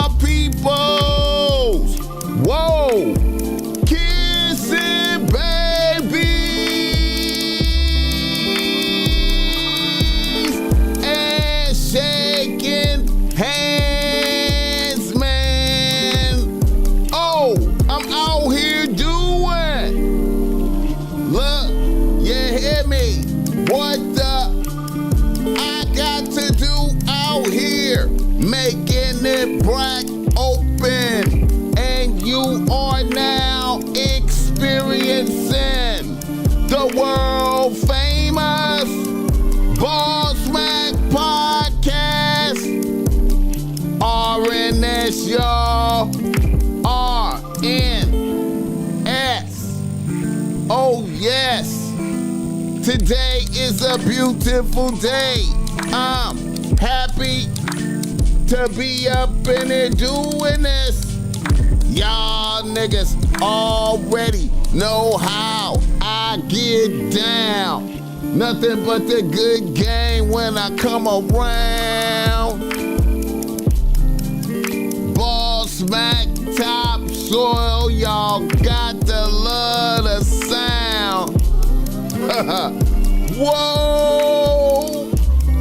my peoples. Whoa. Kissing babies and shaking hands, man. Oh, I'm out here doing. Look, you hear me? What the? I got to do out here, making it black open, and you are now experiencing the world famous BossMack podcast. RNS, y'all. RNS. Oh, yes. Today is a beautiful day. I'm happy to be up in here doing this. Y'all niggas already know how I get down. Nothing but the good game when I come around. BossMack topsoil, y'all got to love the sound. Whoa!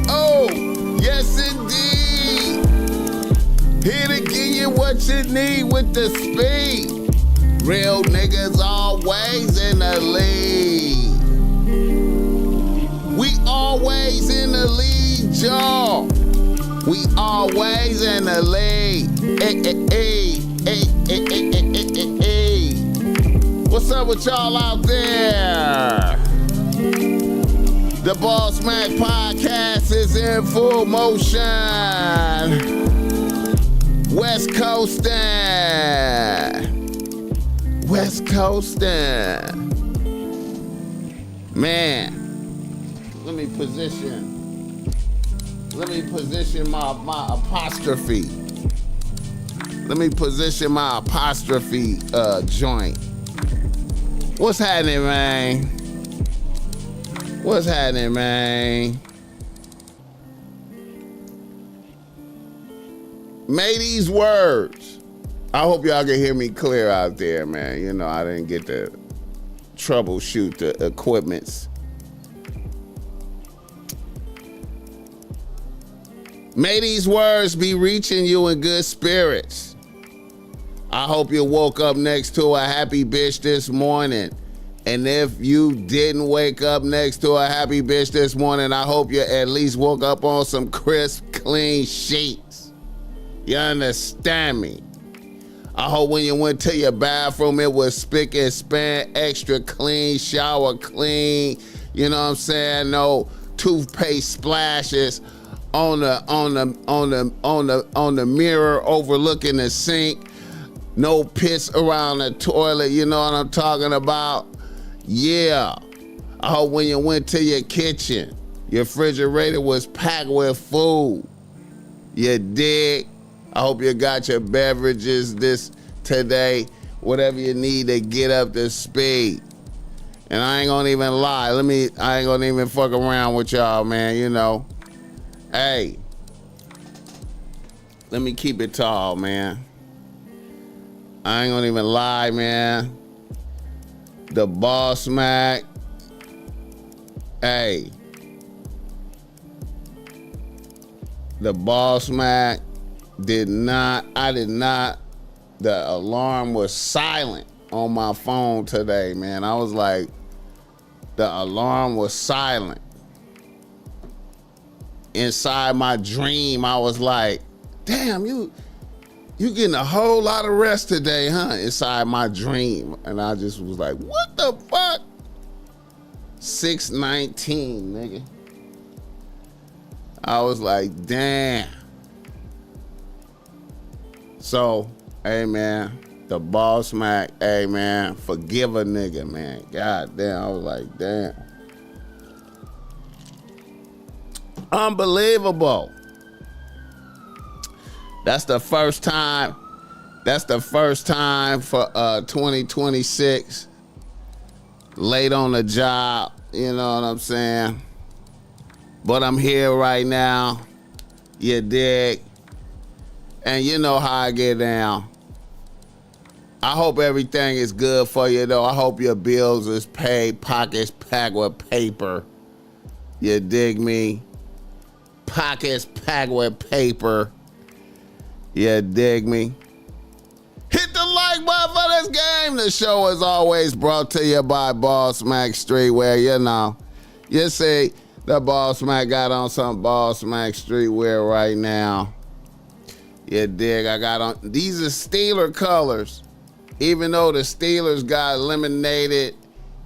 Oh, yes indeed. Here to give you what you need with the speed. Real niggas always in the lead. We always in the lead, y'all. We always in the lead. Hey, hey, hey, hey, hey, hey, hey, hey, hey. What's up with y'all out there? The BossMack podcast is in full motion. West Coastin'. West Coastin'. Man, let me position my apostrophe. Let me position my apostrophe joint. What's happening, man? What's happening, man? May these words. I hope y'all can hear me clear out there, man. You know, I didn't get to troubleshoot the equipments. May these words be reaching you in good spirits. I hope you woke up next to a happy bitch this morning. And if you didn't wake up next to a happy bitch this morning, I hope you at least woke up on some crisp, clean sheets. You understand me? I hope when you went to your bathroom, it was spick and span, extra clean, shower clean. You know what I'm saying? No toothpaste splashes on the mirror overlooking the sink. No piss around the toilet. You know what I'm talking about? Yeah. I hope when you went to your kitchen, your refrigerator was packed with food. You dig? I hope you got your beverages today, whatever you need to get up to speed. And I ain't gonna even lie. I ain't gonna even fuck around with y'all, man, you know. Hey, let me keep it tall, man. I ain't gonna even lie, man. The BossMack, hey. The BossMack I did not, the alarm was silent on my phone today, man. I was like, the alarm was silent. Inside my dream, I was like, damn, you getting a whole lot of rest today, huh? Inside my dream. And I just was like, what the fuck? 6:19, nigga. I was like, damn. So, hey, man, the BossMack, hey, man, forgive a nigga, man. God damn, I was like, damn. Unbelievable. That's the first time for 2026. Late on the job, you know what I'm saying? But I'm here right now. You dig? And you know how I get down. I hope everything is good for you, though. I hope your bills is paid, pockets packed with paper. You dig me? Pockets packed with paper. You dig me? Hit the like button for this game. The show is always brought to you by BossMack Streetwear. You know, you see, the BossMack got on some BossMack Streetwear right now. You dig? I got on, these are Steeler colors. Even though the Steelers got eliminated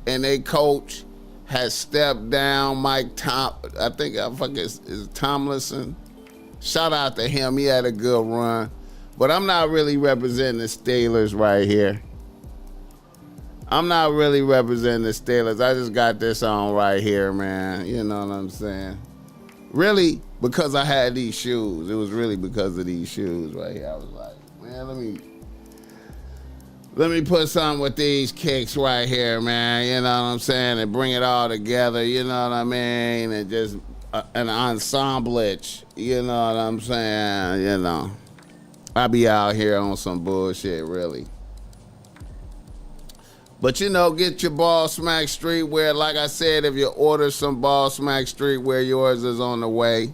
and their coach has stepped down, I think is Tomlinson. Shout out to him. He had a good run. But I'm not really representing the Steelers right here. I'm not really representing the Steelers. I just got this on right here, man. You know what I'm saying? Really, because I had these shoes. It was really because of these shoes right here. I was like, man, let me put something with these kicks right here, man. You know what I'm saying? And bring it all together, you know what I mean? And just an ensemblage, you know what I'm saying? You know, I be out here on some bullshit, really. But, you know, get your BossMack Streetwear. Like I said, if you order some BossMack Streetwear, yours is on the way.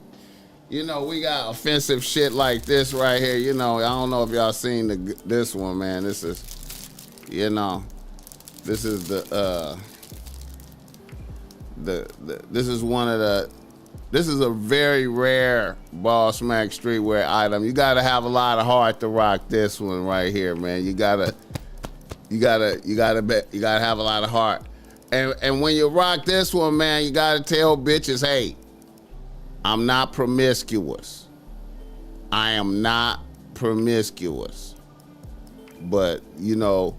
You know, we got offensive shit like this right here. You know, I don't know if y'all seen this one, man. This is, you know, this is this is one of the, this is a very rare BossMack Streetwear item. You gotta have a lot of heart to rock this one right here, man. You gotta have a lot of heart. And when you rock this one, man, you gotta tell bitches, hey, I'm not promiscuous. I am not promiscuous. But, you know,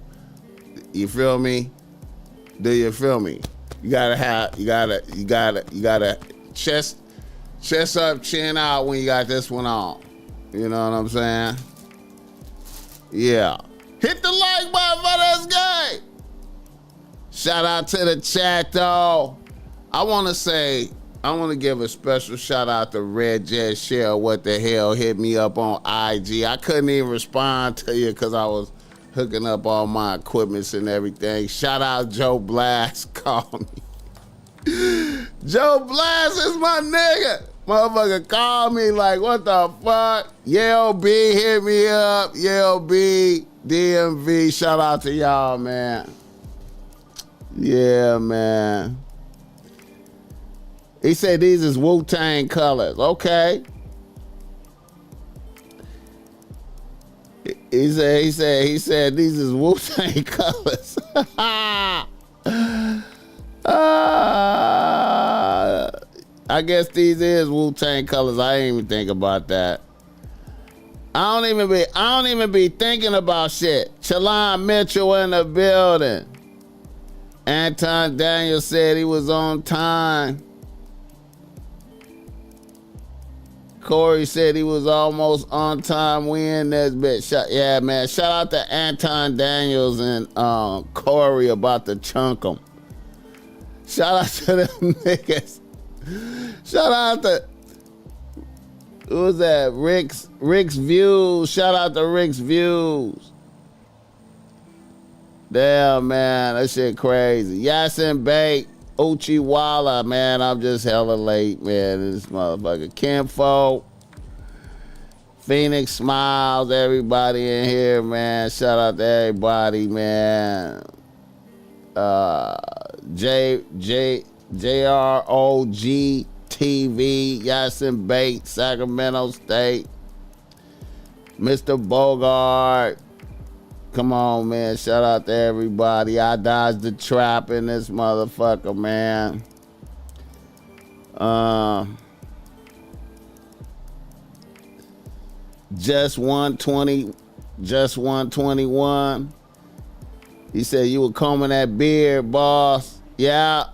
you feel me? Do you feel me? You gotta chest up, chin out when you got this one on. You know what I'm saying? Yeah. Hit the like button for this game. Shout out to the chat, though. I want to give a special shout out to Red Jet Shell. What the hell? Hit me up on IG. I couldn't even respond to you because I was hooking up all my equipments and everything. Shout out Joe Blast. Call me. Joe Blast is my nigga. Motherfucker call me like, what the fuck? Yale B, hit me up. Yale B, DMV. Shout out to y'all, man. Yeah, man. He said these is Wu-Tang colors. Okay. He said these is Wu-Tang colors. I guess these is Wu-Tang colors. I ain't even think about that. I don't even be thinking about shit. Chalon Mitchell in the building. Anton Daniel said he was on time. Corey said he was almost on time. We in this bitch. Yeah, man. Shout out to Anton Daniels and Corey about to chunk them. Shout out to them niggas. Shout out to, who was that? Rick's Views. Shout out to Rick's Views. Damn, man. That shit crazy. Yasin Bake. Uchiwala, man, I'm just hella late, man. This motherfucker. Kimfo, Phoenix Smiles, everybody in here, man. Shout out to everybody, man. JROG TV, Yasin Bate, Sacramento State, Mr. Bogart. Come on, man. Shout out to everybody. I dodged the trap in this motherfucker, man. Just 121. He said you were combing that beard, boss. Yeah.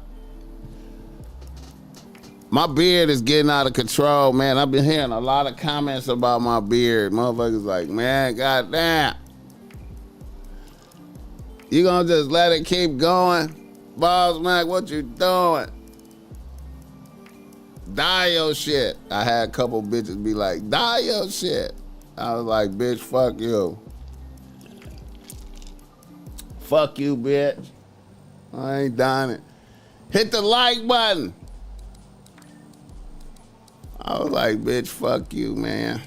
My beard is getting out of control, man. I've been hearing a lot of comments about my beard. Motherfuckers like, man, goddamn. You gonna just let it keep going? BossMack, what you doing? Dye your shit. I had a couple bitches be like, dye your shit. I was like, bitch, fuck you. Fuck you, bitch. I ain't done it. Hit the like button. I was like, bitch, fuck you, man.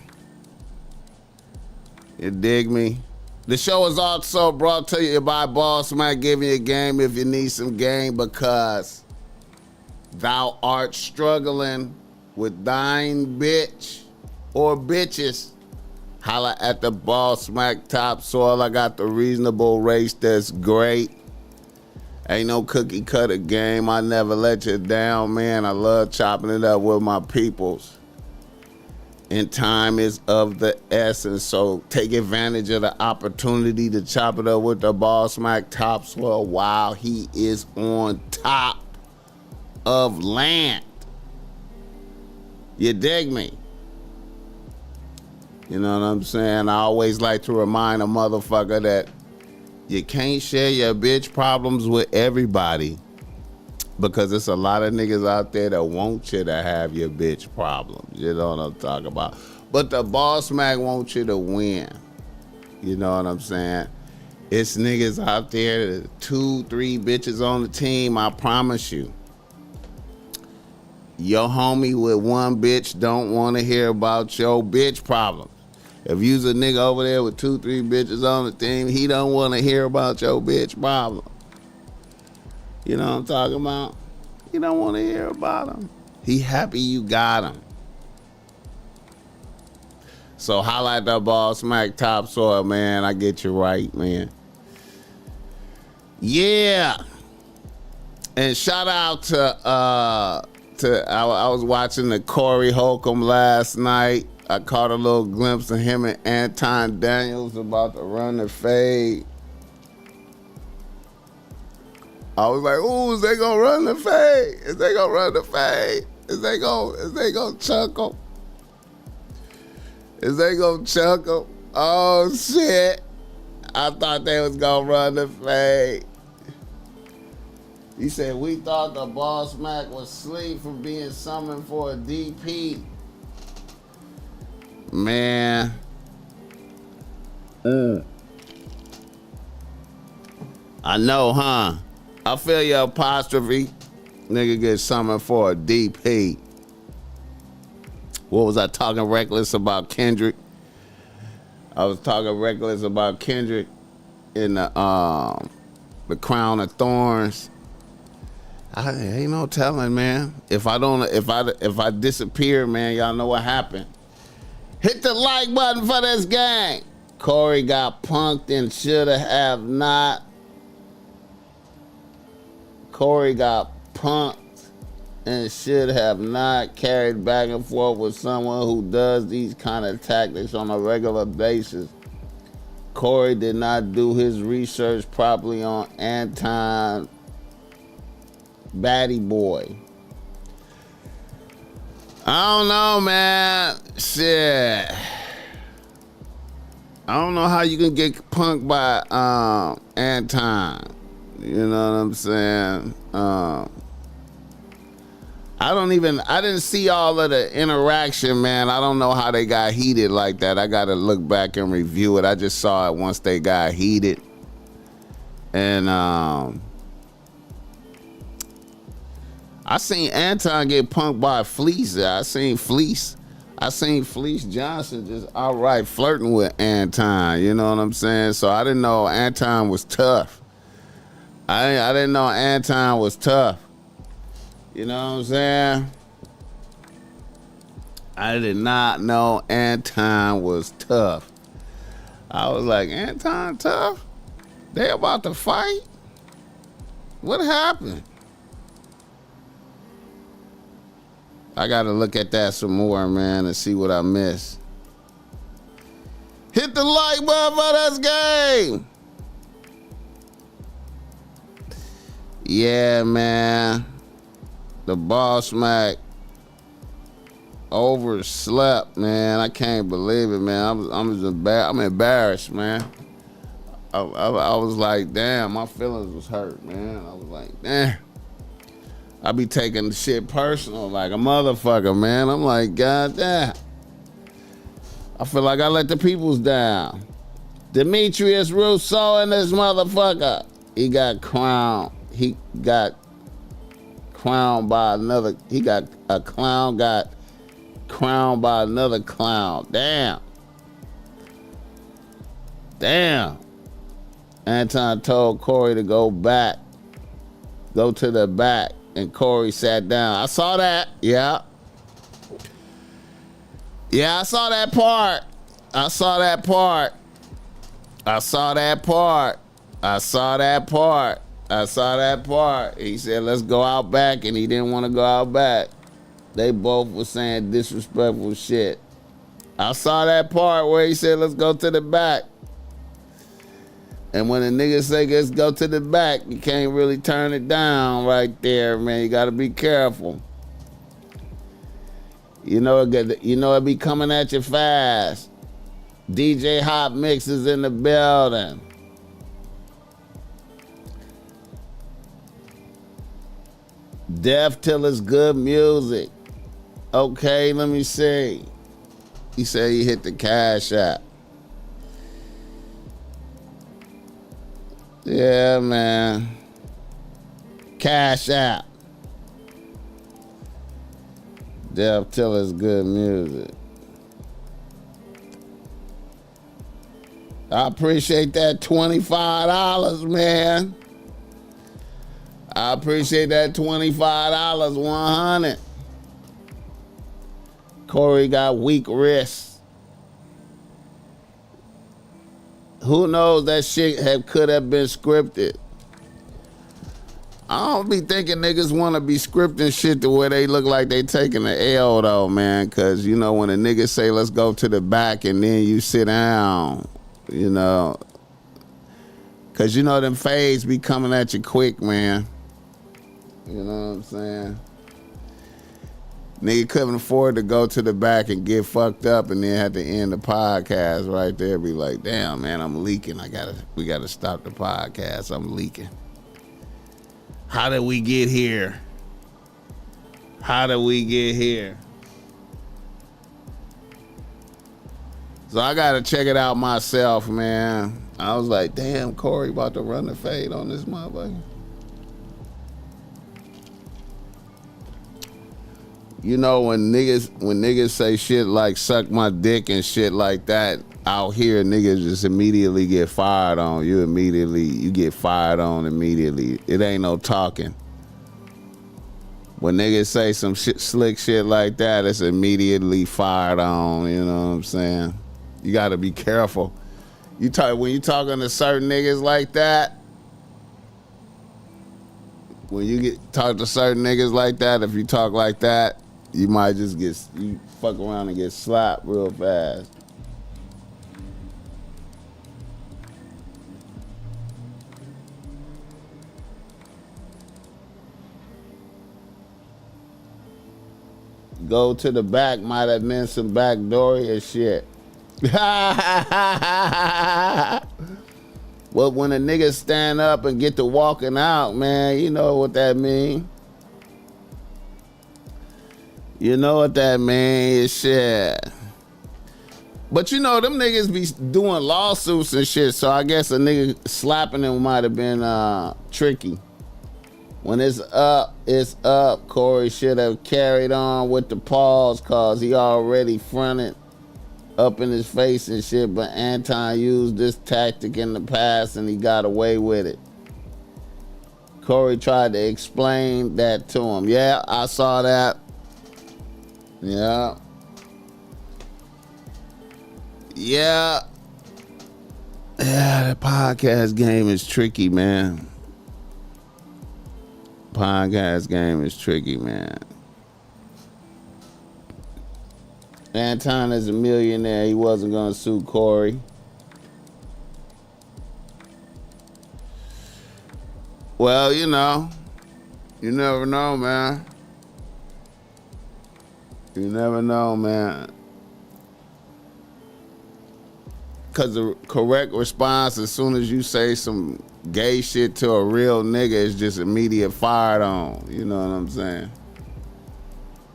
You dig me? The show is also brought to you by BossMack, giving you a game if you need some game, because thou art struggling with thine bitch or bitches. Holla at the BossMack topsoil. I got the reasonable race that's great. Ain't no cookie cutter game. I never let you down, man. I love chopping it up with my peoples. And time is of the essence, so take advantage of the opportunity to chop it up with the BossMack topsoil while he is on top of land. You dig me? You know what I'm saying? I always like to remind a motherfucker that you can't share your bitch problems with everybody, because there's a lot of niggas out there that want you to have your bitch problems. You know what I'm talking about? But the BossMack wants you to win. You know what I'm saying? It's niggas out there, 2, 3 bitches on the team, I promise you. Your homie with one bitch don't want to hear about your bitch problems. If you's a nigga over there with 2, 3 bitches on the team, he don't want to hear about your bitch problem. You know what I'm talking about? He don't want to hear about him. He happy you got him. So holla at the BossMack topsoil, man. I get you right, man. Yeah. And shout out to I was watching the Corey Holcomb last night. I caught a little glimpse of him and Anton Daniels about to run the fade. I was like, ooh, is they gonna run the fade? Is they gonna run the fade? Is they gonna chuckle? Is they gonna chuckle? Oh shit. I thought they was gonna run the fade. He said, we thought the BossMack was asleep from being summoned for a DP. Man. I know, huh? I feel your apostrophe. Nigga get summoned for a DP. What was I talking reckless about Kendrick? I was talking reckless about Kendrick in the Crown of Thorns. I ain't no telling, man. If I disappear, man, y'all know what happened. Hit the like button for this gang. Corey got punked and should have not. Corey got punked and should have not carried back and forth with someone who does these kind of tactics on a regular basis. Corey did not do his research properly on Anton Batty Boy. I don't know, man. Shit. I don't know how you can get punked by Anton. You know what I'm saying? I didn't see all of the interaction, man. I don't know how they got heated like that. I got to look back and review it. I just saw it once they got heated. And I seen Anton get punked by Fleece. I seen Fleece Johnson just outright flirting with Anton. You know what I'm saying? So I didn't know Anton was tough. I didn't know Anton was tough. You know what I'm saying? I did not know Anton was tough. I was like, Anton tough? They about to fight? What happened? I gotta look at that some more, man, and see what I missed. Hit the like button for this game. Yeah, man. The BossMack overslept, man. I can't believe it, man. I'm embarrassed, man. I was like, damn, my feelings was hurt, man. I was like, damn. I be taking the shit personal like a motherfucker, man. I'm like, God damn. I feel like I let the peoples down. Demetrius Rousseau and this motherfucker. He got crowned. He got crowned by another. A clown got crowned by another clown. Damn. Anton told Corey to go to the back, and Corey sat down. I saw that. Yeah, I saw that part. I saw that part. He said, let's go out back, and he didn't want to go out back. They both were saying disrespectful shit. I saw that part where he said, let's go to the back. And when a nigga say, let's go to the back, you can't really turn it down right there, man. You got to be careful. You know it be coming at you fast. DJ Hot Mix is in the building. Deaf till it's good music. Okay, let me see. He said he hit the Cash App. Yeah, man. Cash App. Deaf till it's good music. I appreciate that $25, man. I appreciate that $25, 100. Corey got weak wrists. Who knows, that shit could have been scripted. I don't be thinking niggas want to be scripting shit to where they look like they taking the L though, man. Cause you know when a nigga say let's go to the back and then you sit down, you know. Cause you know them fades be coming at you quick, man. You know what I'm saying? Nigga couldn't afford to go to the back and get fucked up and then have to end the podcast right there. Be like, damn, man, I'm leaking. We gotta stop the podcast. I'm leaking. How did we get here? So I gotta check it out myself, man. I was like, damn, Corey about to run the fade on this motherfucker. You know when niggas say shit like suck my dick and shit like that, out here niggas just immediately get fired on. You get fired on immediately. It ain't no talking. When niggas say some slick shit like that, it's immediately fired on, you know what I'm saying? You gotta be careful. When you talking to certain niggas like that, talk to certain niggas like that, if you talk like that, you might just you fuck around and get slapped real fast. Go to the back might have meant some backdoory and shit. Well, when a nigga stand up and get to walking out, man, you know what that mean. You know what that means, shit. But you know, them niggas be doing lawsuits and shit, so I guess a nigga slapping them might have been tricky. When it's up, Corey should have carried on with the pause cause he already fronted up in his face and shit, but Anton used this tactic in the past and he got away with it. Corey tried to explain that to him. Yeah, I saw that. Yeah. Yeah, the podcast game is tricky, man. Podcast game is tricky, man. Anton is a millionaire. He wasn't gonna sue Corey. Well, you know, you never know, man. You never know, man. Because the correct response, as soon as you say some gay shit to a real nigga, is just immediate fired on. You know what I'm saying?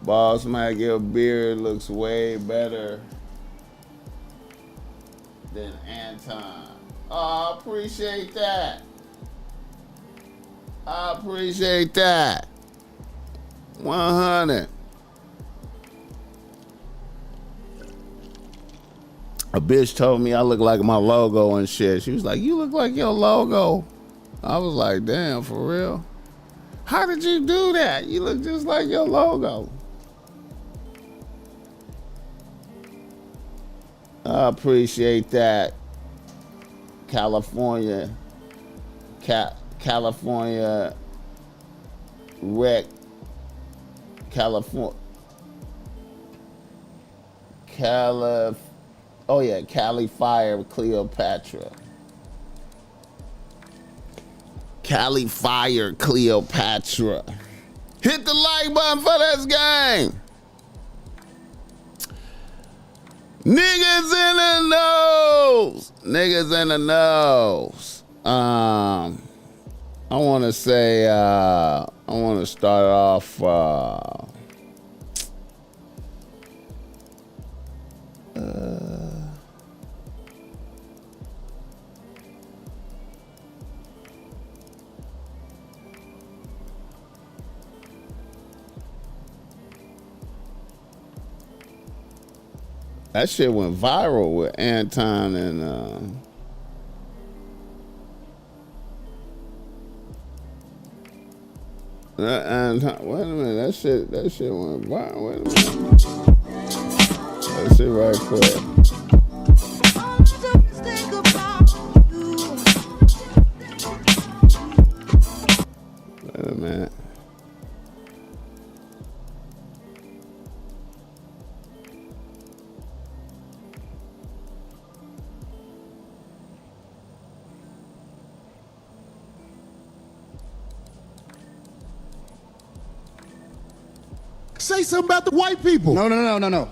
BossMack, your beard looks way better than Anton. Oh, I appreciate that. I appreciate that. 100. A bitch told me I look like my logo and shit. She was like, you look like your logo. I was like, damn, for real? How did you do that? You look just like your logo. I appreciate that. California wreck. Oh yeah, Cali Fire Cleopatra. Cali Fire Cleopatra. Hit the like button for this game. Niggas in the nose. Niggas in the nose. I want to say, I want to start off, that shit went viral with Anton and wait a minute, that shit went viral. Wait a minute. Let's see right quick. Wait a minute. Say something about the white people. No.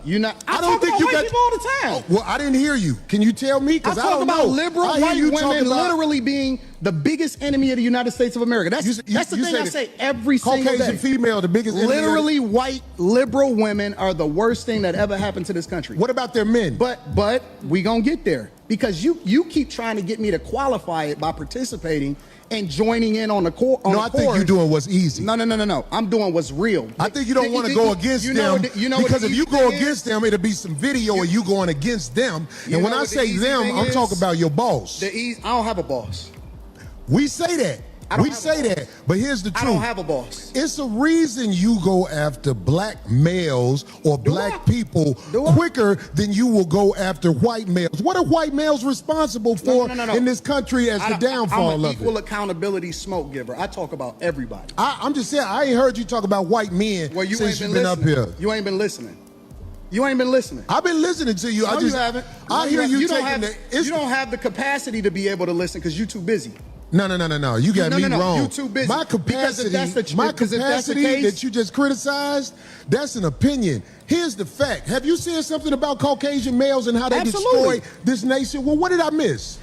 You're not. I don't think you got people all the time. Oh, well, I didn't hear you. Can you tell me? Because I talk don't about know. liberal white women literally being the biggest enemy of the United States of America. That's the thing I say every single day. Caucasian female, the biggest enemy. Literally, white liberal women are the worst thing that ever happened to this country. What about their men? But we gonna get there because you keep trying to get me to qualify it by participating and joining in on the core. I think you're doing what's easy. No. I'm doing what's real. I think you don't want to go against them because if you go against them, it'll be some video of you going against them. And when I say them, I'm talking about your boss. I don't have a boss. We say that. We say that, but here's the truth. I don't have a boss. It's a reason you go after black males or black people quicker than you will go after white males. What are white males responsible for in this country as the downfall of it? I'm an equal accountability smoke giver. I talk about everybody. I'm just saying, I ain't heard you talk about white men since you've been up here. You ain't been listening. You ain't been listening. I've been listening to you. No, you haven't. I hear you taking you don't have the capacity to be able to listen because you're too busy. No. You got me wrong. You too busy. My capacity that you just criticized, that's an opinion. Here's the fact. Have you said something about Caucasian males and how they destroy this nation? Well, what did I miss?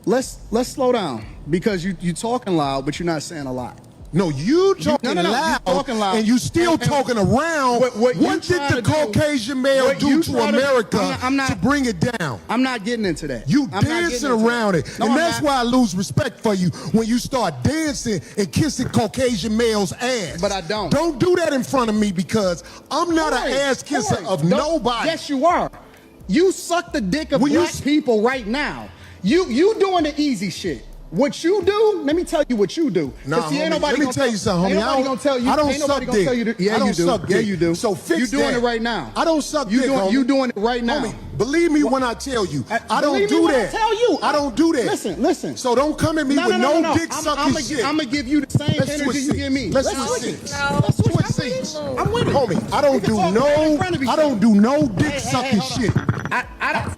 Let's slow down because you talking loud, but you're not saying a lot. No, you talking loud, and you still talking around. What did the Caucasian male do to America to bring it down? I'm not getting into that. You dancing around it. And that's why I lose respect for you when you start dancing and kissing Caucasian males' ass. But I don't. Don't do that in front of me because I'm not an ass kisser of nobody. Yes, you are. You suck the dick of black people right now. You doing the easy shit. What you do, let me tell you what you do. Nah, let me tell you something, homie. Ain't nobody gonna tell you. I don't suck dick. Yeah, you do. Yeah, you do. So fix that. You doing it right now. I don't suck dick, homie. You doing it right now. Homie, believe me when I tell you. I don't do that. I tell you. I don't do that. Listen. So don't come at me with no dick sucking shit. I'm gonna give you the same energy you give me. Let's switch seats. Let's switch seats. I'm with it. Homie, I don't do no dick sucking shit.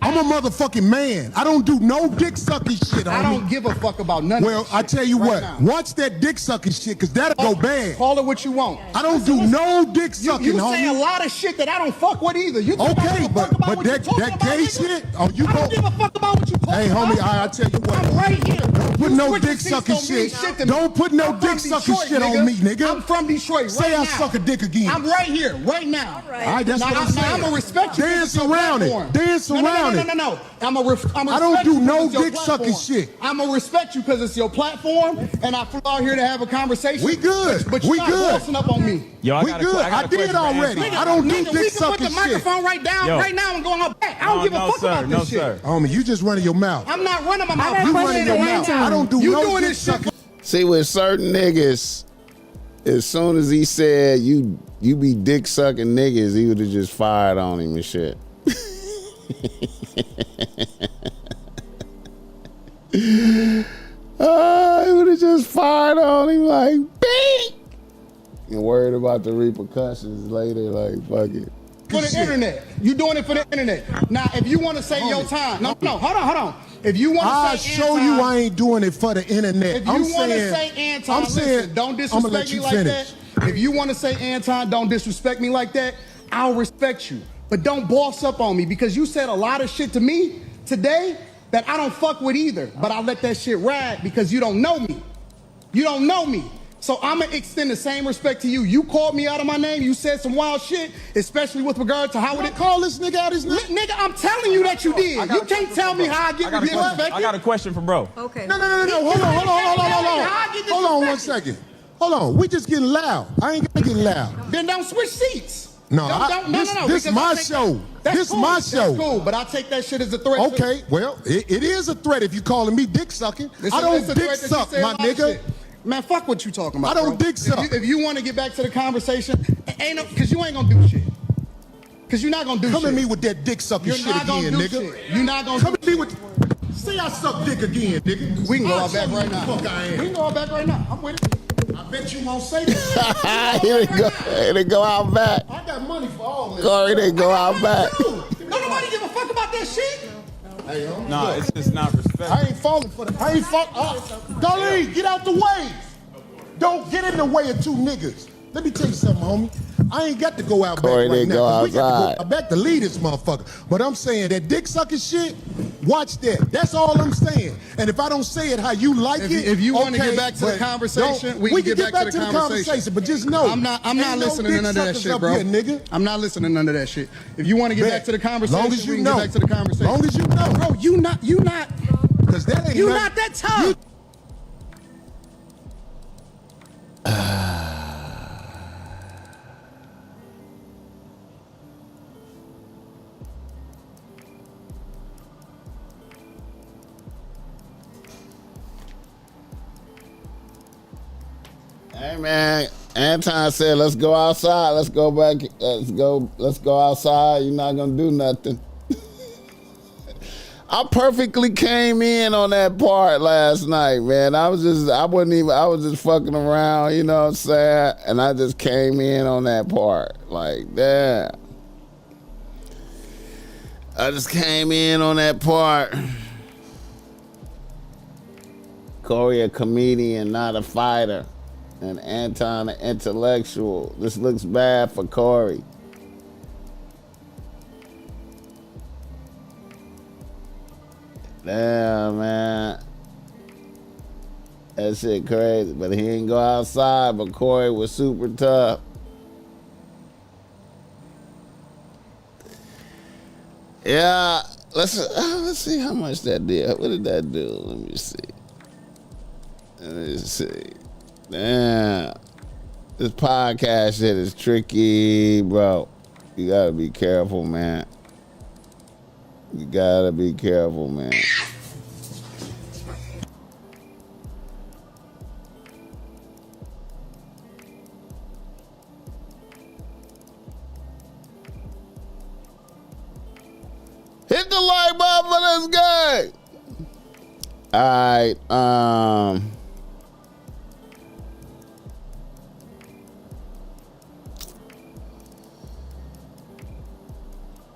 I'm a motherfucking man. I don't do no dick sucking shit, homie. I don't give a fuck about none of that. Well, I tell you what, watch that dick sucking shit, because that'll go bad. Call it what you want. I don't do no dick sucking, homie. You say a lot of shit that I don't fuck with either. Okay, but that gay shit, I don't give a fuck about what you talking Hey, homie, I tell you what. I'm right here. Don't put no dick sucking shit. Don't put no dick sucking shit on me, nigga. I'm from Detroit Say right I now. suck a dick again. I'm right here, right now. All right, that's what I'm saying. I'm gonna respect you. Dance around it. Dance around it. No. I don't do no dick sucking shit. I'm gonna respect you because it's your platform, and I flew out here to have a conversation. We good. But you're not bossing up on me. Yo, we good. I did already. I don't do dick sucking shit. We can put the microphone right now and go on back. I don't give a fuck about this shit. Homie, you just running your mouth. I'm not running my mouth. You running your mouth. I don't do no dick sucking. See, with certain niggas, as soon as he said you be dick sucking niggas, he would have just fired on him and shit. He would have just fired on him like, beep! And worried about the repercussions later, like, fuck it. For the internet. You doing it for the internet. Now, if you want to say your time. No, hold on. If you want to say show you I ain't doing it for the internet. If you want to say Anton, listen, don't disrespect me like that. If you want to say Anton, don't disrespect me like that, I'll respect you. But don't boss up on me because you said a lot of shit to me today that I don't fuck with either. But I let that shit ride because you don't know me. You don't know me. So I'm going to extend the same respect to you. You called me out of my name. You said some wild shit, especially with regard to how would it call this nigga out his name? Nigga, I'm telling you that you did. You can't tell me how I get respected. I got a question for bro. Okay. No. Hold on 1 second. Hold on. We just getting loud. I ain't gonna get loud. Then don't switch seats. No. This my show. This my show. That's cool, but I take that shit as a threat. Okay, well, it is a threat if you calling me dick sucking. I don't dick suck, my nigga. Man, fuck what you talking about. I don't dick suck. If you want to get back to the conversation, because you ain't gonna do shit. Because you're not gonna do shit. Come at me with that dick sucking shit again, nigga. You're not gonna come at me with. Say I suck dick again, nigga. We can go out back right now. Fuck I am. We can go out back right now. I'm with it. I bet you won't say that. He didn't go out back. I got money for all this. Corey didn't go out back. Don't nobody give a fuck about that shit. Hey, no, it's just not respect. I ain't falling for that. I ain't falling. Darlene, get out the way. Don't get in the way of two niggas. Let me tell you something, homie. I ain't got to go out Corey back right didn't now. go outside. We got to go back to lead this motherfucker. But I'm saying that dick sucking shit, watch that. That's all I'm saying. And if I don't say it how you like it, if you want to get back to the conversation, we can get back to the conversation. But just know, I'm not listening to none of that shit, bro. Here, nigga. I'm not listening to none of that shit. If you want to get back to the conversation, long as you we can know. get back to the conversation. Long as you know. Bro, you not. Because that ain't you not that tough. Hey man, Anton said, "Let's go outside. Let's go back. Let's go outside. You're not gonna do nothing." I perfectly came in on that part last night, man. I was just fucking around, you know what I'm saying? And I just came in on that part. Like, damn. I just came in on that part. Corey, a comedian, not a fighter. And Anton, an intellectual. This looks bad for Corey. Damn, man. That shit crazy. But he didn't go outside, but Corey was super tough. Yeah, let's see how much that did. What did that do? Let me see. Damn. This podcast shit is tricky, bro. You gotta be careful, man. You gotta be careful, man. Hit the like button for this guy. All right,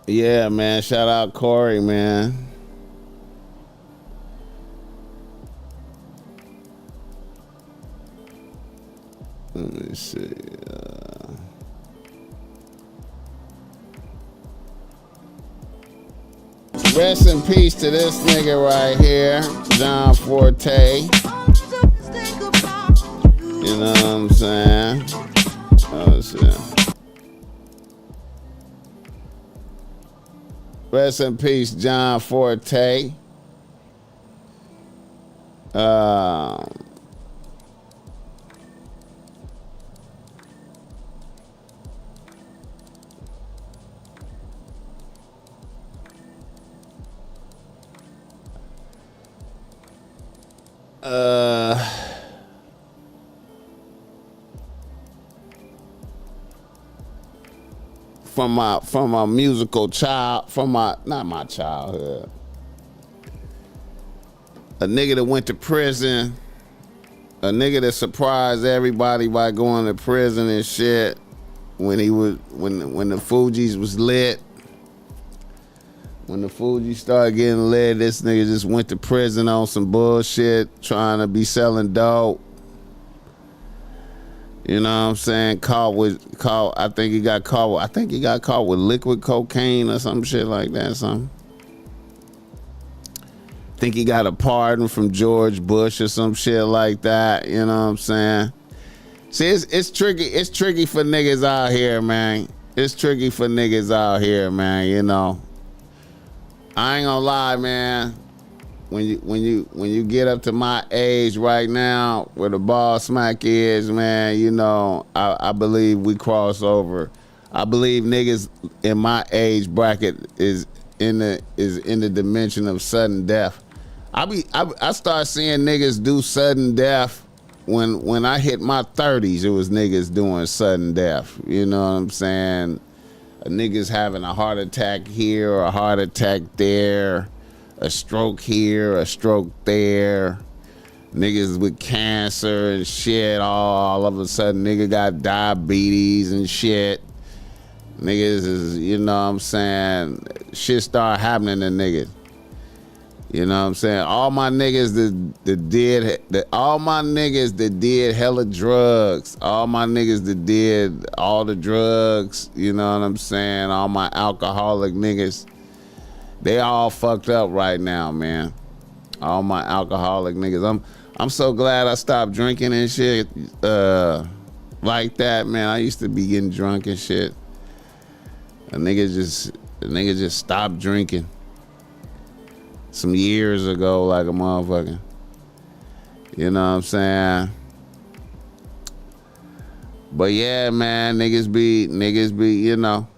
yeah, man. Shout out Corey, man. Let me see. Rest in peace to this nigga right here, John Forte. You know what I'm saying? Oh shit. Rest in peace, John Forte. From my musical child, not my childhood. A nigga that went to prison, a nigga that surprised everybody by going to prison and shit when the Fugees was lit. When the Fugees started getting lit, this nigga just went to prison on some bullshit, trying to be selling dope. You know what I'm saying? I think he got caught with liquid cocaine or some shit like that, something. Think he got a pardon from George Bush or some shit like that, you know what I'm saying? See, it's tricky for niggas out here, man. It's tricky for niggas out here, man, you know. I ain't gonna lie, man. When you get up to my age right now, where the BossMack is, man, you know, I believe we cross over. I believe niggas in my age bracket is in the dimension of sudden death. I start seeing niggas do sudden death when I hit my 30s. It was niggas doing sudden death. You know what I'm saying? Niggas having a heart attack here or a heart attack there. A stroke here, a stroke there. Niggas with cancer and shit. All of a sudden, nigga got diabetes and shit. Niggas is, you know what I'm saying? Shit start happening to niggas. You know what I'm saying? All my niggas that did hella drugs. All my niggas that did all the drugs. You know what I'm saying? All my alcoholic niggas. They all fucked up right now, man. All my alcoholic niggas. I'm so glad I stopped drinking and shit like that, man. I used to be getting drunk and shit. A nigga just stopped drinking some years ago like a motherfucker. You know what I'm saying? But yeah, man, niggas be, you know.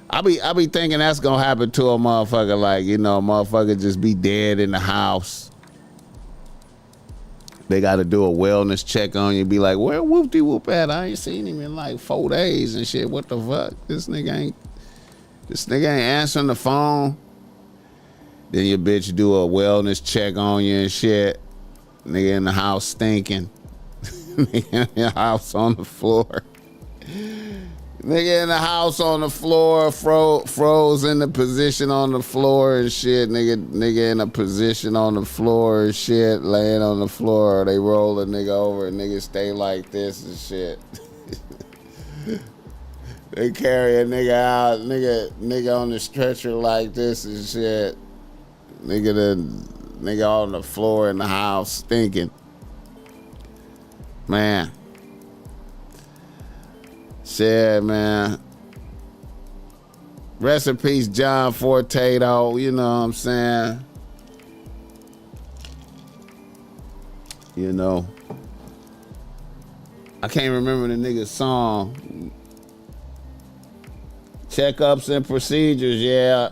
I be thinking that's gonna happen to a motherfucker, like, you know, a motherfucker just be dead in the house. They gotta do a wellness check on you, be like, where whoop-de-whoop at? I ain't seen him in like 4 days and shit. What the fuck? This nigga ain't answering the phone. Then your bitch do a wellness check on you and shit. Nigga in the house stinking. Nigga in your house on the floor. Nigga in the house on the floor, froze in the position on the floor and shit. Nigga in a position on the floor and shit, laying on the floor. They roll a nigga over and nigga stay like this and shit. They carry a nigga out, nigga on the stretcher like this and shit. Nigga on the floor in the house stinking. Man. Shit, man. Rest in peace, John Forte, though. You know what I'm saying? You know. I can't remember the nigga's song. Checkups and procedures, yeah.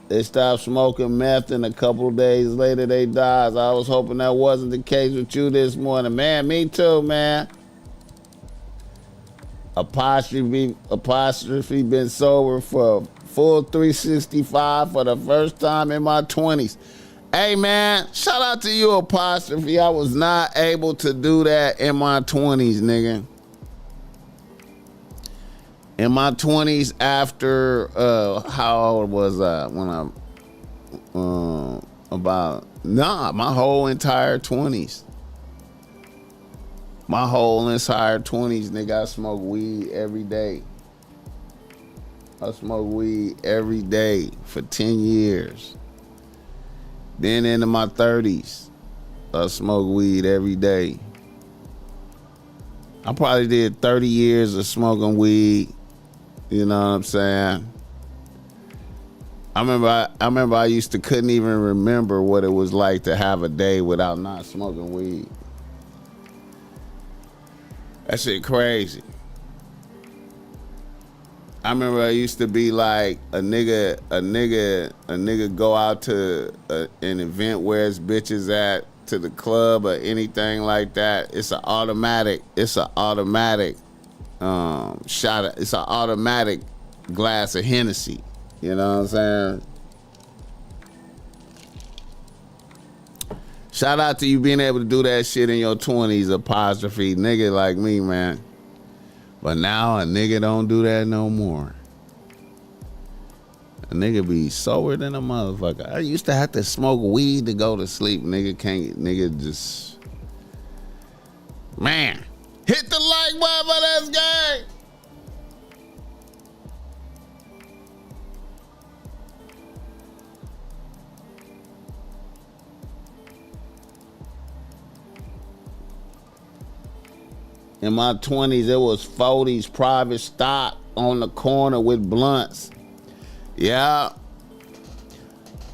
They stopped smoking meth and a couple of days later they died. I was hoping that wasn't the case with you this morning. Man, me too, man. Apostrophe been sober for full 365 for the first time in my 20s. Hey, man, shout out to you, Apostrophe. I was not able to do that in my 20s, nigga. In my 20s, after, how old was I? When my whole entire 20s. My whole entire 20s, nigga, I smoked weed every day. I smoked weed every day for 10 years. Then into my 30s, I smoked weed every day. I probably did 30 years of smoking weed. You know what I'm saying? I remember I used to couldn't even remember what it was like to have a day without not smoking weed. That shit crazy. I remember I used to be like a nigga go out to an event where it's bitches at, to the club or anything like that. It's an automatic shot. It's an automatic glass of Hennessy. You know what I'm saying? Shout out to you being able to do that shit in your 20s, apostrophe nigga like me, man. But now a nigga don't do that no more. A nigga be sober than a motherfucker. I used to have to smoke weed to go to sleep. Nigga just, man. Hit the like button for this game. In my 20s, it was 40s private stock on the corner with blunts. Yeah.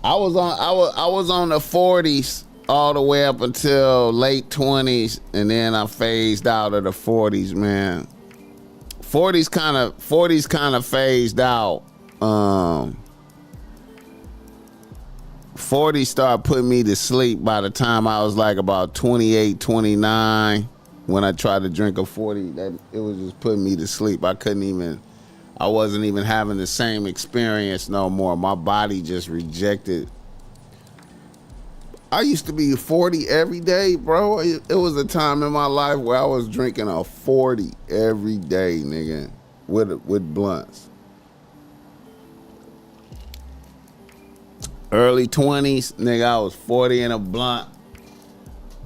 I was on the 40s all the way up until late 20s, and then I phased out of the 40s, man. 40s kind of phased out. 40s started putting me to sleep by the time I was like about 28, 29. When I tried to drink a 40, that it was just putting me to sleep. I wasn't even having the same experience no more. My body just rejected. I used to be 40 every day, bro. It was a time in my life where I was drinking a 40 every day, nigga, with blunts. Early 20s, nigga, I was 40 in a blunt.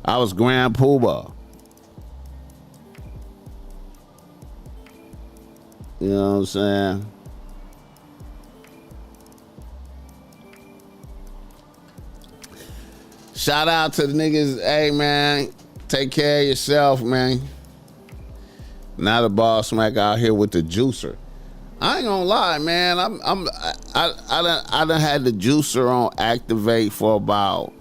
I was Grand Poobah. You know what I'm saying? Shout out to the niggas. Hey, man, take care of yourself, man. Now the BossMack out here with the juicer. I ain't gonna lie, man. I done had the juicer on activate for about,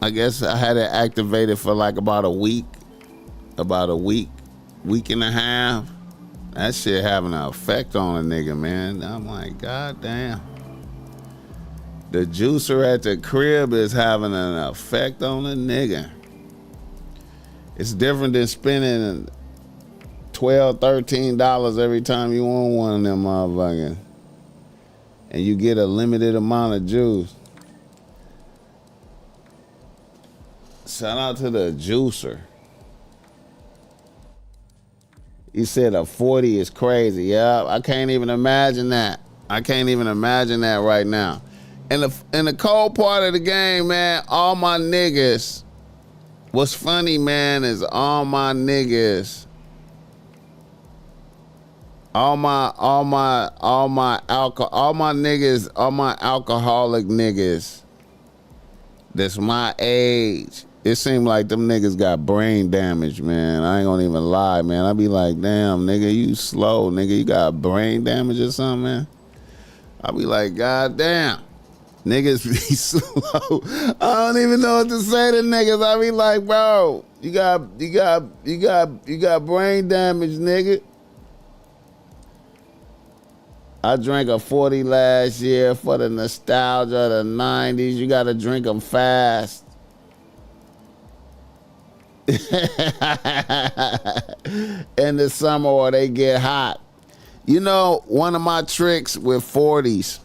I guess I had it activated for like about a week and a half. That shit having an effect on a nigga, man. I'm like, God damn. The juicer at the crib is having an effect on a nigga. It's different than spending $12, $13 every time you want one of them motherfuckers. And you get a limited amount of juice. Shout out to the juicer. He said a 40 is crazy. Yeah, I can't even imagine that. I can't even imagine that right now. And the cold part of the game, man, all my niggas, what's funny, man, is all my niggas, all my alcoholic niggas that's my age, it seemed like them niggas got brain damage, man. I ain't gonna even lie, man. I be like, damn, nigga, you slow, nigga. You got brain damage or something, man? I be like, God damn. Niggas be slow. I don't even know what to say to niggas. I be like, bro, you got brain damage, nigga. I drank a 40 last year for the nostalgia of the 90s. You gotta drink them fast. In the summer or they get hot. You know, one of my tricks with 40s,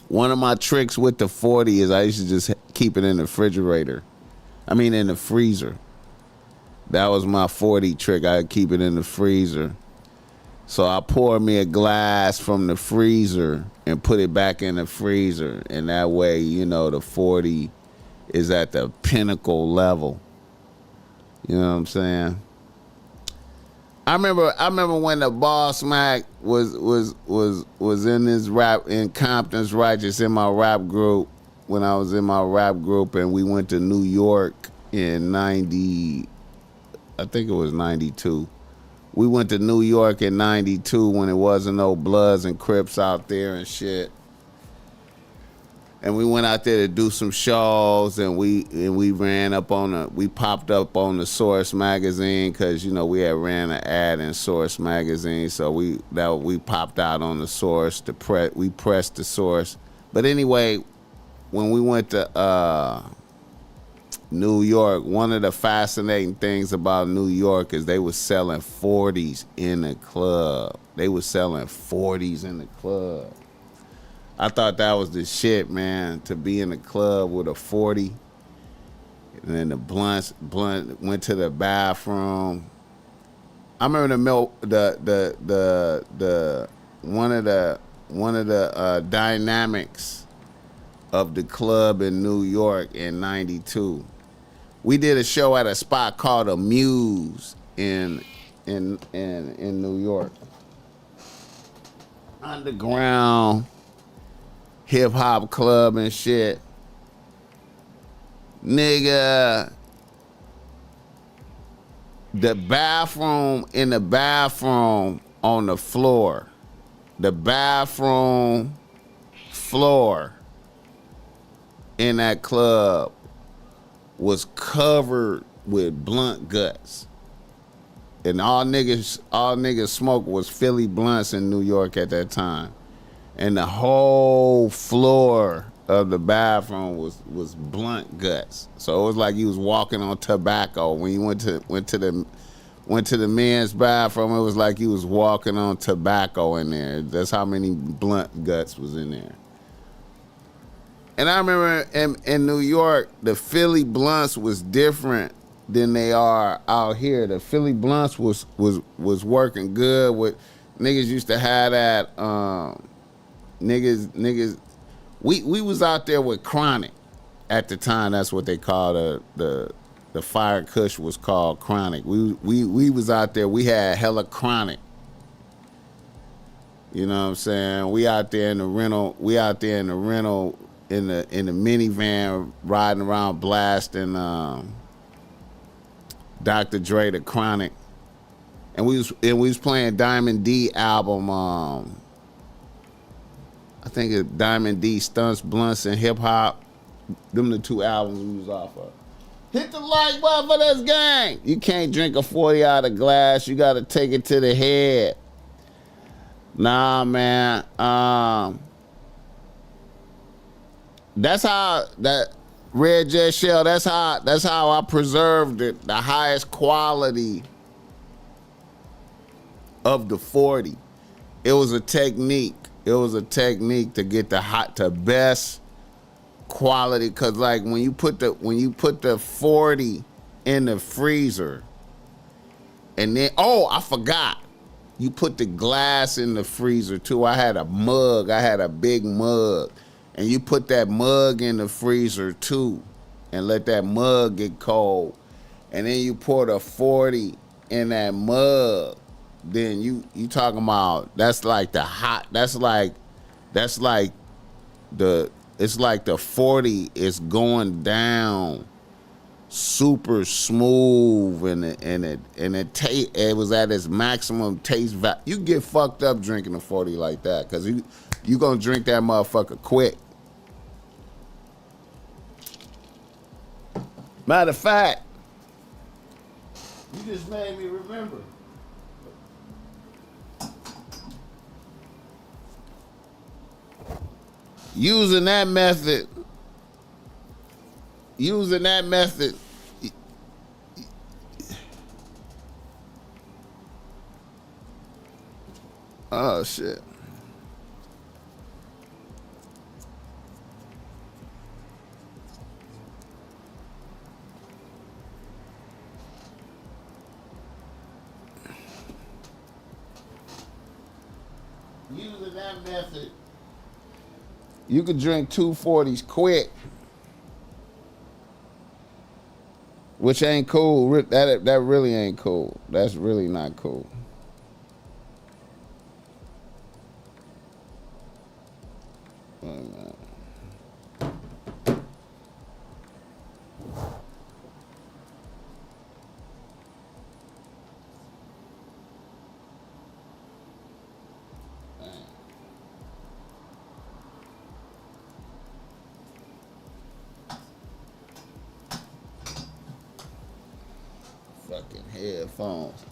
one of my tricks with the 40 is I used to just keep it in the refrigerator. I mean in the freezer. That was my 40 trick. I'd keep it in the freezer. So I pour me a glass from the freezer and put it back in the freezer. And that way, you know, the 40 is at the pinnacle level. You know what I'm saying? I remember when the BossMack was in this rap in Compton's Righteous in my rap group when I was in my rap group, and we went to New York in 90, I think it was 92. We went to New York in 92 when it wasn't no Bloods and Crips out there and shit. And we went out there to do some shows, and we popped up on the Source magazine because we had ran an ad in Source magazine, so we popped out on the Source we pressed the Source. But anyway, when we went to New York, one of the fascinating things about New York is they were selling 40s in the club. I thought that was the shit, man, to be in the club with a 40. And then the blunt went to the bathroom. I remember one of the dynamics of the club in New York in 92. We did a show at a spot called a Muse in New York. Underground hip hop club and shit. Nigga, the bathroom on the floor. The bathroom floor in that club was covered with blunt guts. And all niggas smoked was Philly blunts in New York at that time. And the whole floor of the bathroom was blunt guts. So it was like you was walking on tobacco. When you went to the men's bathroom, it was like you was walking on tobacco in there. That's how many blunt guts was in there. And I remember in New York, the Philly blunts was different than they are out here. The Philly blunts was working good. With niggas used to have that. Niggas. We was out there with Chronic at the time. That's what they called the fire kush was called Chronic. We was out there. We had hella Chronic. You know what I'm saying? We out there in the rental. In the minivan riding around blasting Dr. Dre the Chronic, and we was playing Diamond D album. I think it's Diamond D Stunts, Blunts, and Hip Hop. Them the two albums we was off of. Hit the like button for this gang. You can't drink a 40 out of glass. You got to take it to the head. Nah, man. That's how that Red Jet Shell. That's how I preserved it, the highest quality of the 40. It was a technique. It was a technique to get the best quality. Cause like when you put the 40 in the freezer, and then I forgot, you put the glass in the freezer too. I had a big mug. And you put that mug in the freezer too, and let that mug get cold. And then you pour the 40 in that mug. Then you talking about it's like the 40 is going down super smooth, and it was at its maximum taste value. You get fucked up drinking a 40 like that, cause you gonna drink that motherfucker quick. Matter of fact, you just made me remember. Using that method. Oh shit. Using that method, you could drink 2 40s quick. which ain't cool. That really ain't cool. That's really not cool. Fucking headphones.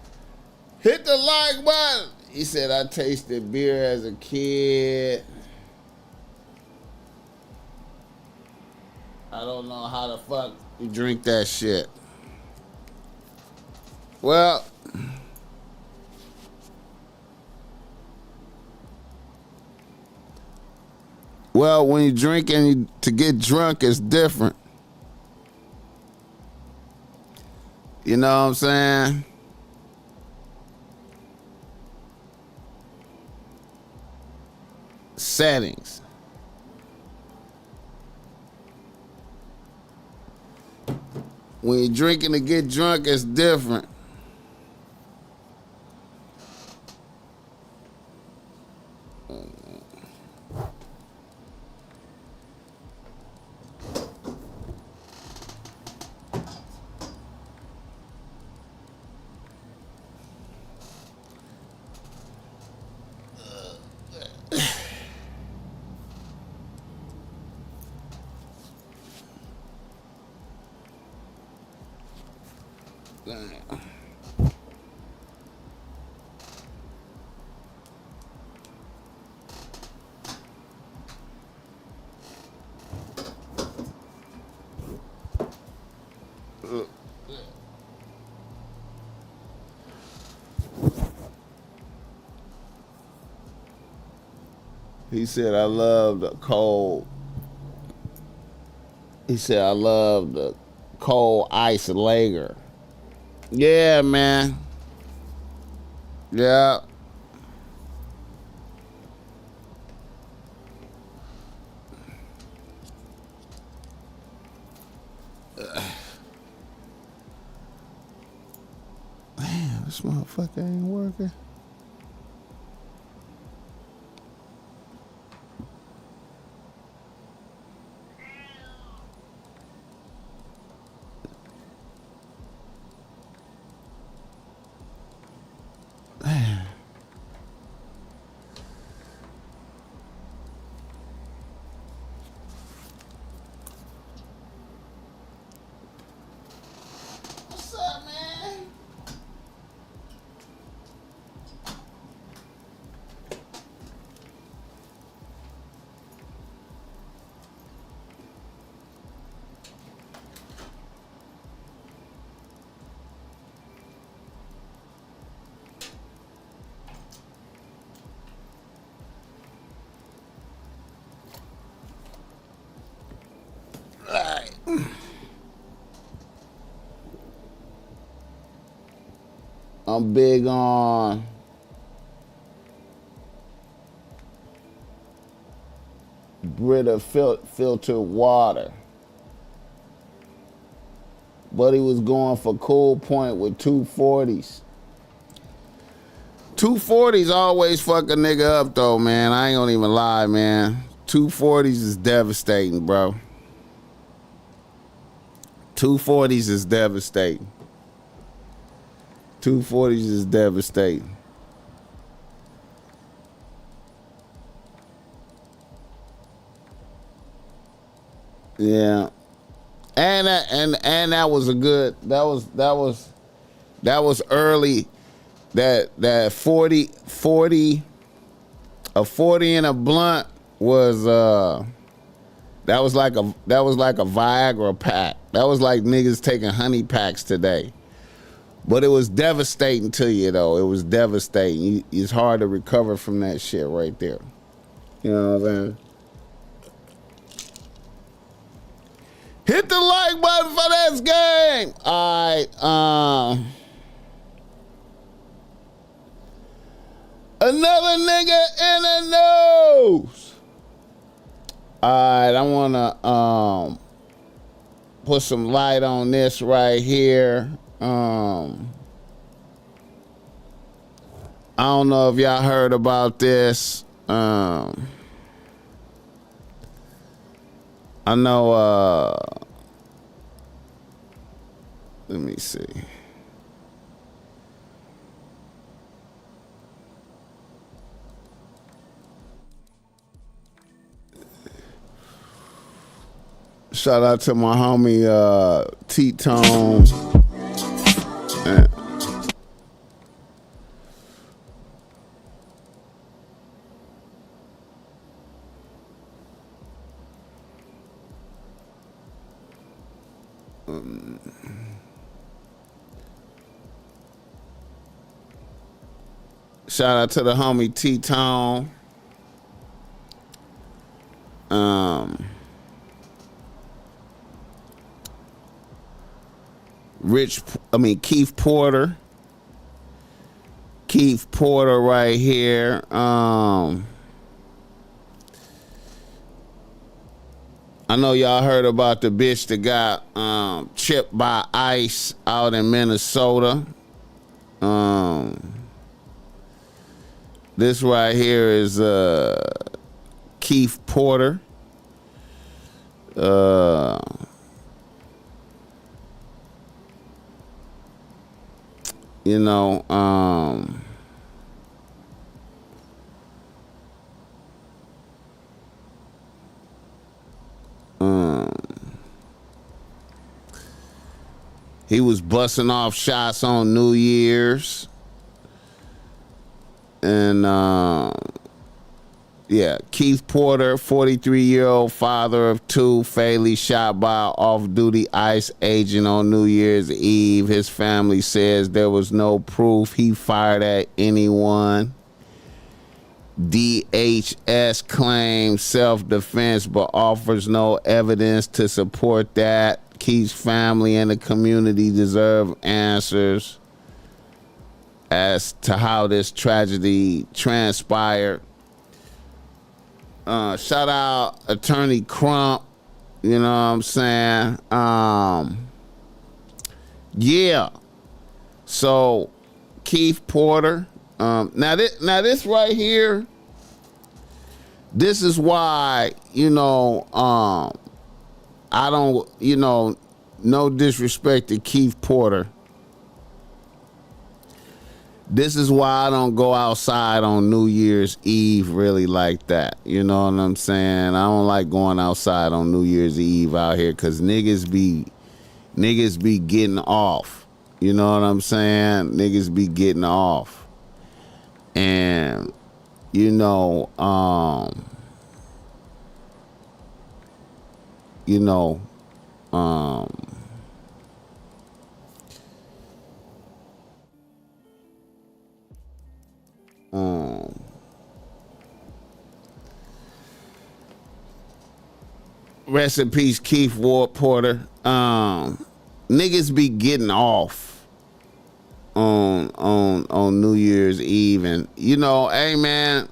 Hit the like button. He said, I tasted beer as a kid. I don't know how the fuck you drink that shit. Well, when you drink and to get drunk, it's different. You know what I'm saying? Settings. When you're drinking to get drunk, it's different. He said, I love the cold. He said, I love the cold ice lager. Yeah, man. Yeah. Damn, this motherfucker ain't working. I'm big on Brita filtered water. But he was going for Cool Point with 240s. 240s always fuck a nigga up though, man. I ain't gonna even lie, man. 240s is devastating, bro. 240s is devastating. 240s is devastating. Yeah. And that was a good, that was early. That 40 a 40 and a blunt was that was like a Viagra pack. That was like niggas taking honey packs today. But it was devastating to you though. It was devastating. It's hard to recover from that shit right there. You know what I'm saying? Hit the like button for this game. All right. Another nigga in the news. All right, I want to put some light on this right here. I don't know if y'all heard about this. I know, let me see. Shout out to my homie T-Tone. Shout out to the homie T-Tone. Keith Porter. Keith Porter right here. I know y'all heard about the bitch that got chipped by ICE out in Minnesota. This right here is Keith Porter. He was busting off shots on New Year's. And Keith Porter, 43-year-old father of two, fatally shot by an off-duty ICE agent on New Year's Eve. His family says there was no proof he fired at anyone. DHS claims self-defense but offers no evidence to support that. Keith's family and the community deserve answers as to how this tragedy transpired. Shout out Attorney Crump, you know what I'm saying? So Keith Porter. Now this right here, this is why, I don't, no disrespect to Keith Porter. This is why I don't go outside on New Year's Eve really like that. You know what I'm saying? I don't like going outside on New Year's Eve out here because niggas be getting off. You know what I'm saying? Niggas be getting off. And, rest in peace, Keith Porter. Niggas be getting off on New Year's Eve, and hey man,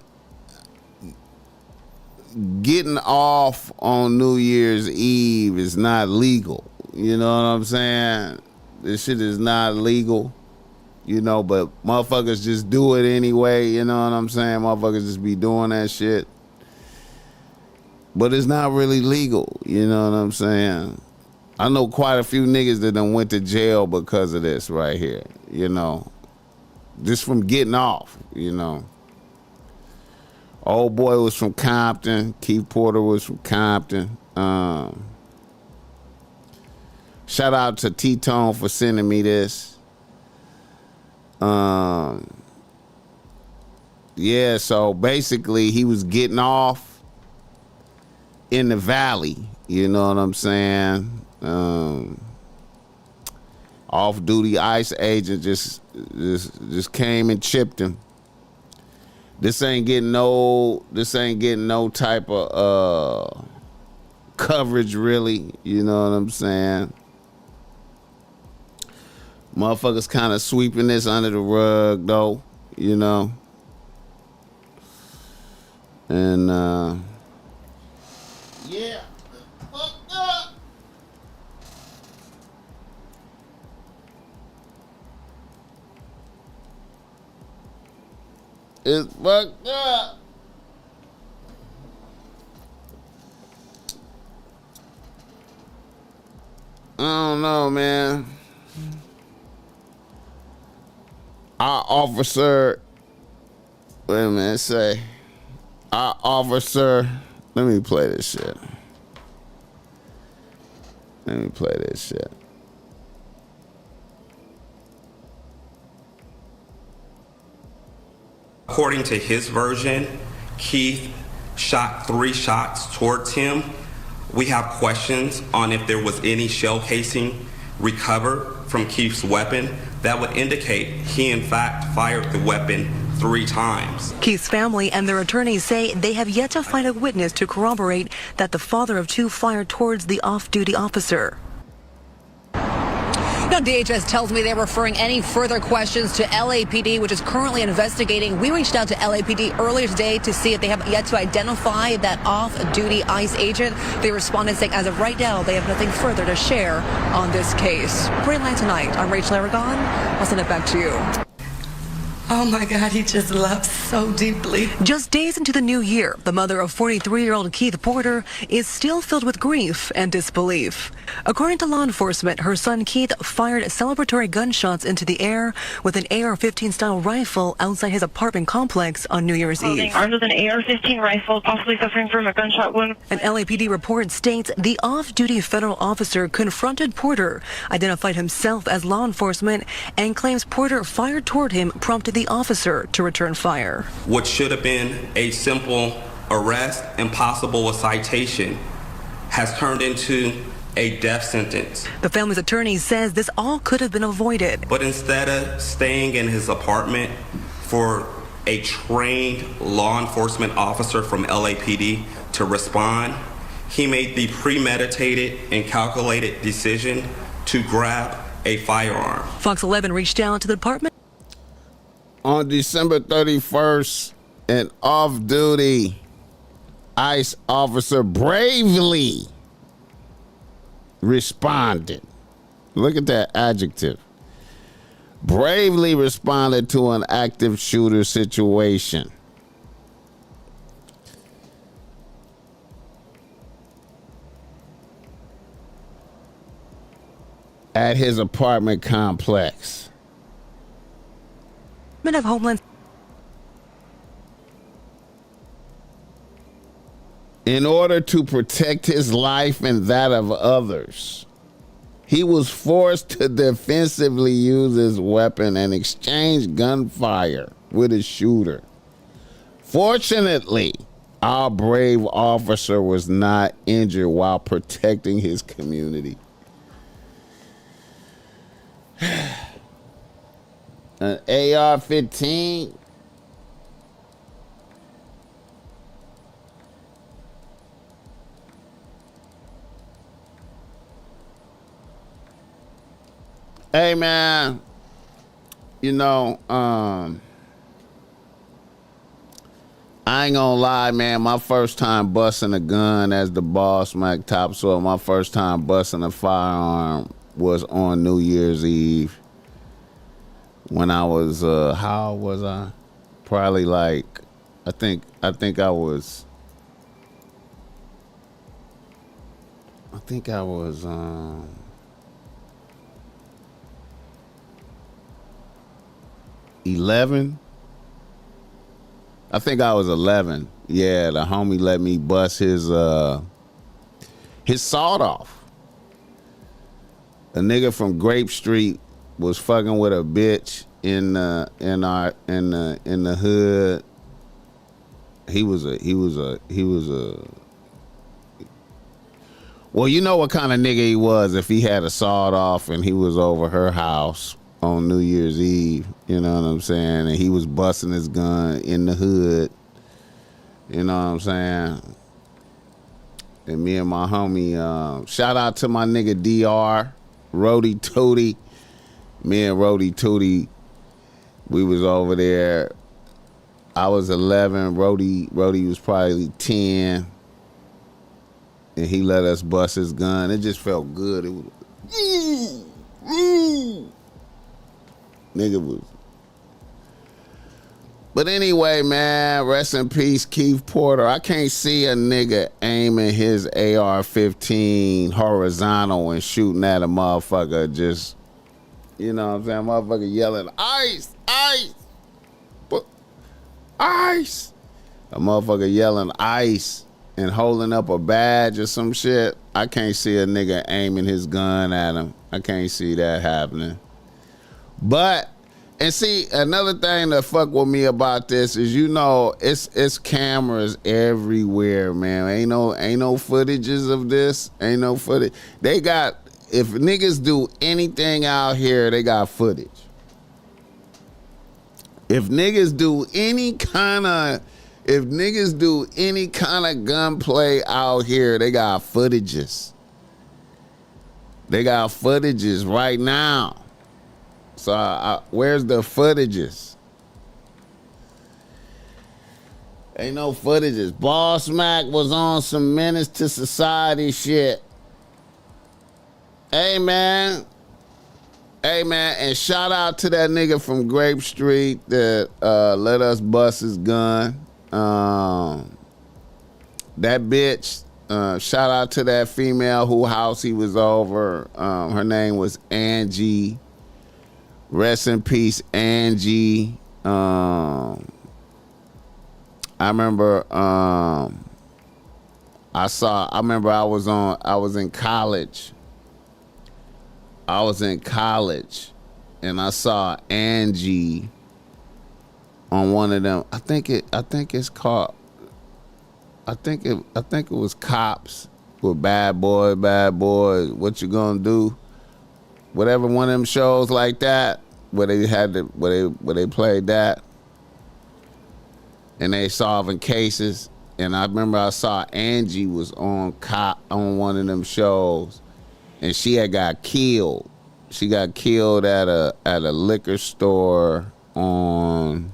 getting off on New Year's Eve is not legal. You know what I'm saying? This shit is not legal. But motherfuckers just do it anyway, you know what I'm saying? Motherfuckers just be doing that shit. But it's not really legal, you know what I'm saying? I know quite a few niggas that done went to jail because of this right here, just from getting off, Old boy was from Compton. Keith Porter was from Compton. Shout out to T-Tone for sending me this. So basically he was getting off in the valley, you know what I'm saying? Off-duty ICE agent just came and chipped him. This ain't getting no type of coverage really, you know what I'm saying? Motherfuckers kind of sweeping this under the rug though, And It's fucked up. I don't know, man. Our officer, wait a minute, say, our officer, let me play this shit. Let me play this shit. According to his version, Keith shot 3 shots towards him. We have questions on if there was any shell casing recovered from Keith's weapon that would indicate he in fact fired the weapon 3 times. Keith's family and their attorneys say they have yet to find a witness to corroborate that the father of 2 fired towards the off-duty officer. Now, DHS tells me they're referring any further questions to LAPD, which is currently investigating. We reached out to LAPD earlier today to see if they have yet to identify that off-duty ICE agent. They responded saying as of right now, they have nothing further to share on this case. Greenland Tonight, I'm Rachel Aragon. I'll send it back to you. Oh my God, he just loves so deeply. Just days into the new year, the mother of 43-year-old Keith Porter is still filled with grief and disbelief. According to law enforcement, her son Keith fired celebratory gunshots into the air with an AR-15 style rifle outside his apartment complex on New Year's Eve. Armed with an AR-15 rifle, possibly suffering from a gunshot wound. An LAPD report states the off-duty federal officer confronted Porter, identified himself as law enforcement, and claims Porter fired toward him, prompted the officer to return fire. What should have been a simple arrest and possible a citation has turned into a death sentence. The family's attorney says this all could have been avoided. But instead of staying in his apartment for a trained law enforcement officer from LAPD to respond, he made the premeditated and calculated decision to grab a firearm. Fox 11 reached out to the department. On December 31st, an off-duty ICE officer bravely responded. Look at that adjective. Bravely responded to an active shooter situation. At his apartment complex. Of Homeland. In order to protect his life and that of others, he was forced to defensively use his weapon and exchange gunfire with a shooter. Fortunately, our brave officer was not injured while protecting his community. An AR-15. Hey, man, you know, I ain't gonna lie, man, my first time busting a gun as the BossMack topsoil, my first time busting a firearm was on New Year's Eve. When I was, how old was I? Probably like, I think I was 11. I think I was 11. Yeah, the homie let me bust his sawed off. A nigga from Grape Street was fucking with a bitch in the hood. He was a well, you know what kind of nigga he was if he had a sawed off and he was over her house on New Year's Eve, you know what I'm saying? And he was busting his gun in the hood, you know what I'm saying? And me and my homie, shout out to my nigga DR, Rody Tootie. Me and Rody Tootie, we was over there. I was 11, Rody was probably 10. And he let us bust his gun. It just felt good. It was, nigga was. But anyway, man, rest in peace, Keith Porter. I can't see a nigga aiming his AR-15 horizontal and shooting at a motherfucker just, you know what I'm saying? Motherfucker yelling, ice, ice, ice. A motherfucker yelling ice and holding up a badge or some shit. I can't see a nigga aiming his gun at him. I can't see that happening. But, and see, another thing that fuck with me about this is, you know, it's cameras everywhere, man. Ain't no footages of this. Ain't no footage. They got, if niggas do anything out here, they got footage. If niggas do any kind of gunplay out here, they got footages. They got footages right now. So where's the footages? Ain't no footages. BossMack was on some menace to society shit. Hey man, and shout out to that nigga from Grape Street that let us bust his gun. That bitch, shout out to that female whose house he was over. Her name was Angie. Rest in peace, Angie. I remember I was in college. And I saw Angie on one of them. I think it was Cops with Bad Boy, what you gonna do? Whatever, one of them shows like that where they played that and they solving cases. And I remember I saw Angie was on one of them shows, and she had got killed. She got killed at a liquor store on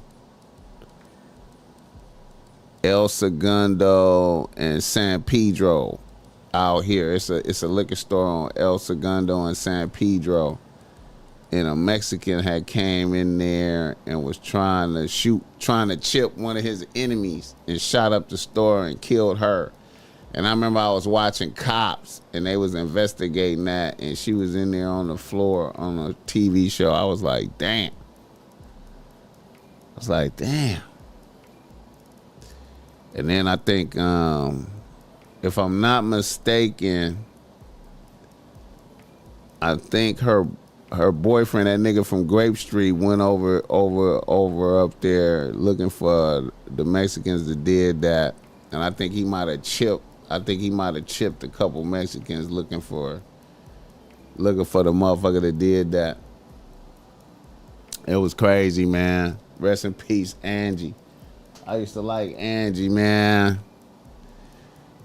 El Segundo and San Pedro out here. It's a liquor store on El Segundo and San Pedro. And a Mexican had came in there and was trying to chip one of his enemies and shot up the store and killed her. And I remember I was watching Cops and they was investigating that, and she was in there on the floor on a TV show. I was like, damn. And then I think, if I'm not mistaken, I think her boyfriend, that nigga from Grape Street, went over up there looking for the Mexicans that did that. And I think he might have chipped a couple Mexicans looking for the motherfucker that did that. It was crazy, man. Rest in peace, Angie. I used to like Angie, man.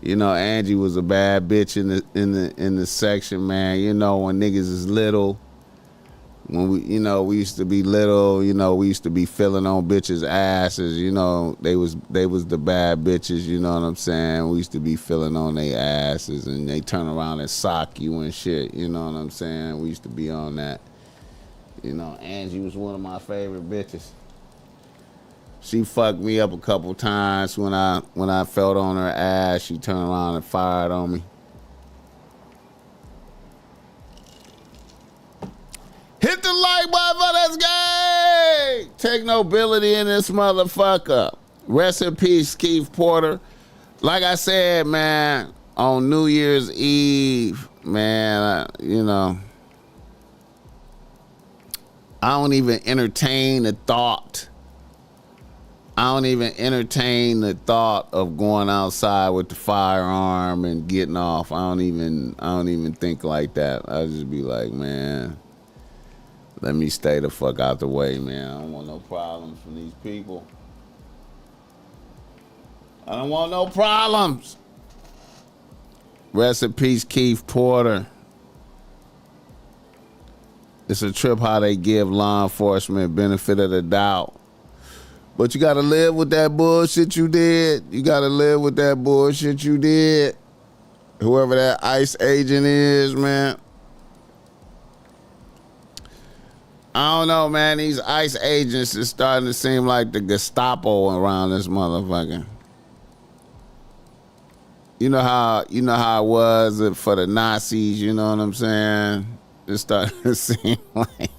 You know, Angie was a bad bitch in the section, man. You know, when niggas is little, when we used to be little, we used to be feeling on bitches' asses. They was the bad bitches. You know what I'm saying? We used to be feeling on their asses, and they turn around and sock you and shit. You know what I'm saying? We used to be on that. Angie was one of my favorite bitches. She fucked me up a couple times when I felt on her ass. She turned around and fired on me. Hit the like button for this game. Technobility in this motherfucker. Rest in peace, Keith Porter. Like I said, man, on New Year's Eve, man, I don't even entertain the thought. of going outside with the firearm and getting off. I don't even think like that. I just be like, man, let me stay the fuck out the way, man. I don't want no problems from these people. I don't want no problems. Rest in peace, Keith Porter. It's a trip how they give law enforcement benefit of the doubt. But you gotta live with that bullshit you did. Whoever that ICE agent is, man. I don't know, man. These ICE agents is starting to seem like the Gestapo around this motherfucker. You know how it was for the Nazis, you know what I'm saying? It's starting to seem like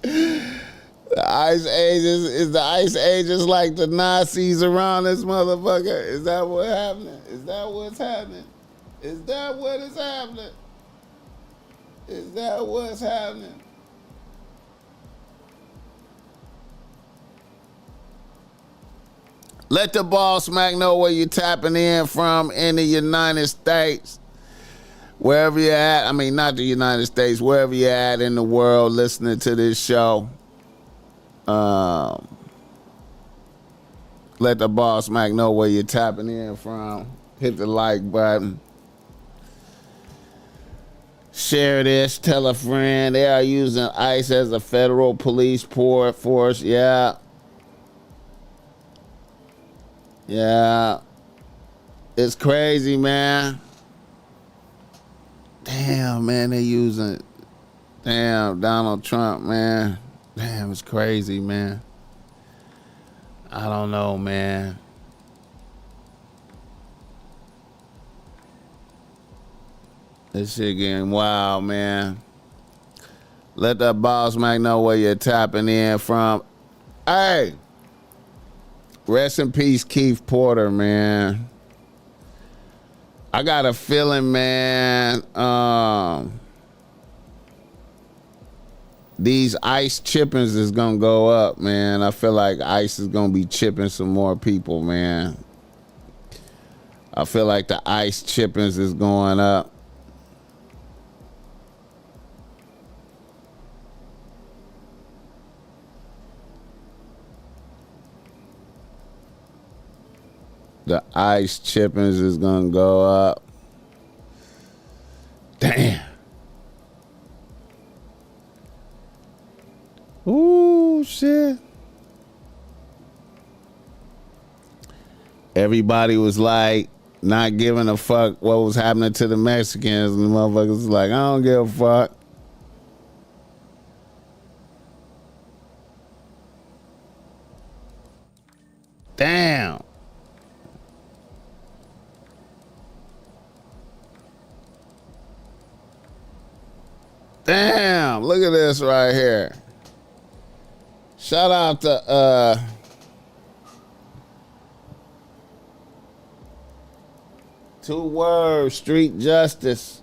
the ICE agents like the Nazis around this motherfucker. Is that what's happening? Is that what's happening? Is that what is happening? Is that what's happening? Let the BossMack know where you're tapping in from in the United States. Wherever you're at, I mean, not the United States, wherever you're at in the world listening to this show. Let the BossMack know where you're tapping in from. Hit the like button. Share this, tell a friend. They are using ICE as a federal police force. Yeah. Yeah. It's crazy, man. Damn, man, they using, damn, Donald Trump, man. Damn, it's crazy, man. I don't know, man. This shit getting wild, man. Let that BossMack know where you're tapping in from. Hey, rest in peace, Keith Porter, man. I got a feeling, man, these ICE chippings is gonna go up, man. I feel like ICE is gonna be chipping some more people, man. I feel like the ICE chippings is going up. The ICE chippings is gonna go up. Damn. Ooh, shit. Everybody was like not giving a fuck what was happening to the Mexicans, and the motherfuckers was like, I don't give a fuck. Damn. Damn, look at this right here. Shout out to Two Words, Street Justice.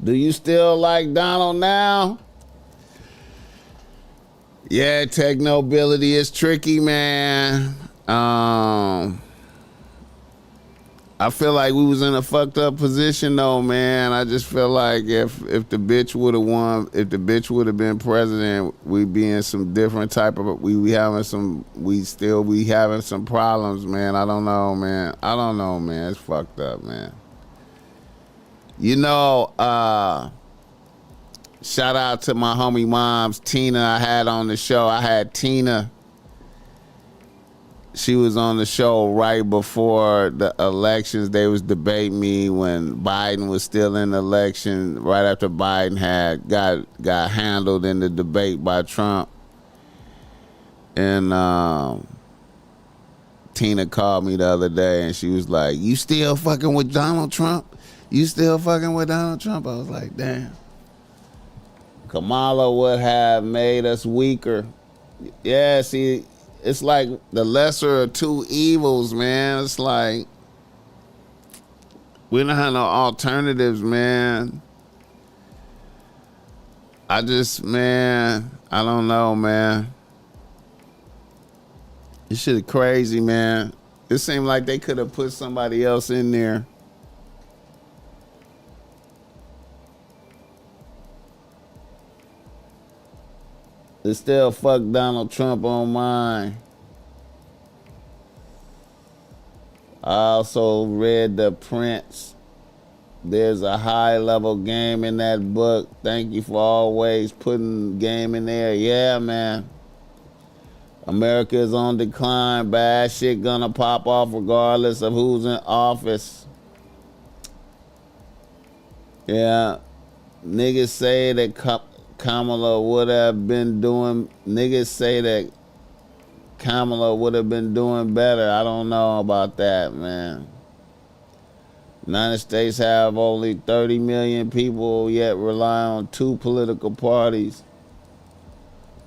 Do you still like Donald now? Yeah, technobility is tricky, man. I feel like we was in a fucked up position though, man. I just feel like if the bitch would have won, if the bitch would have been president, we'd be in some different type of, we'd still be having some problems, man. I don't know, man. It's fucked up, man. You know, shout out to my homie moms, Tina, I had on the show. I had Tina. She was on the show right before the elections. They was debating me when Biden was still in the election, right after Biden had got handled in the debate by Trump. And Tina called me the other day and she was like, you still fucking with Donald Trump? You still fucking with Donald Trump? I was like, damn. Kamala would have made us weaker. Yeah, see, it's like the lesser of two evils, man. It's like we don't have no alternatives, man. I don't know, man. This shit crazy, man. It seemed like they could have put somebody else in there. It's still fuck Donald Trump on mine. I also read The Prince. There's a high level game in that book. Thank you for always putting game in there. Yeah, man. America is on decline. Bad shit gonna pop off regardless of who's in office. Yeah. Niggas say that Kamala would have been doing. Niggas say that Kamala would have been doing better. I don't know about that, man. United States have only 30 million people, yet rely on 2 political parties.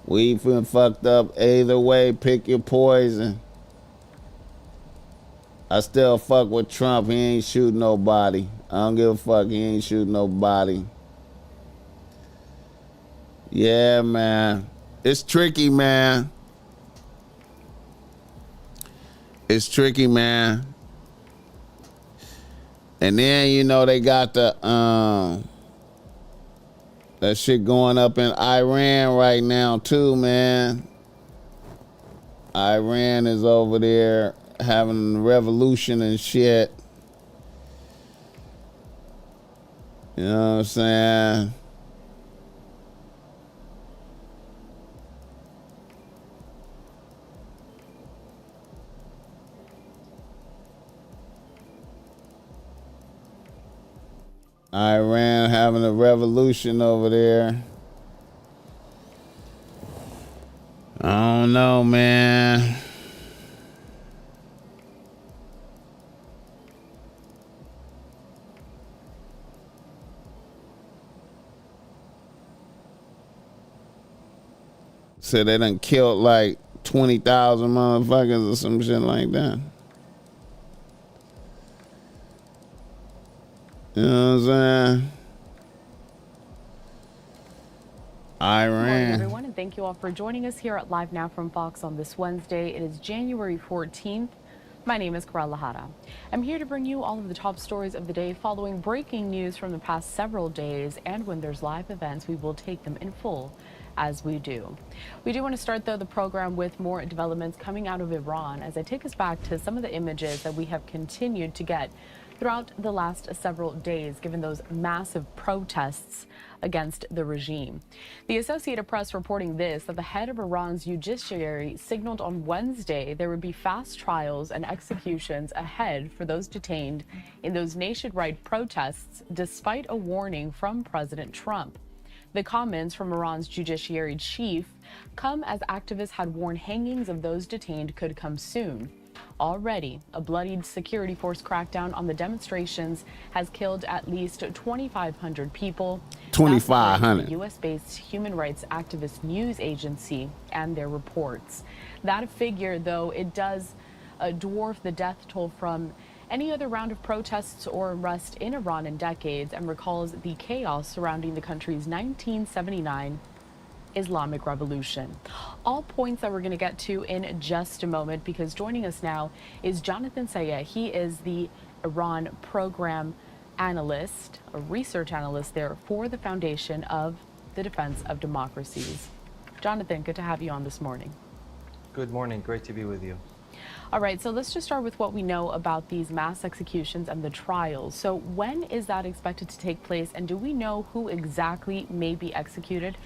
We've been fucked up either way. Pick your poison. I still fuck with Trump. He ain't shooting nobody. I don't give a fuck. He ain't shooting nobody. Yeah, man. It's tricky, man. It's tricky, man. And then, you know, they got the that shit going up in Iran right now too, man. Iran is over there having a revolution and shit. You know what I'm saying? Iran having a revolution over there. I don't know, man. Said they done killed like 20,000 motherfuckers or some shit like that. You know what I'm saying? Iran. Good morning, everyone, and thank you all for joining us here at Live Now from Fox on this Wednesday. It is January 14th. My name is Karala Hara. I'm here to bring you all of the top stories of the day following breaking news from the past several days, and when there's live events, we will take them in full as we do. We do want to start, though, the program with more developments coming out of Iran as I take us back to some of the images that we have continued to get throughout the last several days, given those massive protests against the regime. The Associated Press reporting this, that the head of Iran's judiciary signaled on Wednesday there would be fast trials and executions ahead for those detained in those nationwide protests, despite a warning from President Trump. The comments from Iran's judiciary chief come as activists had warned hangings of those detained could come soon. Already, a bloodied security force crackdown on the demonstrations has killed at least 2,500 people. 2,500. The U.S.-based human rights activist news agency and their reports. That figure, though, it does dwarf the death toll from any other round of protests or arrest in Iran in decades, and recalls the chaos surrounding the country's 1979 Islamic Revolution. All points that we're going to get to in just a moment, because joining us now is Jonathan Sayeh. He is the Iran program analyst, a research analyst there for the Foundation of the Defense of Democracies. Jonathan, good to have you on this morning. Good morning. Great to be with you. All right, so let's just start with what we know about these mass executions and the trials. So when is that expected to take place, and do we know who exactly may be executed?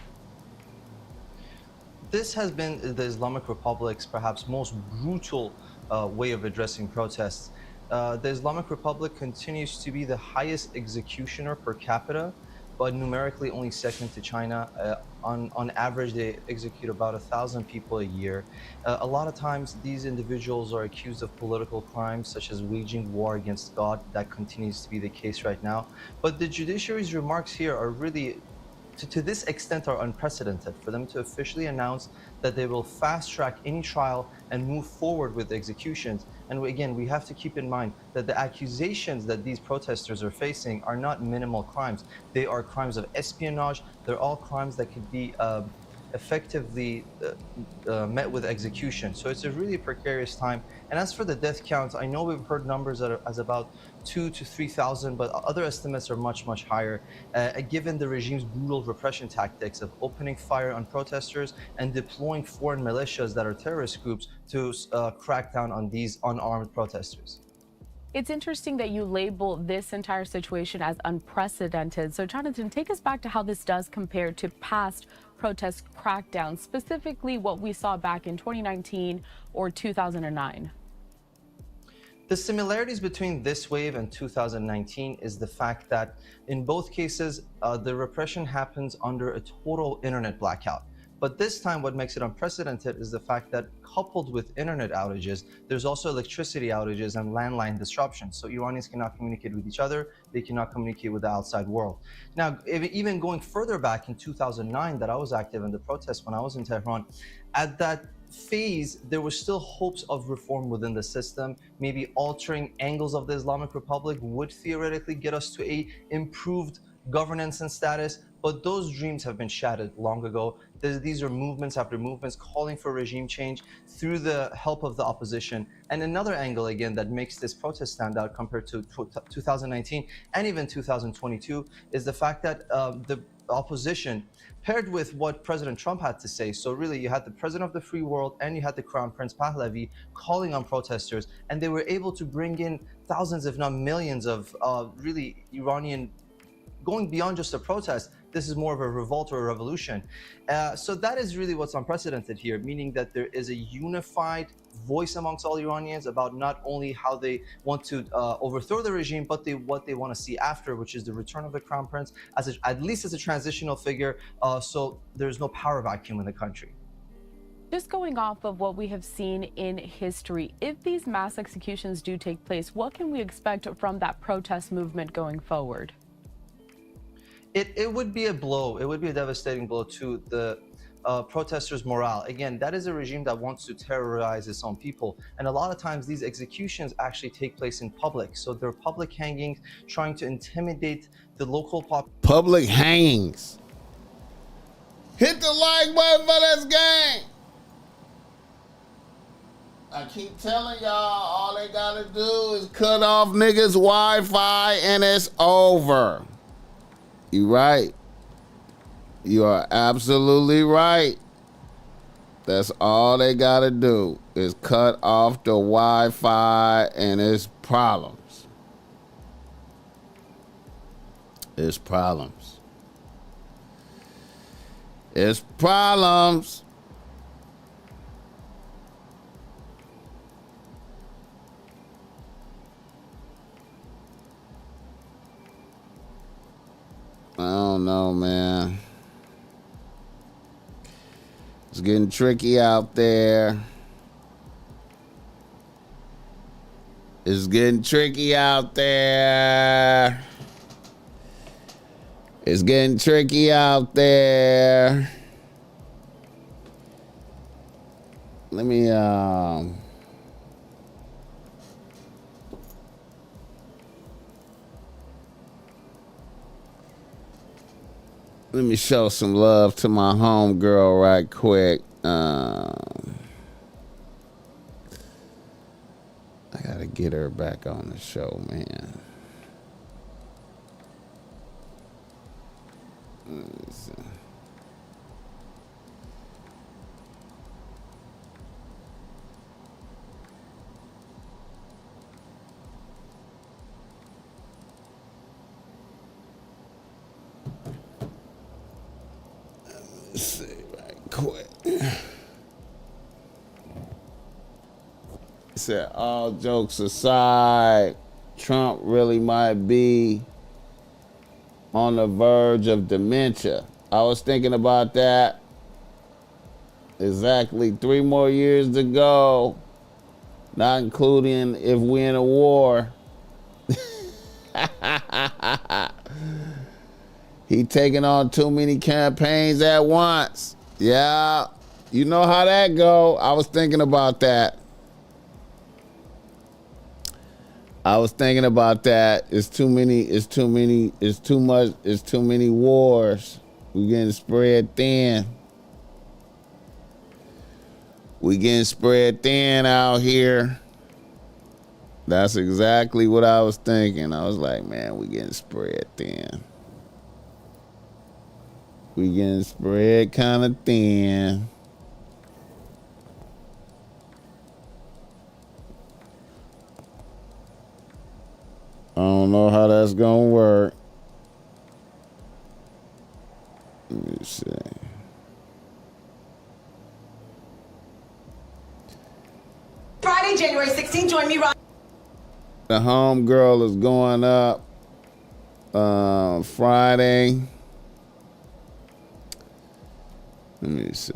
This has been the Islamic Republic's perhaps most brutal way of addressing protests. The Islamic Republic continues to be the highest executioner per capita, but numerically only second to China. On average, they execute about 1,000 people a year. A lot of times, these individuals are accused of political crimes, such as waging war against God. That continues to be the case right now. But the judiciary's remarks here are really, to this extent, are unprecedented. For them to officially announce that they will fast-track any trial and move forward with executions. And again, we have to keep in mind that the accusations that these protesters are facing are not minimal crimes. They are crimes of espionage. They're all crimes that could be effectively met with execution. So it's a really precarious time. And as for the death counts, I know we've heard numbers as about 2,000 to 3,000, but other estimates are much, much higher, given the regime's brutal repression tactics of opening fire on protesters and deploying foreign militias that are terrorist groups to crack down on these unarmed protesters. It's interesting that you label this entire situation as unprecedented. So, Jonathan, take us back to how this does compare to past protest crackdowns, specifically what we saw back in 2019 or 2009. The similarities between this wave and 2019 is the fact that in both cases, the repression happens under a total internet blackout. But this time, what makes it unprecedented is the fact that coupled with internet outages, there's also electricity outages and landline disruptions. So Iranians cannot communicate with each other. They cannot communicate with the outside world. Now, even going further back in 2009, that I was active in the protests when I was in Tehran, at that phase, there were still hopes of reform within the system. Maybe altering angles of the Islamic Republic would theoretically get us to a improved governance and status, but those dreams have been shattered long ago. These are movements after movements calling for regime change through the help of the opposition. And another angle, again, that makes this protest stand out compared to 2019 and even 2022 is the fact that the opposition, paired with what President Trump had to say. So really, you had the president of the free world and you had the Crown Prince Pahlavi calling on protesters, and they were able to bring in thousands, if not millions, of really Iranian, going beyond just a protest. This is more of a revolt or a revolution. So that is really what's unprecedented here, meaning that there is a unified voice amongst all Iranians about not only how they want to overthrow the regime, but what they want to see after, which is the return of the Crown Prince, at least as a transitional figure, so there's no power vacuum in the country. Just going off of what we have seen in history, if these mass executions do take place, what can we expect from that protest movement going forward? It would be a blow. It would be a devastating blow to the protesters' morale. Again, that is a regime that wants to terrorize its own people. And a lot of times these executions actually take place in public. So they're public hangings, trying to intimidate the local population. Public hangings. Hit the like button for this game. I keep telling y'all, all they gotta do is cut off niggas' Wi-Fi and it's over. You right. You are absolutely right. That's all they gotta do is cut off the Wi-Fi and it's problems. It's problems. It's problems. I don't know, man. It's getting tricky out there. It's getting tricky out there. It's getting tricky out there. Let me show some love to my homegirl right quick. I gotta get her back on the show, man. Let me see. Let's see right quick. Said, all jokes aside, Trump really might be on the verge of dementia. I was thinking about that. Exactly 3 more years to go, not including if we're in a war. He taking on too many campaigns at once. Yeah, you know how that go. I was thinking about that. It's too many wars. We getting spread thin. We getting spread thin out here. That's exactly what I was thinking. I was like, man, we getting spread thin. We getting spread kind of thin. I don't know how that's gonna work. Let me see. Friday, January 16th, join me, Ron. The homegirl is going up Friday. Let me see.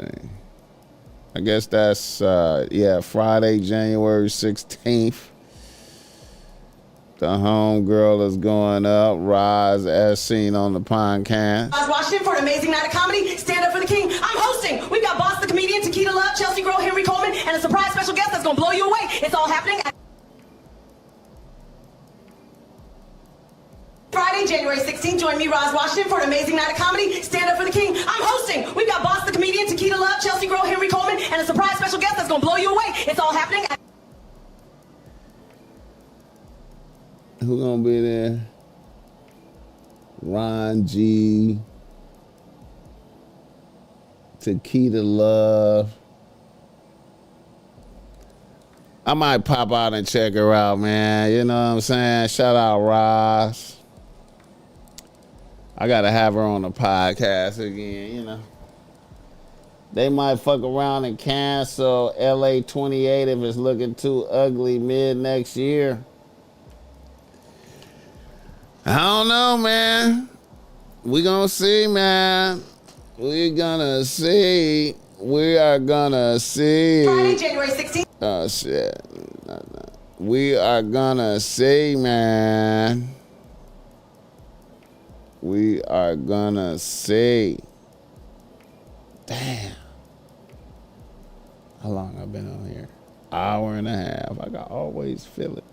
I guess that's, Friday, January 16th. The homegirl is going up. Rise as seen on the podcast. Washington for an amazing night of comedy. Stand up for the king. I'm hosting. We've got Boss the comedian, Taquita Love, Chelsea Grow, Henry Coleman, and a surprise special guest that's going to blow you away. It's all happening Friday, January 16th. Join me, Roz Washington, for an amazing night of comedy. Stand up for the king. I'm hosting. We've got Boss the comedian, Taquita Love, Chelsea Grow, Henry Coleman, and a surprise special guest that's going to blow you away. It's all happening Who gonna be there? Ron G. Taquita Love. I might pop out and check her out, man. You know what I'm saying? Shout out Ross. I gotta have her on the podcast again, you know. They might fuck around and cancel LA 28 if it's looking too ugly mid next year. I don't know, man. We gonna see, man. We gonna see. We are gonna see. Friday, January 16th. Oh, shit. We are gonna see, man. We are gonna see. Damn. How long I've been on here? Hour and a half. I can always feel it.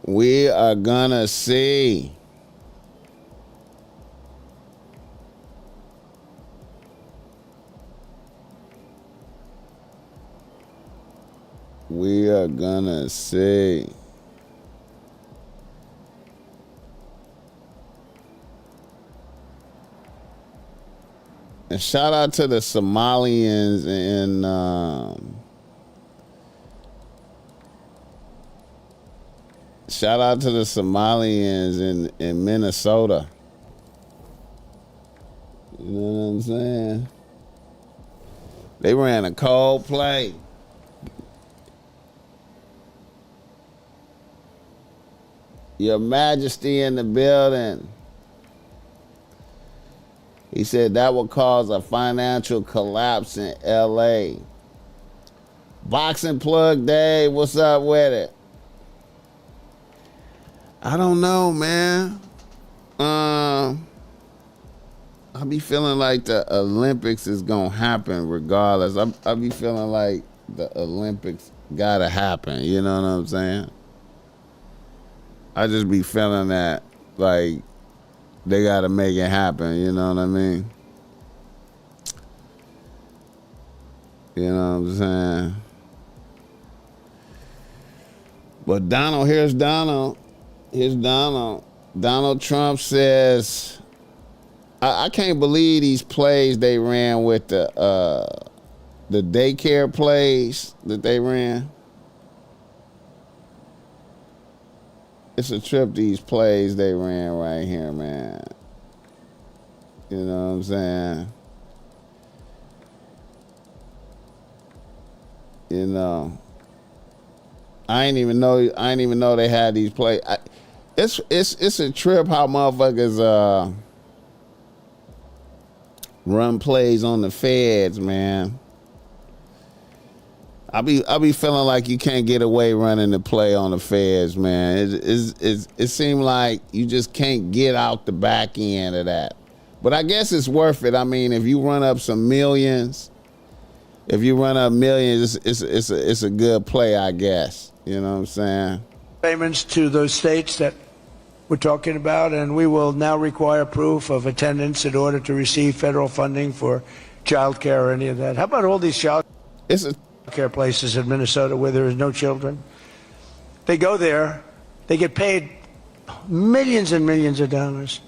We are gonna see. We are gonna see. And shout out to the Somalians in shout out to the Somalians in Minnesota. You know what I'm saying? They ran a cold play. Your Majesty in the building. He said that will cause a financial collapse in LA. Boxing Plug Dave, what's up with it? I don't know, man. I be feeling like the Olympics is gonna happen regardless. I be feeling like the Olympics gotta happen. You know what I'm saying? I just be feeling that like they gotta make it happen. You know what I mean? You know what I'm saying? But Donald, here's Donald. Here's Donald. Donald Trump says, I can't believe these plays they ran with the daycare plays that they ran. It's a trip, these plays they ran right here, man. You know what I'm saying? You know. I ain't even know they had these plays. It's a trip how motherfuckers run plays on the feds, man. I be feeling like you can't get away running the play on the feds, man. It seems like you just can't get out the back end of that. But I guess it's worth it. I mean, if you run up some millions, it's a good play, I guess. You know what I'm saying? Payments to those states that we're talking about, and we will now require proof of attendance in order to receive federal funding for child care or any of that. How about all these child care places in Minnesota where there is no children? They go there, they get paid millions and millions of dollars.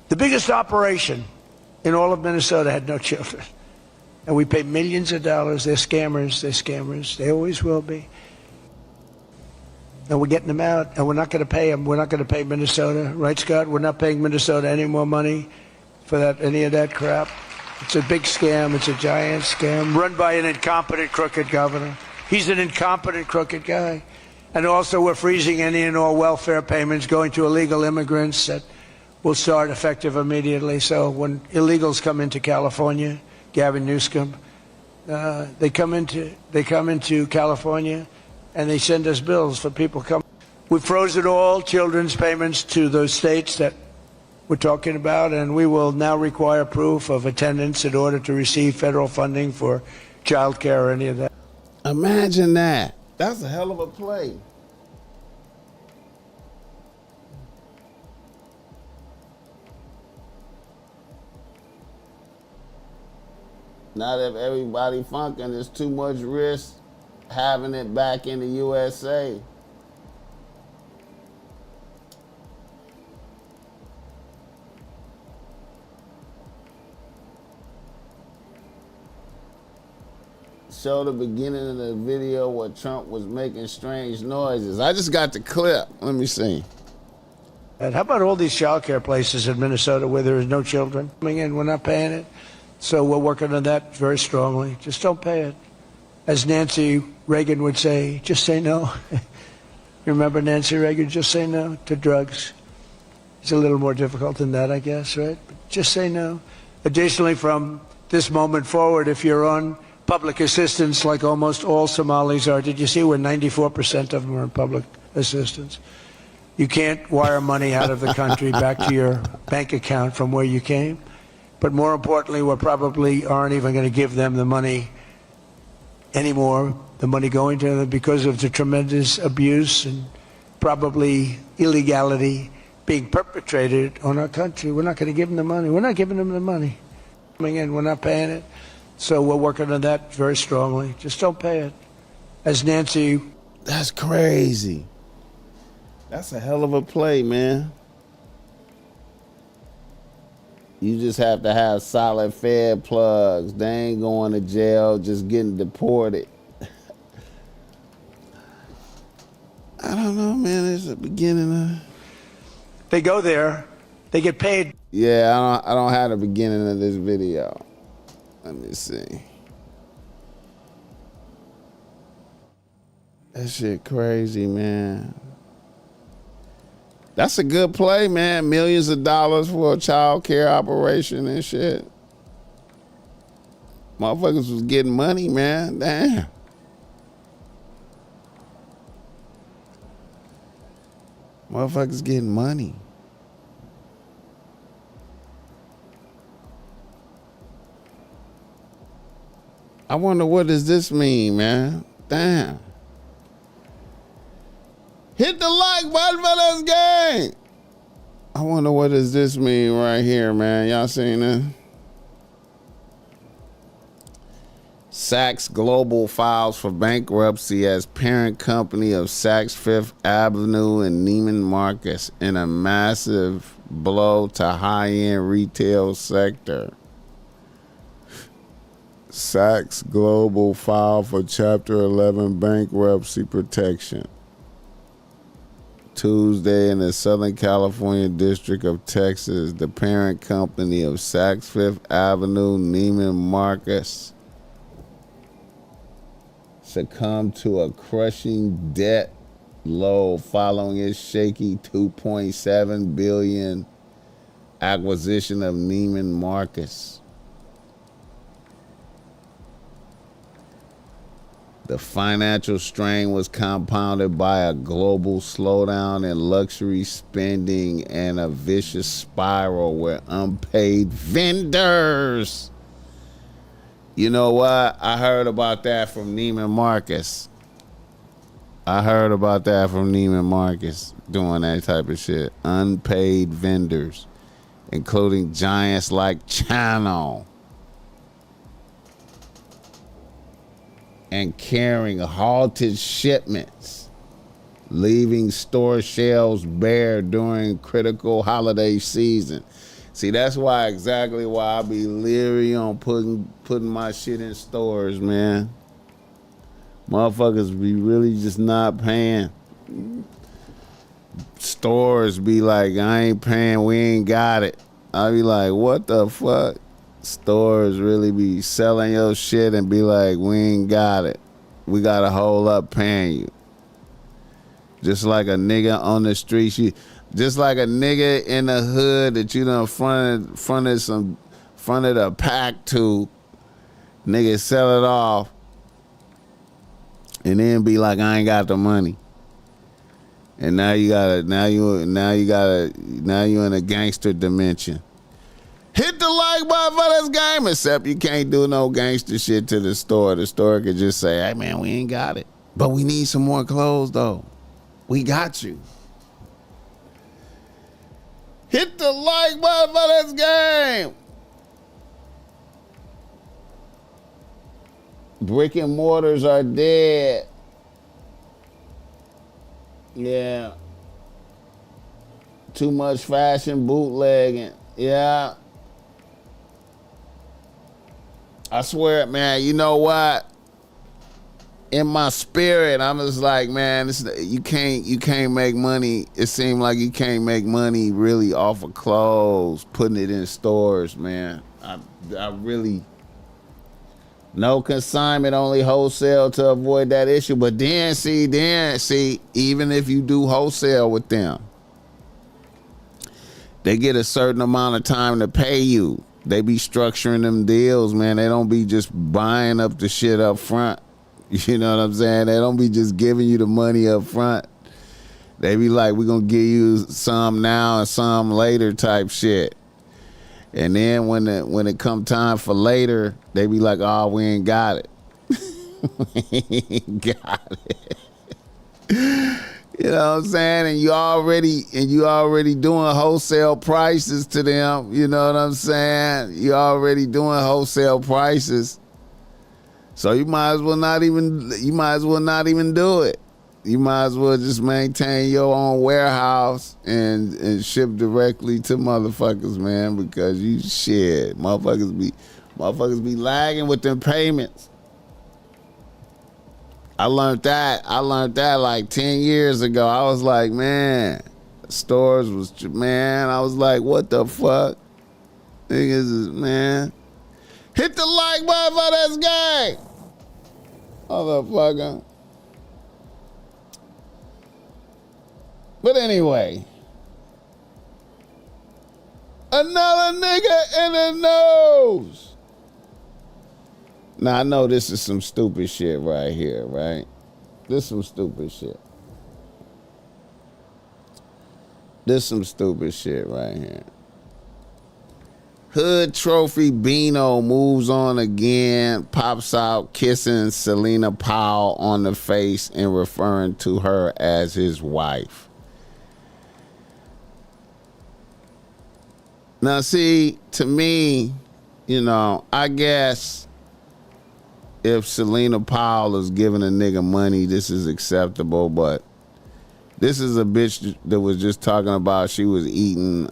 The biggest operation in all of Minnesota had no children. And we pay millions of dollars. They're scammers, they always will be. And we're getting them out, and we're not going to pay them. We're not going to pay Minnesota, right, Scott? We're not paying Minnesota any more money for that, any of that crap. It's a big scam. It's a giant scam run by an incompetent, crooked governor. He's an incompetent, crooked guy. And also, we're freezing any and all welfare payments going to illegal immigrants that will start effective immediately. So when illegals come into California, Gavin Newsom, they come into California and they send us bills for people coming. We've frozen all children's payments to those states that we're talking about, and we will now require proof of attendance in order to receive federal funding for child care or any of that. Imagine that. That's a hell of a play. Not if everybody funking, there's too much risk having it back in the USA. Show the beginning of the video where Trump was making strange noises. I just got the clip. Let me see. And how about all these child care places in Minnesota where there is no children coming in? We're not paying it. So we're working on that very strongly. Just don't pay it. As Nancy Reagan would say, just say no. You remember Nancy Reagan? Just say no to drugs. It's a little more difficult than that, I guess, right? But just say no. Additionally, from this moment forward, if you're on public assistance like almost all Somalis are, did you see where 94% of them are in public assistance? You can't wire money out of the country back to your bank account from where you came. But more importantly, we probably aren't even going to give them the money anymore, the money going to them, because of the tremendous abuse and probably illegality being perpetrated on our country. We're not going to give them the money. We're not giving them the money. Coming in, we're not paying it. So we're working on that very strongly. Just don't pay it. As Nancy... That's crazy. That's a hell of a play, man. You just have to have solid Fed plugs. They ain't going to jail, just getting deported. I don't know, man. It's the beginning of... They go there. They get paid. Yeah, I don't have the beginning of this video. Let me see. That shit crazy, man. That's a good play, man. Millions of dollars for a child care operation and shit. Motherfuckers was getting money, man. Damn. Motherfuckers getting money. I wonder what does this mean, man? Damn. Hit the like button for this game. I wonder what does this mean right here, man. Y'all seen this? Saks Global files for bankruptcy as parent company of Saks Fifth Avenue and Neiman Marcus in a massive blow to high-end retail sector. Saks Global filed for Chapter 11 bankruptcy protection Tuesday in the Southern California District of Texas. The parent company of Saks Fifth Avenue, Neiman Marcus, succumbed to a crushing debt load following its shaky $2.7 billion acquisition of Neiman Marcus. The financial strain was compounded by a global slowdown in luxury spending and a vicious spiral where unpaid vendors. You know what? I heard about that from Neiman Marcus. Doing that type of shit. Unpaid vendors, including giants like Channel, and carrying halted shipments, leaving store shelves bare during critical holiday season. See, that's exactly why I be leery on putting my shit in stores, man. Motherfuckers be really just not paying. Stores be like, I ain't paying, we ain't got it. I be like, what the fuck? Stores really be selling your shit and be like, we ain't got it. We got to hold up paying you. Just like a nigga on the street, just like a nigga in the hood that you done fronted a pack to, nigga sell it off, and then be like, I ain't got the money. And now you in a gangster dimension. Hit the like button for this game, except you can't do no gangster shit to the store. The store could just say, hey man, we ain't got it. But we need some more clothes though. We got you. Hit the like button for this game. Brick and mortars are dead. Yeah. Too much fashion bootlegging. Yeah. I swear, man, you know what? In my spirit, I'm just like, man, you can't make money. It seems like you can't make money really off of clothes, putting it in stores, man. I really, no consignment, only wholesale to avoid that issue. But then see, even if you do wholesale with them, they get a certain amount of time to pay you. They be structuring them deals, man. They don't be just buying up the shit up front. You know what I'm saying? They don't be just giving you the money up front. They be like, we're going to give you some now and some later type shit. And then when it come time for later, they be like, oh, we ain't got it. We ain't got it. You know what I'm saying? And you already doing wholesale prices to them. You know what I'm saying? You already doing wholesale prices. So you might as well not even do it. You might as well just maintain your own warehouse and ship directly to motherfuckers, man, because you shit. Motherfuckers be lagging with them payments. I learned that like 10 years ago. I was like, man, stores was, man, I was like, what the fuck? Niggas is, man. Hit the like button for this game. Motherfucker. But anyway. Another nigga in the nose. Now, I know this is some stupid shit right here, right? This is some stupid shit. Right here. Hood trophy Beano moves on again, pops out kissing Selena Powell on the face and referring to her as his wife. Now, see, to me, you know, I guess if Selena Powell is giving a nigga money, this is acceptable, but this is a bitch that was just talking about she was eating,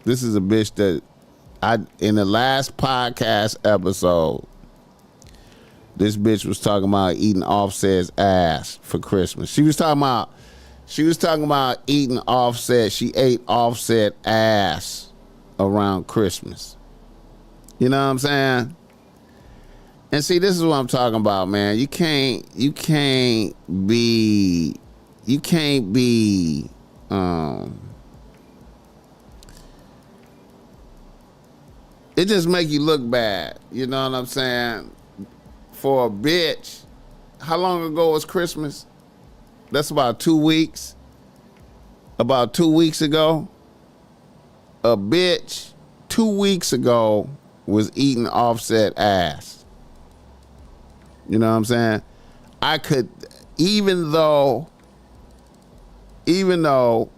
this is a bitch that in the last podcast episode, this bitch was talking about eating Offset's ass for Christmas. She was talking about eating Offset. She ate Offset ass around Christmas. You know what I'm saying? And see, this is what I'm talking about, man. You can't be it just make you look bad. You know what I'm saying? For a bitch. How long ago was Christmas? That's about 2 weeks. About 2 weeks ago. A bitch 2 weeks ago was eating Offset ass. You know what I'm saying? I could, even though, you know,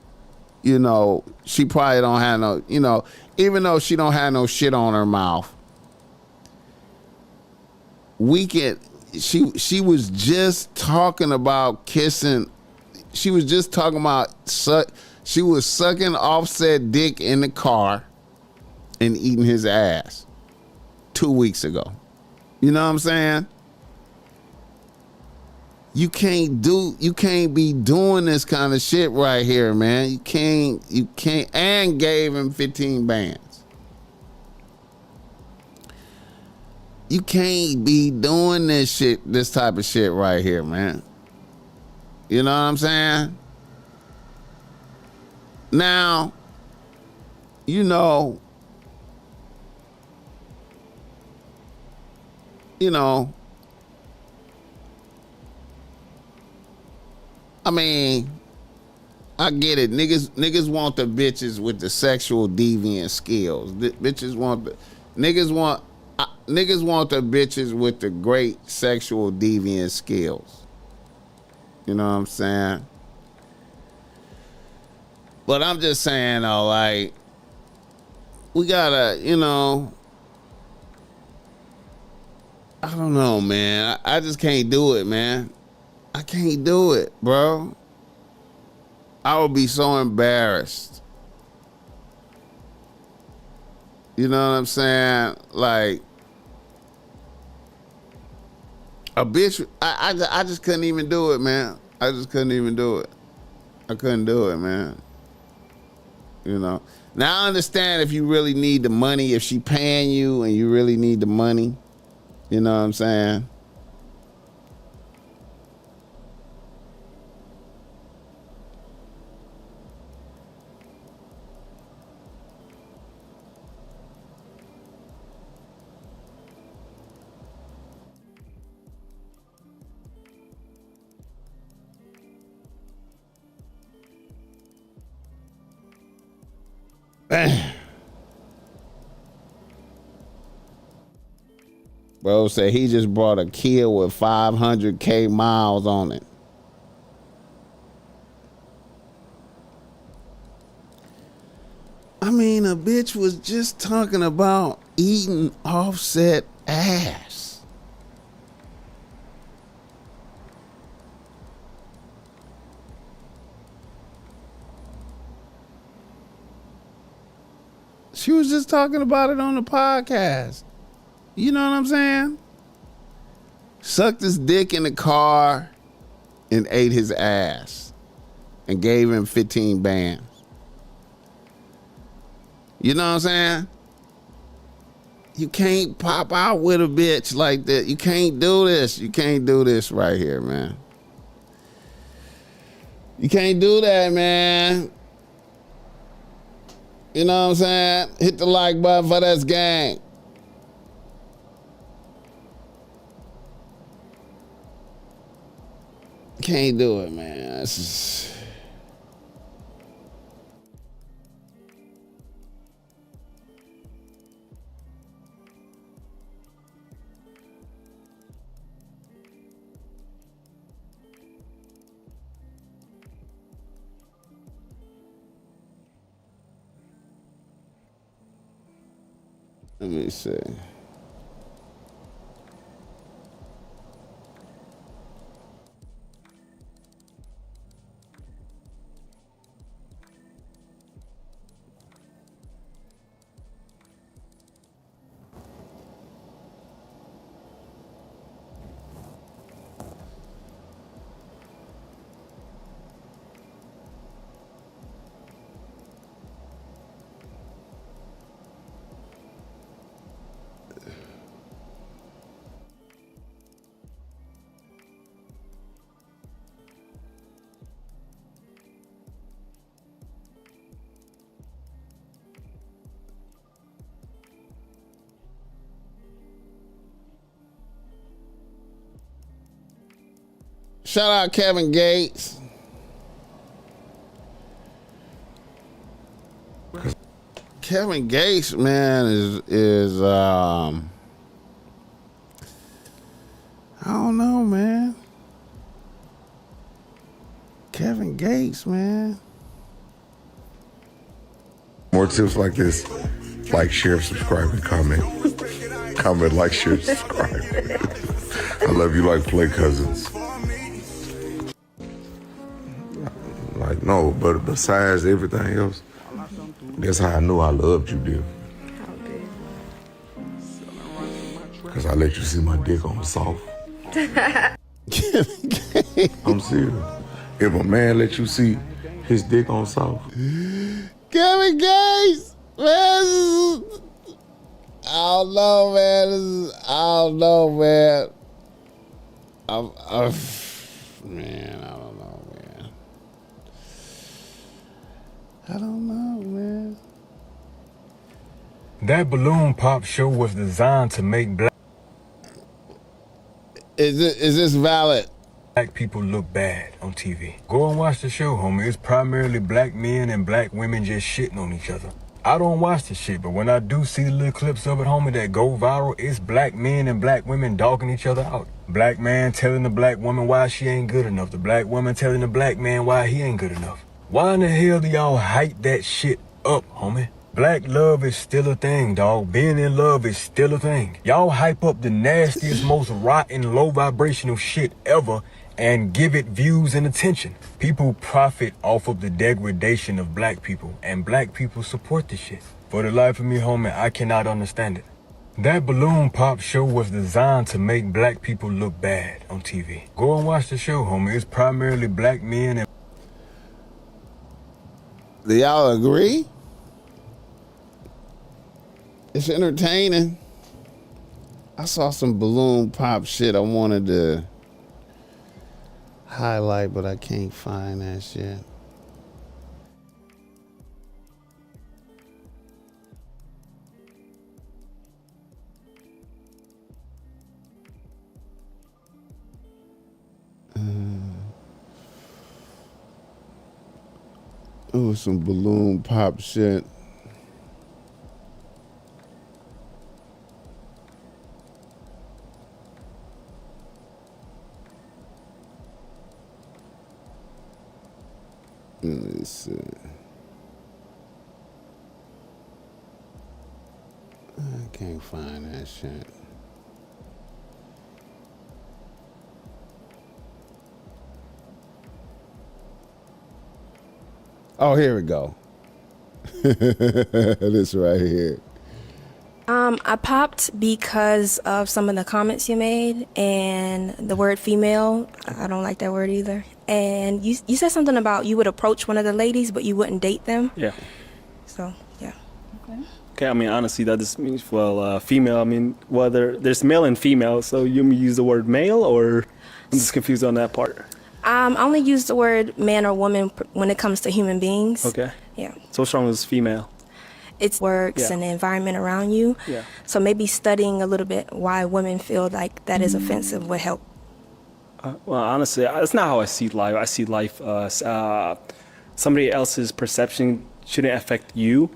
she probably don't have no, you know, even though she don't have no shit on her mouth, she was just talking about kissing, she was just talking about, she was sucking Offset dick in the car and eating his ass 2 weeks ago. You know what I'm saying? You can't be doing this kind of shit right here, man. You can't, and gave him 15 bands. You can't be doing this type of shit right here, man. You know what I'm saying? Now, I mean, I get it. Niggas want the bitches with the sexual deviant skills. Niggas want the bitches with the great sexual deviant skills. You know what I'm saying? But I'm just saying though, like, we gotta, I don't know, man. I just can't do it, man. I can't do it, bro. I would be so embarrassed. You know what I'm saying? Like, a bitch, I just couldn't even do it, man. I just couldn't even do it. I couldn't do it, man. Now I understand if you really need the money, if she paying you and you really need the money. You know what I'm saying? Bro said he just bought a Kia with 500K miles on it. I mean, a bitch was just talking about eating Offset ass. She was just talking about it on the podcast. You know what I'm saying? Sucked his dick in the car and ate his ass and gave him 15 bands. You know what I'm saying? You can't pop out with a bitch like that. You can't do this. You can't do this right here, man. You can't do that, man. You know what I'm saying? Hit the like button for this gang. Can't do it, man. It's just... Let me see. Shout out Kevin Gates. Kevin Gates, man, is I don't know, man. Kevin Gates, man. More tips like this. Like, share, subscribe, and comment. Comment, like, share, subscribe. I love you like play cousins. Like, no, but besides everything else, that's how I knew I loved you, dear. Because I let you see my dick on the soft. I'm serious. If a man let you see his dick on soft. Kevin Gates, man. I don't know, man. I don't know, man. Man, I don't know, man. I don't know, man. That balloon pop show was designed to make black. Is this valid? Black people look bad on TV. Go and watch the show, homie. It's primarily black men and black women just shitting on each other. I don't watch the shit, but when I do see the little clips of it, homie, that go viral, it's black men and black women dogging each other out. Black man telling the black woman why she ain't good enough. The black woman telling the black man why he ain't good enough. Why in the hell do y'all hype that shit up, homie? Black love is still a thing, dog. Being in love is still a thing. Y'all hype up the nastiest, most rotten, low vibrational shit ever and give it views and attention. People profit off of the degradation of black people, and black people support this shit. For the life of me, homie, I cannot understand it. That balloon pop show was designed to make black people look bad on TV. Go and watch the show, homie. It's primarily black men and... Do y'all agree? It's entertaining. I saw some balloon pop shit I wanted to highlight, but I can't find that shit. Oh, some balloon pop shit. Let me see. I can't find that shit. Oh, here we go. This right here. I popped because of some of the comments you made and the word female. I don't like that word either. And you said something about you would approach one of the ladies, but you wouldn't date them. Yeah. So, yeah. Okay, I mean, honestly, that just means, well, female, I mean, whether there's male and female, so you use the word male, or I'm just confused on that part. I only use the word man or woman when it comes to human beings. Okay. Yeah. So what's wrong with female? It works and the environment around you. Yeah. So maybe studying a little bit why women feel like that is offensive would help. Well, honestly, that's not how I see life. I see life somebody else's perception shouldn't affect you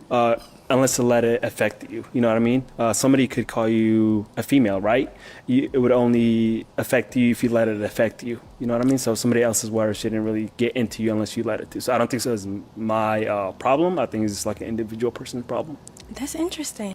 unless to let it affect you. You know what I mean? Somebody could call you a female, right? It would only affect you if you let it affect you. You know what I mean? So somebody else's words shouldn't really get into you unless you let it to. So I don't think so. It's my problem. I think it's just like an individual person's problem. That's interesting.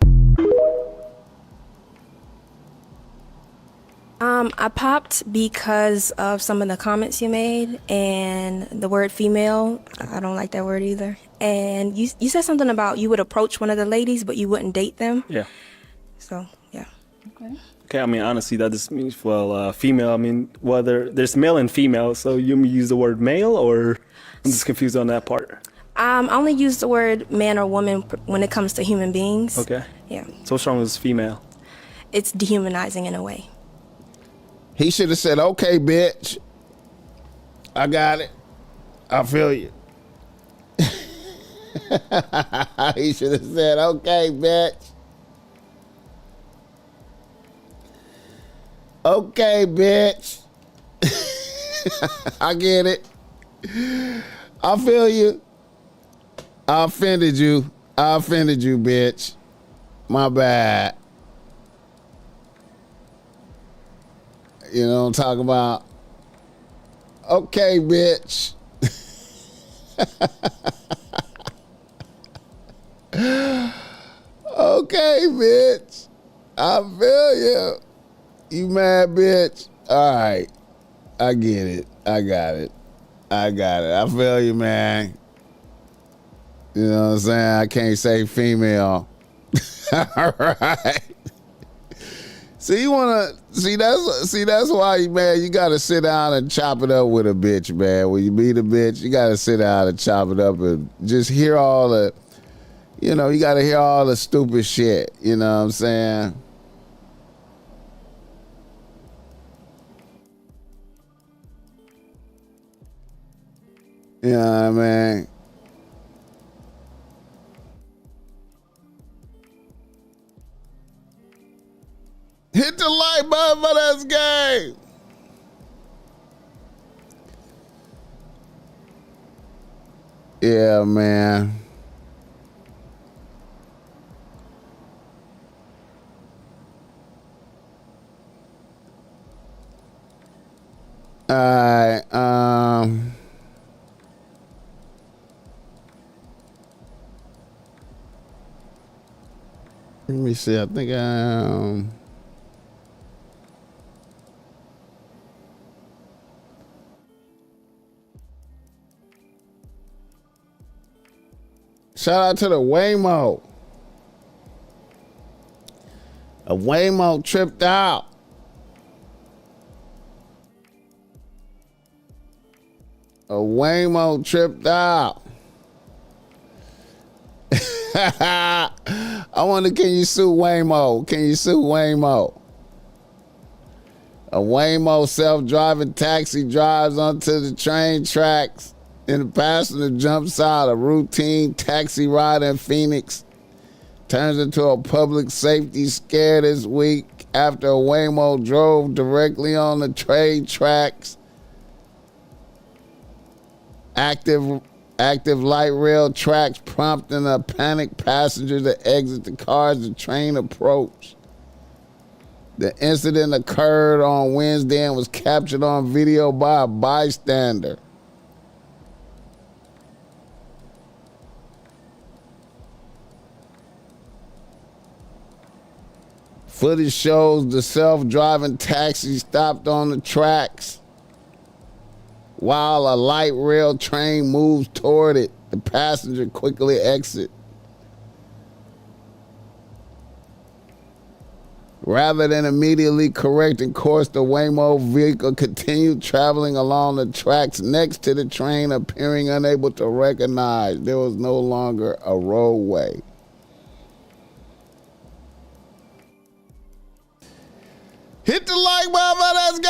I popped because of some of the comments you made and the word female. I don't like that word either. And you said something about you would approach one of the ladies, but you wouldn't date them. Yeah. So, yeah. Okay, I mean, honestly, that just means, well, female, I mean, whether there's male and female, so you use the word male, or I'm just confused on that part. I only use the word man or woman when it comes to human beings. Okay. Yeah. So what's wrong with female? It's dehumanizing in a way. He should have said, okay, bitch. I got it. I feel you. He should have said, okay, bitch. Okay, bitch. I get it. I feel you. I offended you. Bitch. My bad. You know what I'm talking about? Okay, bitch. Okay, bitch. I feel you. You mad, bitch? All right. I get it. I got it. I feel you, man. You know what I'm saying? I can't say female. All right. See, that's why, man, you gotta sit down and chop it up with a bitch, man. When you meet a bitch, you gotta sit down and chop it up and just hear all the, You know, you got to hear all the stupid shit. You know what I'm saying? You know what I mean? Hit the like button for this game. Yeah, man. All right. Let me see. I think shout out to the Waymo. A Waymo tripped out. A Waymo tripped out. I wonder, can you sue Waymo? Can you sue Waymo? A Waymo self-driving taxi drives onto the train tracks and the passenger jumps out. A routine taxi ride in Phoenix turns into a public safety scare this week after a Waymo drove directly on the train tracks. Active light rail tracks prompting a panicked passenger to exit the car as the train approached. The incident occurred on Wednesday and was captured on video by a bystander. Footage shows the self-driving taxi stopped on the tracks while a light rail train moves toward it. The passenger quickly exits. Rather than immediately correcting course, the Waymo vehicle continued traveling along the tracks next to the train, appearing unable to recognize there was no longer a roadway. Hit the like button for this game!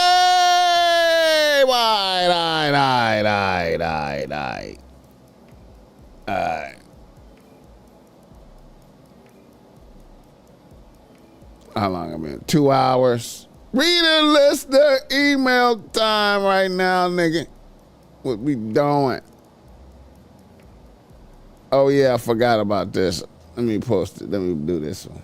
All right. How long I been? 2 hours. Reader, listener, email time right now, nigga. What we doing? Oh yeah, I forgot about this. Let me post it. Let me do this one.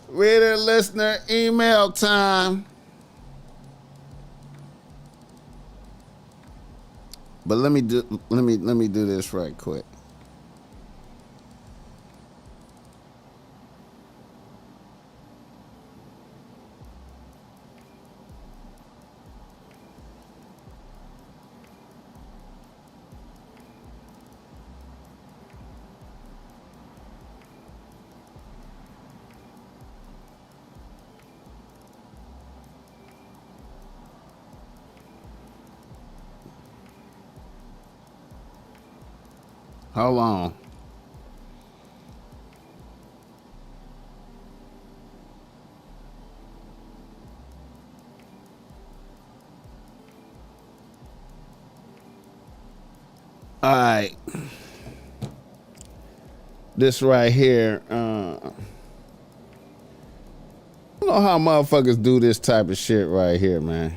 Reader, listener, email time. But let me do this right quick. Hold on. All right. This right here. I don't know how motherfuckers do this type of shit right here, man.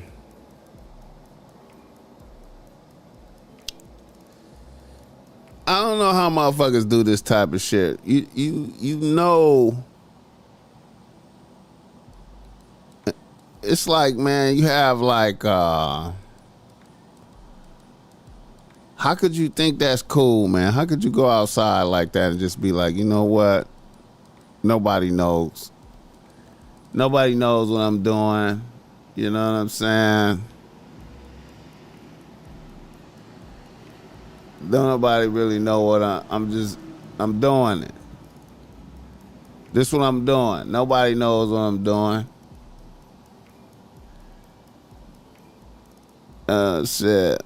I don't know how motherfuckers do this type of shit. You know, it's like, man, you have like, how could you think that's cool, man? How could you go outside like that and just be like, you know what? Nobody knows. Nobody knows what I'm doing. You know what I'm saying? Don't nobody really know what I'm doing it. This is what I'm doing. Nobody knows what I'm doing. Shit.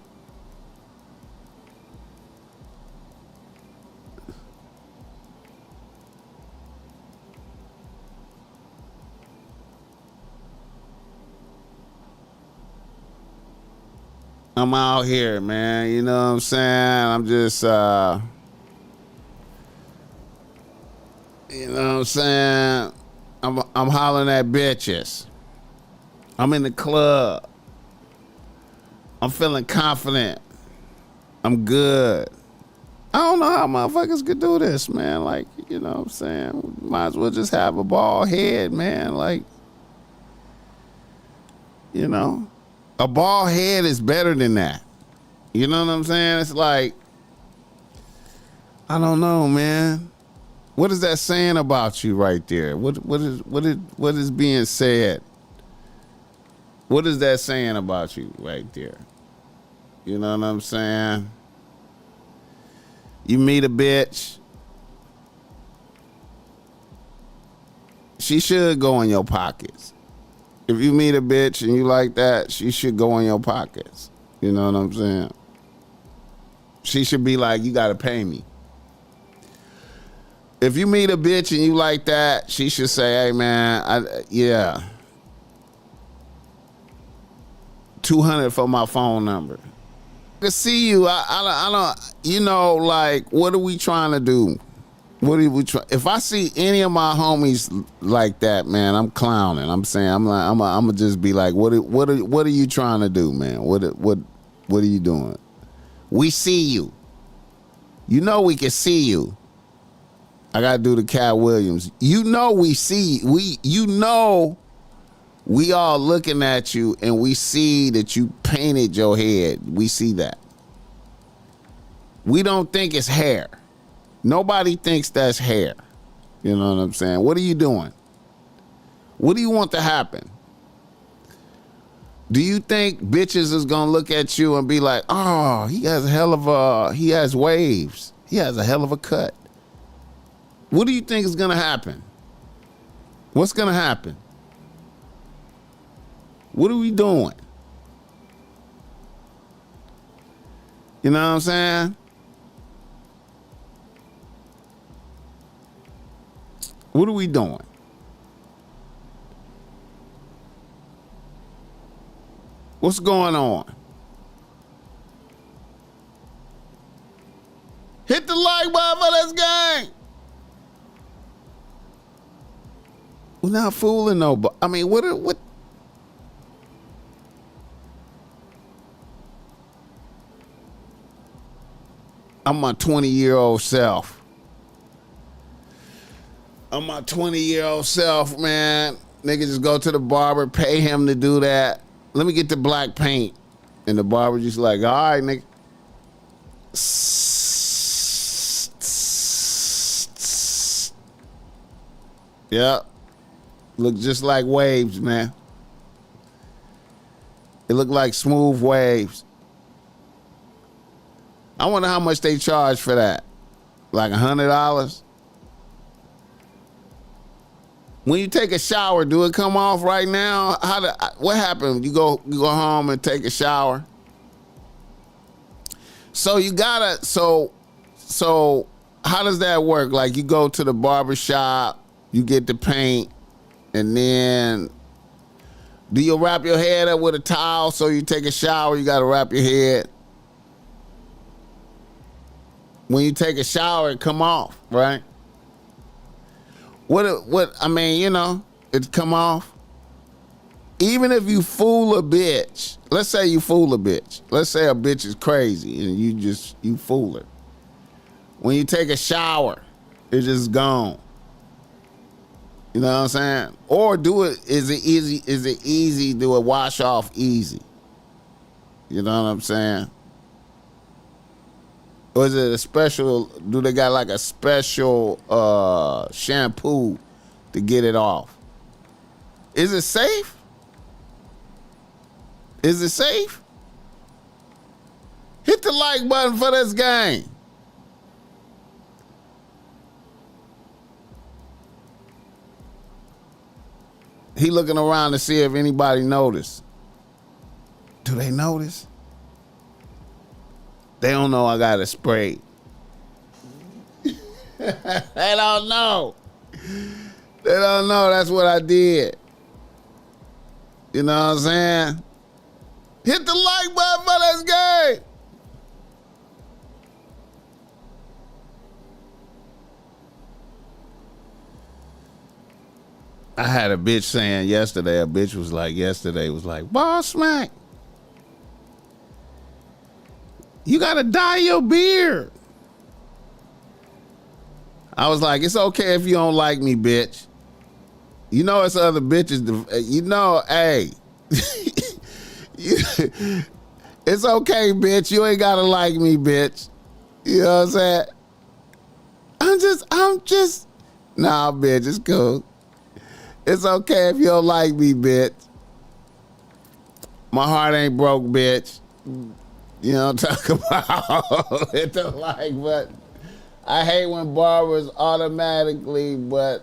I'm out here, man. You know what I'm saying? I'm just, you know what I'm saying? I'm hollering at bitches. I'm in the club. I'm feeling confident. I'm good. I don't know how motherfuckers could do this, man. Like, you know what I'm saying? Might as well just have a bald head, man. Like, you know, a bald head is better than that. You know what I'm saying? It's like, I don't know, man. What is that saying about you right there? What is being said? What is that saying about you right there? You know what I'm saying? You meet a bitch, she should go in your pockets. If you meet a bitch and you like that, she should go in your pockets. You know what I'm saying? She should be like, you gotta pay me. If you meet a bitch and you like that, she should say, hey man, yeah. 200 for my phone number. To see you, I don't, you know, like, what are we trying to do? What are we trying? If I see any of my homies like that, man, I'm clowning. I'm saying, I'm gonna just be like, what are you trying to do, man? What are you doing? We see you. You know we can see you. I gotta do the Cat Williams. You know we see you know we all looking at you and we see that you painted your head. We see that. We don't think it's hair. Nobody thinks that's hair. You know what I'm saying? What are you doing? What do you want to happen? Do you think bitches is gonna look at you and be like, oh, he has waves. He has a hell of a cut. What do you think is gonna happen? What's gonna happen? What are we doing? You know what I'm saying? What are we doing? What's going on? Hit the like button for this gang. We're not fooling nobody. I mean, what? I'm my 20-year-old self. I'm my 20-year-old self, man. Nigga just go to the barber, pay him to do that. Let me get the black paint. And the barber just like, all right, nigga. Yep. Look just like waves, man. It look like smooth waves. I wonder how much they charge for that. Like $100? When you take a shower, do it come off right now? What happened? You go home and take a shower. So you gotta, so how does that work? Like you go to the barber shop, you get the paint, and then do you wrap your head up with a towel? So you take a shower, you gotta wrap your head. When you take a shower, it come off, right? What I mean, you know, it come off. Even if you fool a bitch, let's say you fool a bitch. Let's say a bitch is crazy and you fool her. When you take a shower, it's just gone. You know what I'm saying? Or do it, is it easy, do it wash off easy? You know what I'm saying? Or is it a special, do they got like a special shampoo to get it off? Is it safe? Is it safe? Hit the like button for this game. He looking around to see if anybody noticed. Do they notice? They don't know I got a spray. They don't know. They don't know that's what I did. You know what I'm saying? Hit the like button for this game. I had a bitch saying yesterday, was like, BossMack, you gotta dye your beard. I was like, it's okay if you don't like me, bitch. You know it's other bitches. You know, hey. It's okay, bitch. You ain't gotta like me, bitch. You know what I'm saying? I'm just, nah, bitch, it's cool. It's okay if you don't like me, bitch. My heart ain't broke, bitch. You know what I'm talking about? Hit the like button. I hate when barbers automatically, but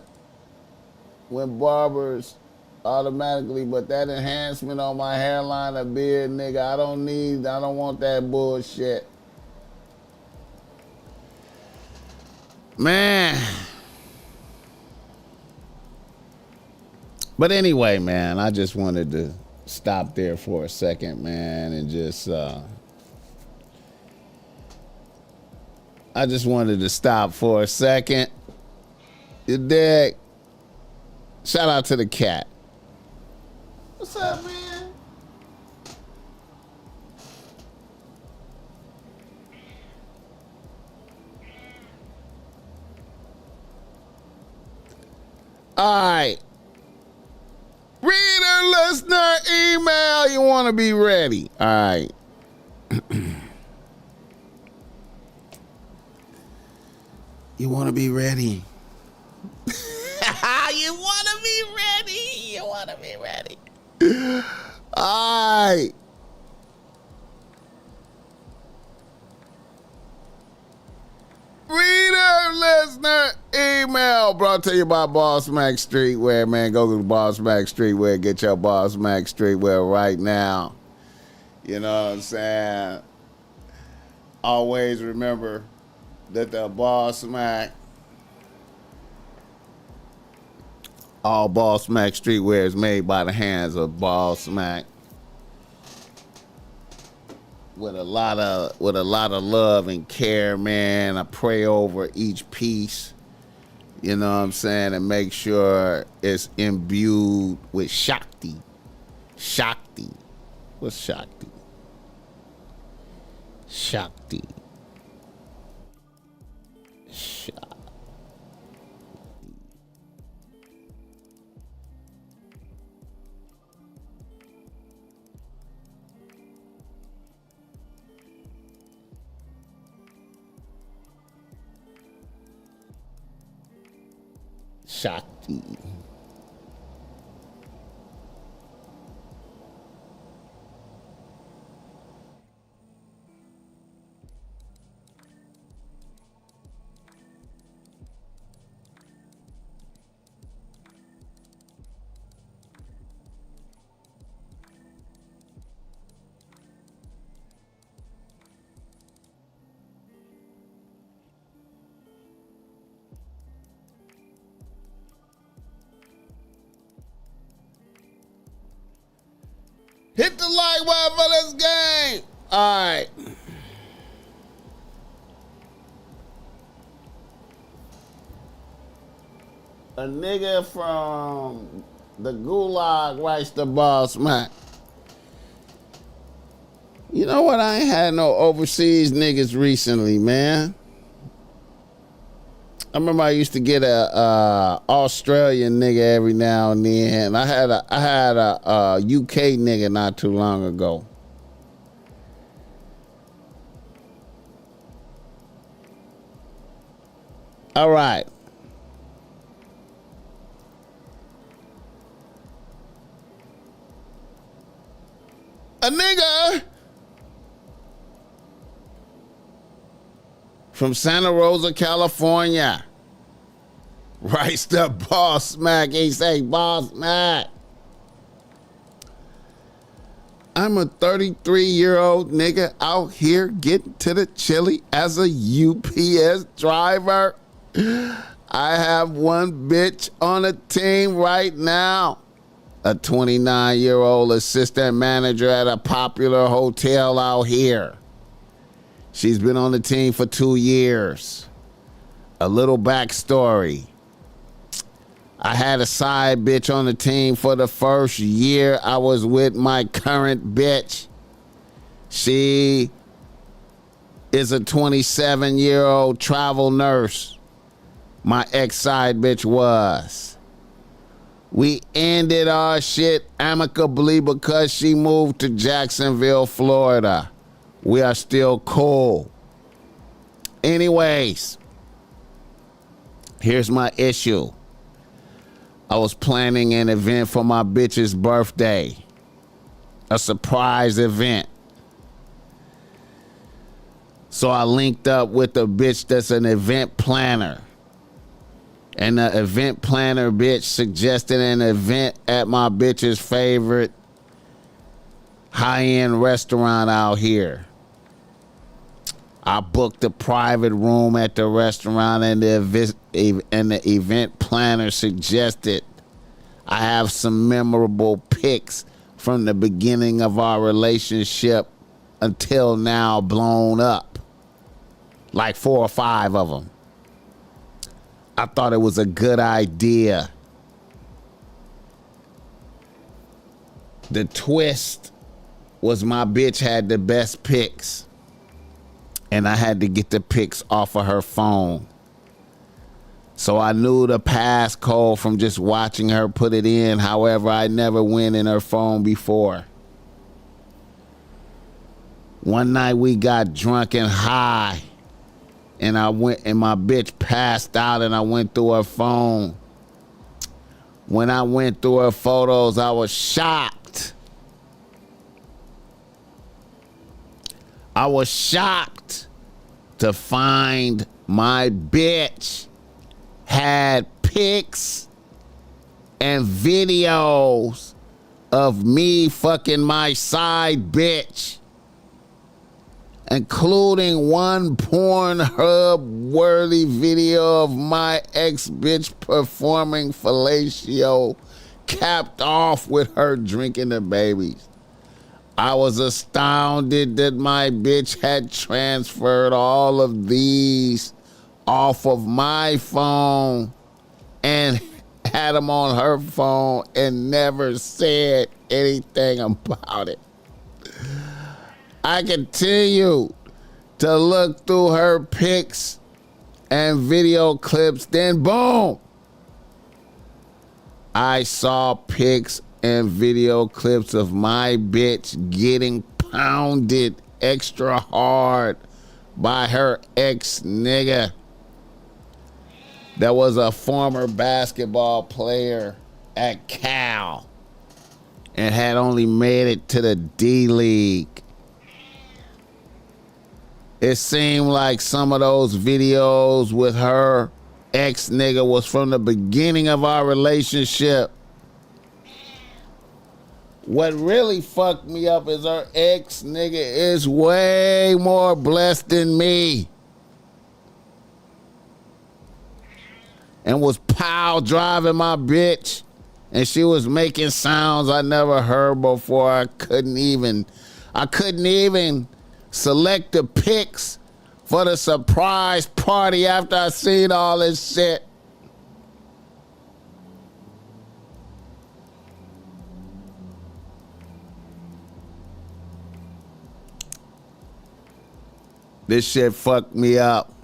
that enhancement on my hairline or beard, nigga, I don't want that bullshit. Man. But anyway, man, I just wanted to stop there for a second, man, and I just wanted to stop for a second. You dig? Shout out to the cat. What's up, man? All right. Reader, listener, email. You want to be ready. All right. You want to be ready. You want to be ready. You want to be ready. All right. Reader, listener, email brought to you by BossMack Streetwear, man. Go to BossMack Streetwear. Get your BossMack Streetwear right now. You know what I'm saying? Always remember that the BossMack, all BossMack Streetwear is made by the hands of BossMack. With a lot of love and care, man. I pray over each piece, you know what I'm saying, and make sure it's imbued with Shakti. Shakti. What's Shakti? Shakti. Shakti. Hit the like button for this game. All right. A nigga from the gulag writes to BossMack. You know what? I ain't had no overseas niggas recently, man. I remember I used to get a Australian nigga every now and then. I had a UK nigga not too long ago. All right. A nigga from Santa Rosa, California, writes to BossMack. He say, BossMack, I'm a 33-year-old nigga out here getting to the chili as a UPS driver. I have one bitch on the team right now. a 29-year-old assistant manager at a popular hotel out here. She's been on the team for 2 years. A little backstory. I had a side bitch on the team for the first year I was with my current bitch. She is a 27-year-old travel nurse. My ex-side bitch was. We ended our shit amicably because she moved to Jacksonville, Florida. We are still cool. Anyways, here's my issue. I was planning an event for my bitch's birthday. A surprise event. So I linked up with a bitch that's an event planner. And the event planner bitch suggested an event at my bitch's favorite high-end restaurant out here. I booked a private room at the restaurant, and the event planner suggested I have some memorable pics from the beginning of our relationship until now blown up. Like 4 or 5 of them. I thought it was a good idea. The twist was my bitch had the best pics. And I had to get the pics off of her phone. So I knew the passcode from just watching her put it in. However, I never went in her phone before. One night we got drunk and high. And I went and my bitch passed out and I went through her phone. When I went through her photos, I was shocked. I was shocked to find my bitch had pics and videos of me fucking my side bitch, including one Pornhub-worthy video of my ex-bitch performing fellatio, capped off with her drinking the babies. I was astounded that my bitch had transferred all of these off of my phone and had them on her phone and never said anything about it. I continued to look through her pics and video clips, then boom, I saw pics and video clips of my bitch getting pounded extra hard by her ex-nigga that was a former basketball player at Cal and had only made it to the D-League. It seemed like some of those videos with her ex-nigga was from the beginning of our relationship. What really fucked me up is her ex-nigga is way more blessed than me. And was pile driving my bitch. And she was making sounds I never heard before. I couldn't even select the pics for the surprise party after I seen all this shit. This shit fucked me up.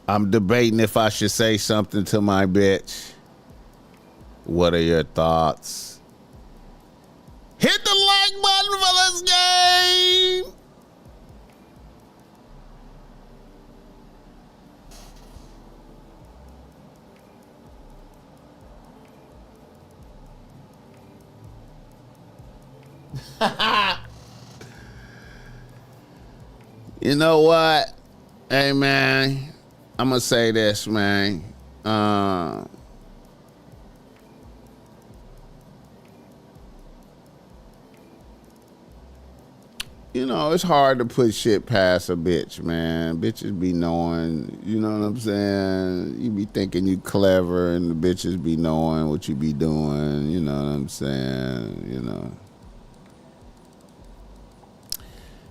I'm debating if I should say something to my bitch. What are your thoughts? Hit the like button for this game. You know what? Hey, man, I'm going to say this, man. you know, it's hard to put shit past a bitch, man. Bitches be knowing, you know what I'm saying? You be thinking you clever and the bitches be knowing what you be doing, you know what I'm saying? You know.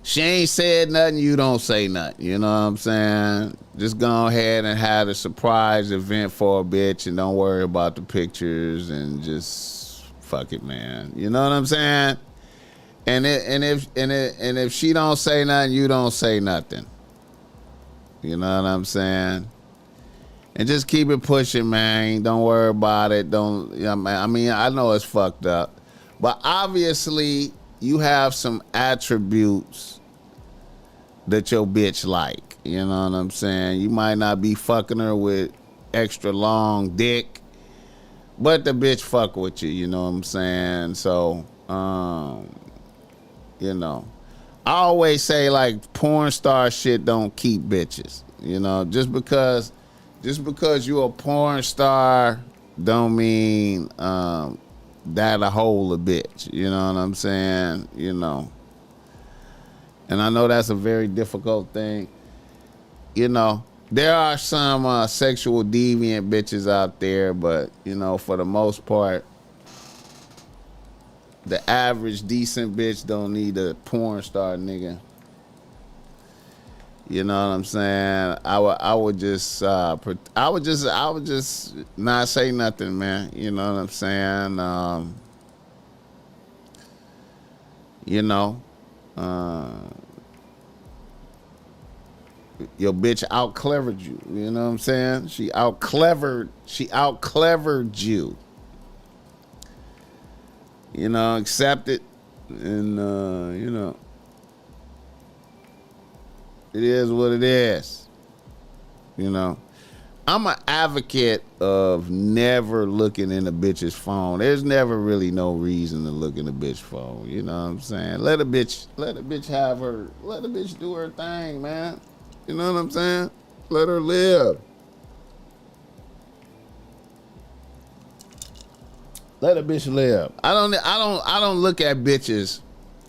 She ain't said nothing, you don't say nothing, you know what I'm saying? Just go ahead and have a surprise event for a bitch and don't worry about the pictures and just fuck it, man. You know what I'm saying? And if she don't say nothing, you don't say nothing. You know what I'm saying? And just keep it pushing, man. Don't worry about it. Don't. You know, I mean, I know it's fucked up, but obviously you have some attributes that your bitch like. You know what I'm saying? You might not be fucking her with extra long dick, but the bitch fuck with you. You know what I'm saying? So, you know, I always say like porn star shit don't keep bitches. You know, just because you're a porn star don't mean that a hole a bitch. You know what I'm saying? You know, and I know that's a very difficult thing. You know, there are some sexual deviant bitches out there, but you know, for the most part, the average decent bitch don't need a porn star nigga. You know what I'm saying? I would just not say nothing, man. You know what I'm saying? You know, your bitch out clevered you. You know what I'm saying? She out clevered you. You know, accept it, and you know, it is what it is. You know, I'm an advocate of never looking in a bitch's phone. There's never really no reason to look in a bitch's phone. You know what I'm saying? Let a bitch do her thing, man. You know what I'm saying? Let her live. Let a bitch live. I don't look at bitches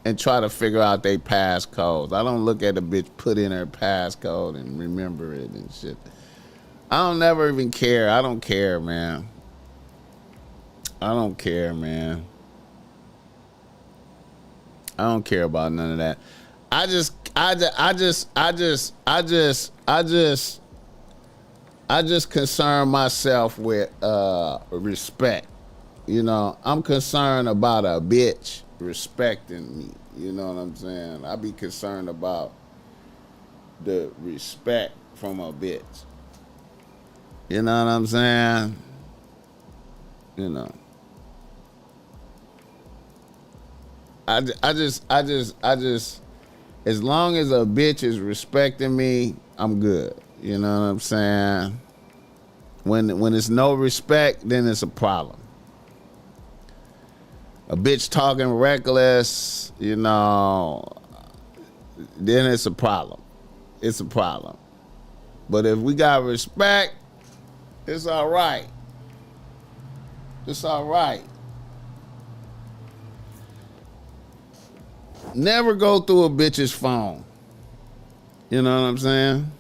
and try to figure out their passcodes. I don't look at a bitch put in her passcode and remember it and shit. I don't never even care. I don't care, man. I don't care, man. I don't care about none of that. I just concern myself with respect. You know, I'm concerned about a bitch respecting me. You know what I'm saying? I be concerned about the respect from a bitch. You know what I'm saying? You know. I just, as long as a bitch is respecting me, I'm good. You know what I'm saying? When it's no respect, then it's a problem. A bitch talking reckless, you know, then it's a problem. It's a problem. But if we got respect, it's all right. It's all right. Never go through a bitch's phone. You know what I'm saying?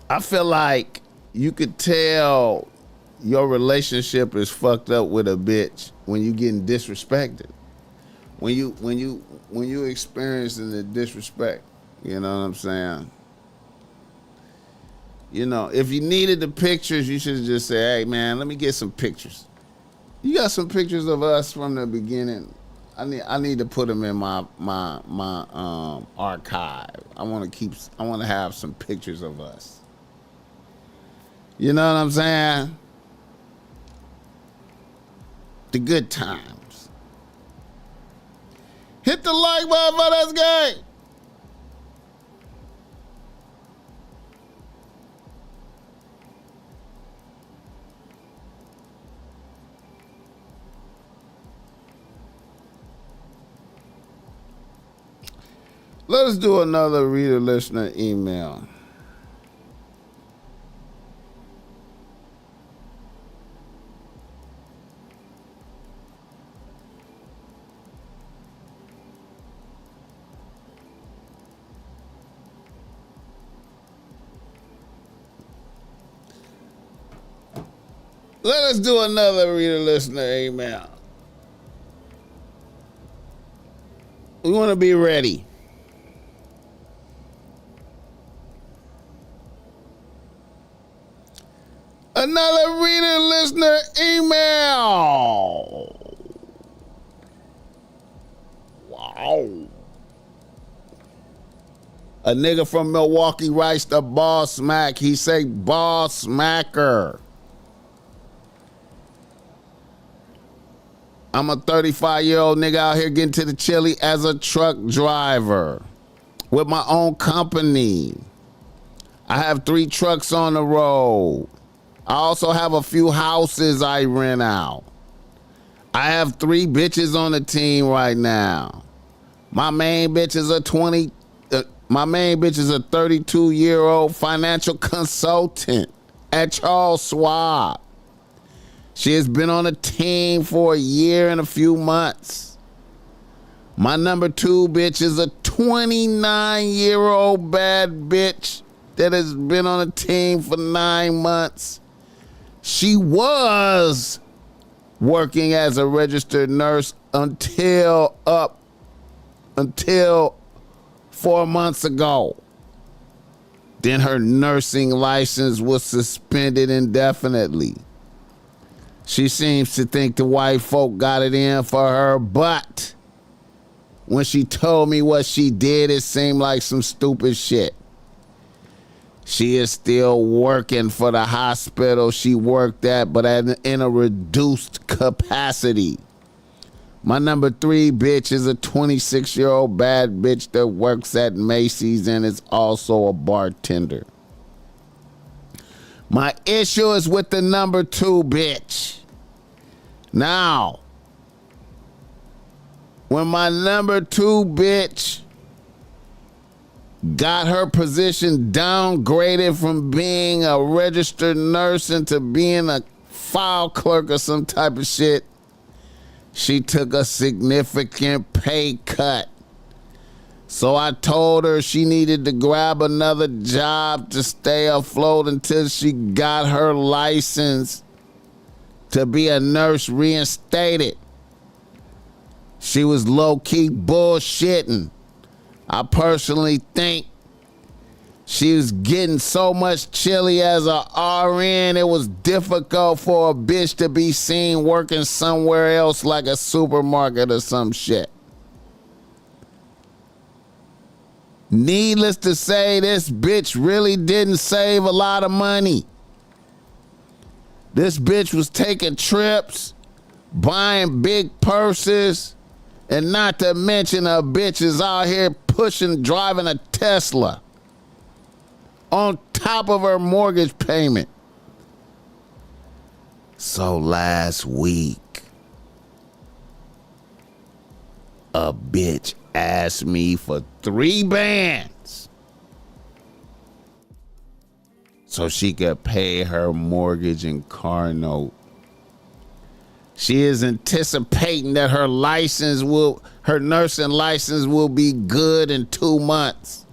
I feel like you could tell your relationship is fucked up with a bitch when you getting disrespected. When you experiencing the disrespect. You know what I'm saying? You know, if you needed the pictures, you should just say, hey man, let me get some pictures. You got some pictures of us from the beginning. I need to put them in my archive. I want to have some pictures of us. You know what I'm saying? The good times. Hit the like button for this game. Let's do another reader listener email. Let us do another reader listener email. We want to be ready. Another reader listener email. Wow. A nigga from Milwaukee writes to BossMack. He say, BossMacker. I'm a 35-year-old nigga out here getting to the chili as a truck driver with my own company. I have 3 trucks on the road. I also have a few houses I rent out. I have 3 bitches on the team right now. My main bitch is a 32-year-old financial consultant at Charles Schwab. She has been on the team for a year and a few months. My number 2 bitch is a 29-year-old bad bitch that has been on the team for 9 months. She was working as a registered nurse until 4 months ago. Then her nursing license was suspended indefinitely. She seems to think the white folk got it in for her, but when she told me what she did, it seemed like some stupid shit. She is still working for the hospital she worked at, but in a reduced capacity. My number 3 bitch is a 26-year-old bad bitch that works at Macy's and is also a bartender. My issue is with the number 2 bitch. Now, when my number 2 bitch got her position downgraded from being a registered nurse into being a file clerk or some type of shit, she took a significant pay cut. So I told her she needed to grab another job to stay afloat until she got her license to be a nurse reinstated. She was low-key bullshitting. I personally think she was getting so much chili as a RN, it was difficult for a bitch to be seen working somewhere else like a supermarket or some shit. Needless to say, this bitch really didn't save a lot of money. This bitch was taking trips, buying big purses, and not to mention a bitch is out here driving a Tesla on top of her mortgage payment. So last week, a bitch asked me for 3 bands so she could pay her mortgage and car note. She is anticipating that her nursing license will be good in 2 months.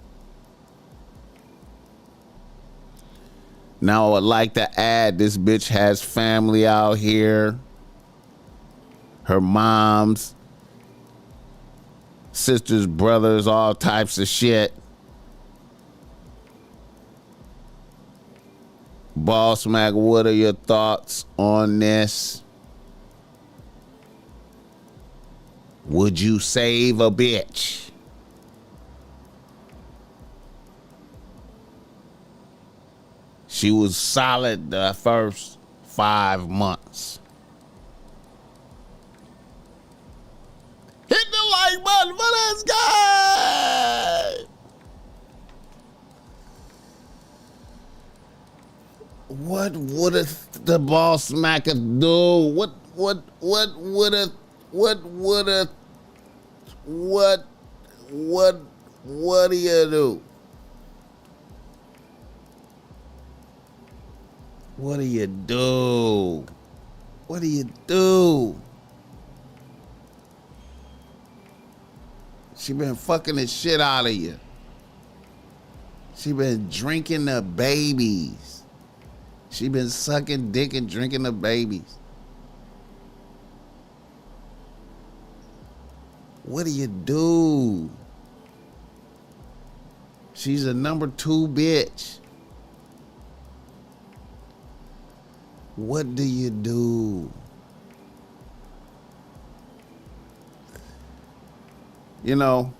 Now I would like to add, this bitch has family out here. Her mom's, sisters, brothers, all types of shit. BossMack, what are your thoughts on this? Would you save a bitch? She was solid the first 5 months. Hit the like button for this guy. What would the BossMack do? What do you do? What do you do? What do you do? She been fucking the shit out of you. She been drinking the babies. She been sucking dick and drinking the babies. What do you do? She's a number 2 bitch. What do you do? You know,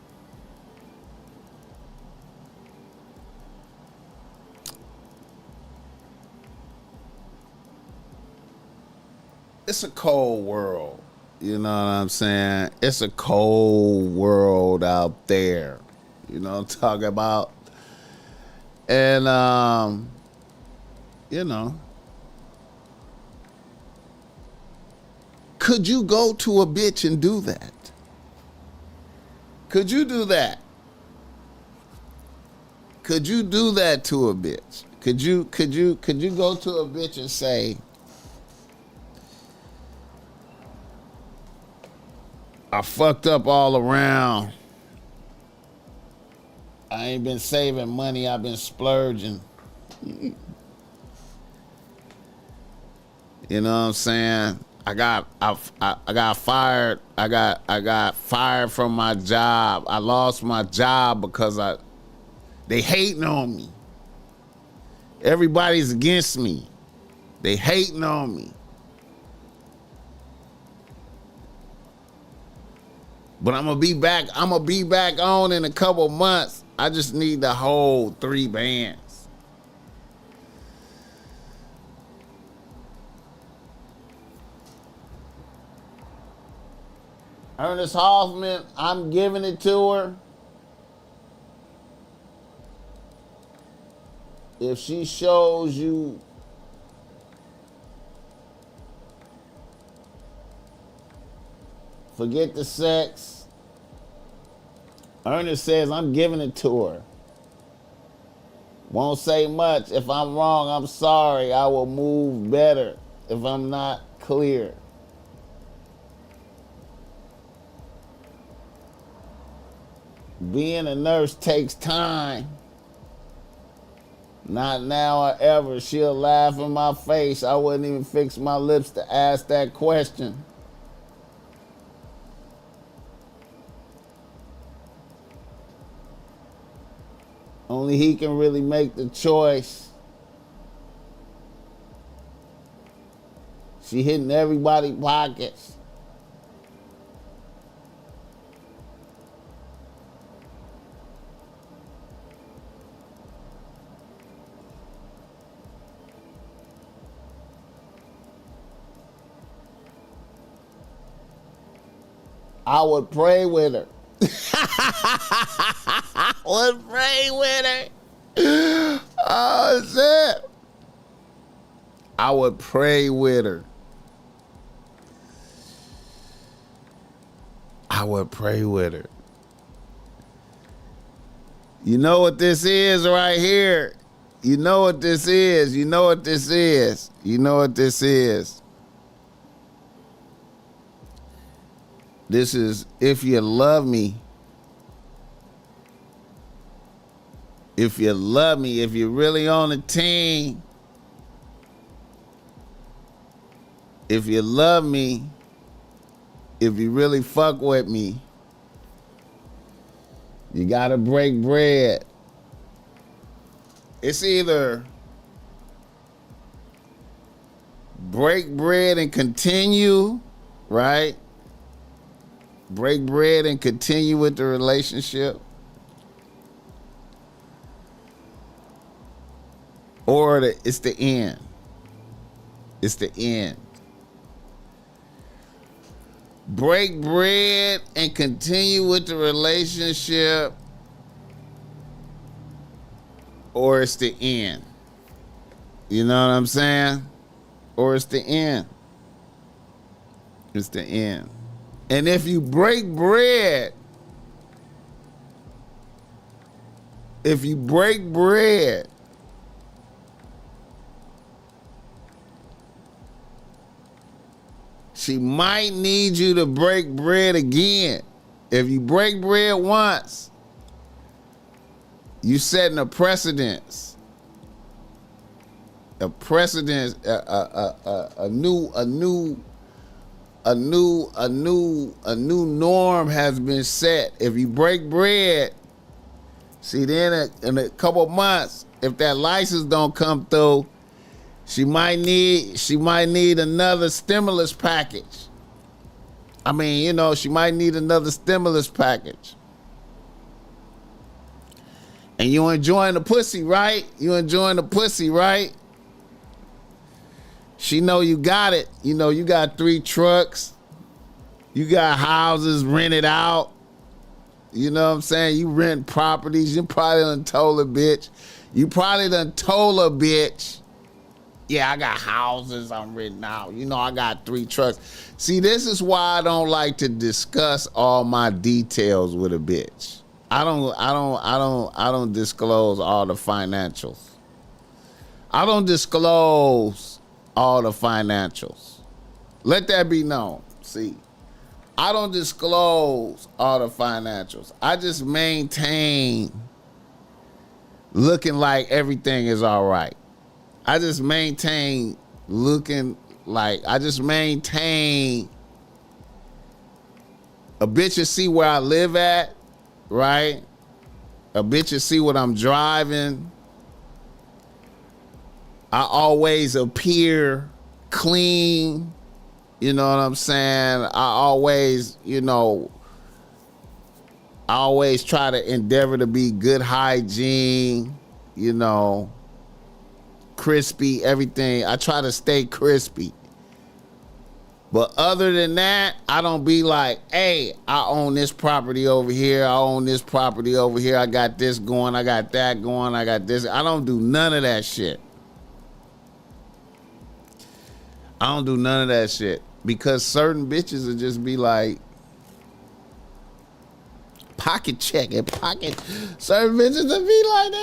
it's a cold world. You know what I'm saying? It's a cold world out there. You know what I'm talking about? And, you know, could you go to a bitch and do that? Could you do that? Could you do that to a bitch? Could you go to a bitch and say, I fucked up all around. I ain't been saving money, I've been splurging. You know what I'm saying? I got fired. I got fired from my job. I lost my job because they hating on me. Everybody's against me. They hating on me. But I'm gonna be back on in a couple months. I just need to hold 3 bands. Ernest Hoffman, I'm giving it to her. If she shows you forget the sex, Ernest says, I'm giving it to her. Won't say much. If I'm wrong, I'm sorry. I will move better if I'm not clear. Being a nurse takes time. Not now or ever. She'll laugh in my face. I wouldn't even fix my lips to ask that question. Only he can really make the choice. She hitting everybody's pockets. I would pray with her. I would pray with her. Oh, shit. I would pray with her. I would pray with her. You know what this is right here? You know what this is. You know what this is. You know what this is. This is if you love me. If you love me, if you're really on the team. If you love me, if you really fuck with me, you gotta break bread. It's either break bread and continue, right? Break bread and continue with the relationship. Or it's the end. It's the end. Break bread and continue with the relationship. Or it's the end. You know what I'm saying? Or it's the end. It's the end. And if you break bread, she might need you to break bread again. If you break bread once, you setting a precedence a precedent, a new norm has been set. If you break bread, see, then in a couple months, if that license don't come through, she might need another stimulus package. I mean, you know, she might need another stimulus package. And you enjoying the pussy, right? You enjoying the pussy, right? She know you got it. You know, you got 3 trucks. You got houses rented out. You know what I'm saying? You rent properties. You probably done told a bitch. Yeah, I got houses I'm renting out. You know, I got 3 trucks. See, this is why I don't like to discuss all my details with a bitch. I don't disclose all the financials. I don't disclose all the financials. Let that be known. See, I don't disclose all the financials. I just maintain looking like everything is all right. I just maintain a bitch will see where I live at, right? A bitch will see what I'm driving. I always appear clean. You know what I'm saying? I always try to endeavor to be good hygiene, you know, crispy, everything. I try to stay crispy. But other than that, I don't be like, hey, I own this property over here. I own this property over here. I got this going. I got that going. I got this. I don't do none of that shit. I don't do none of that shit. Because certain bitches will just be like, pocket check and pocket. Certain bitches will be like,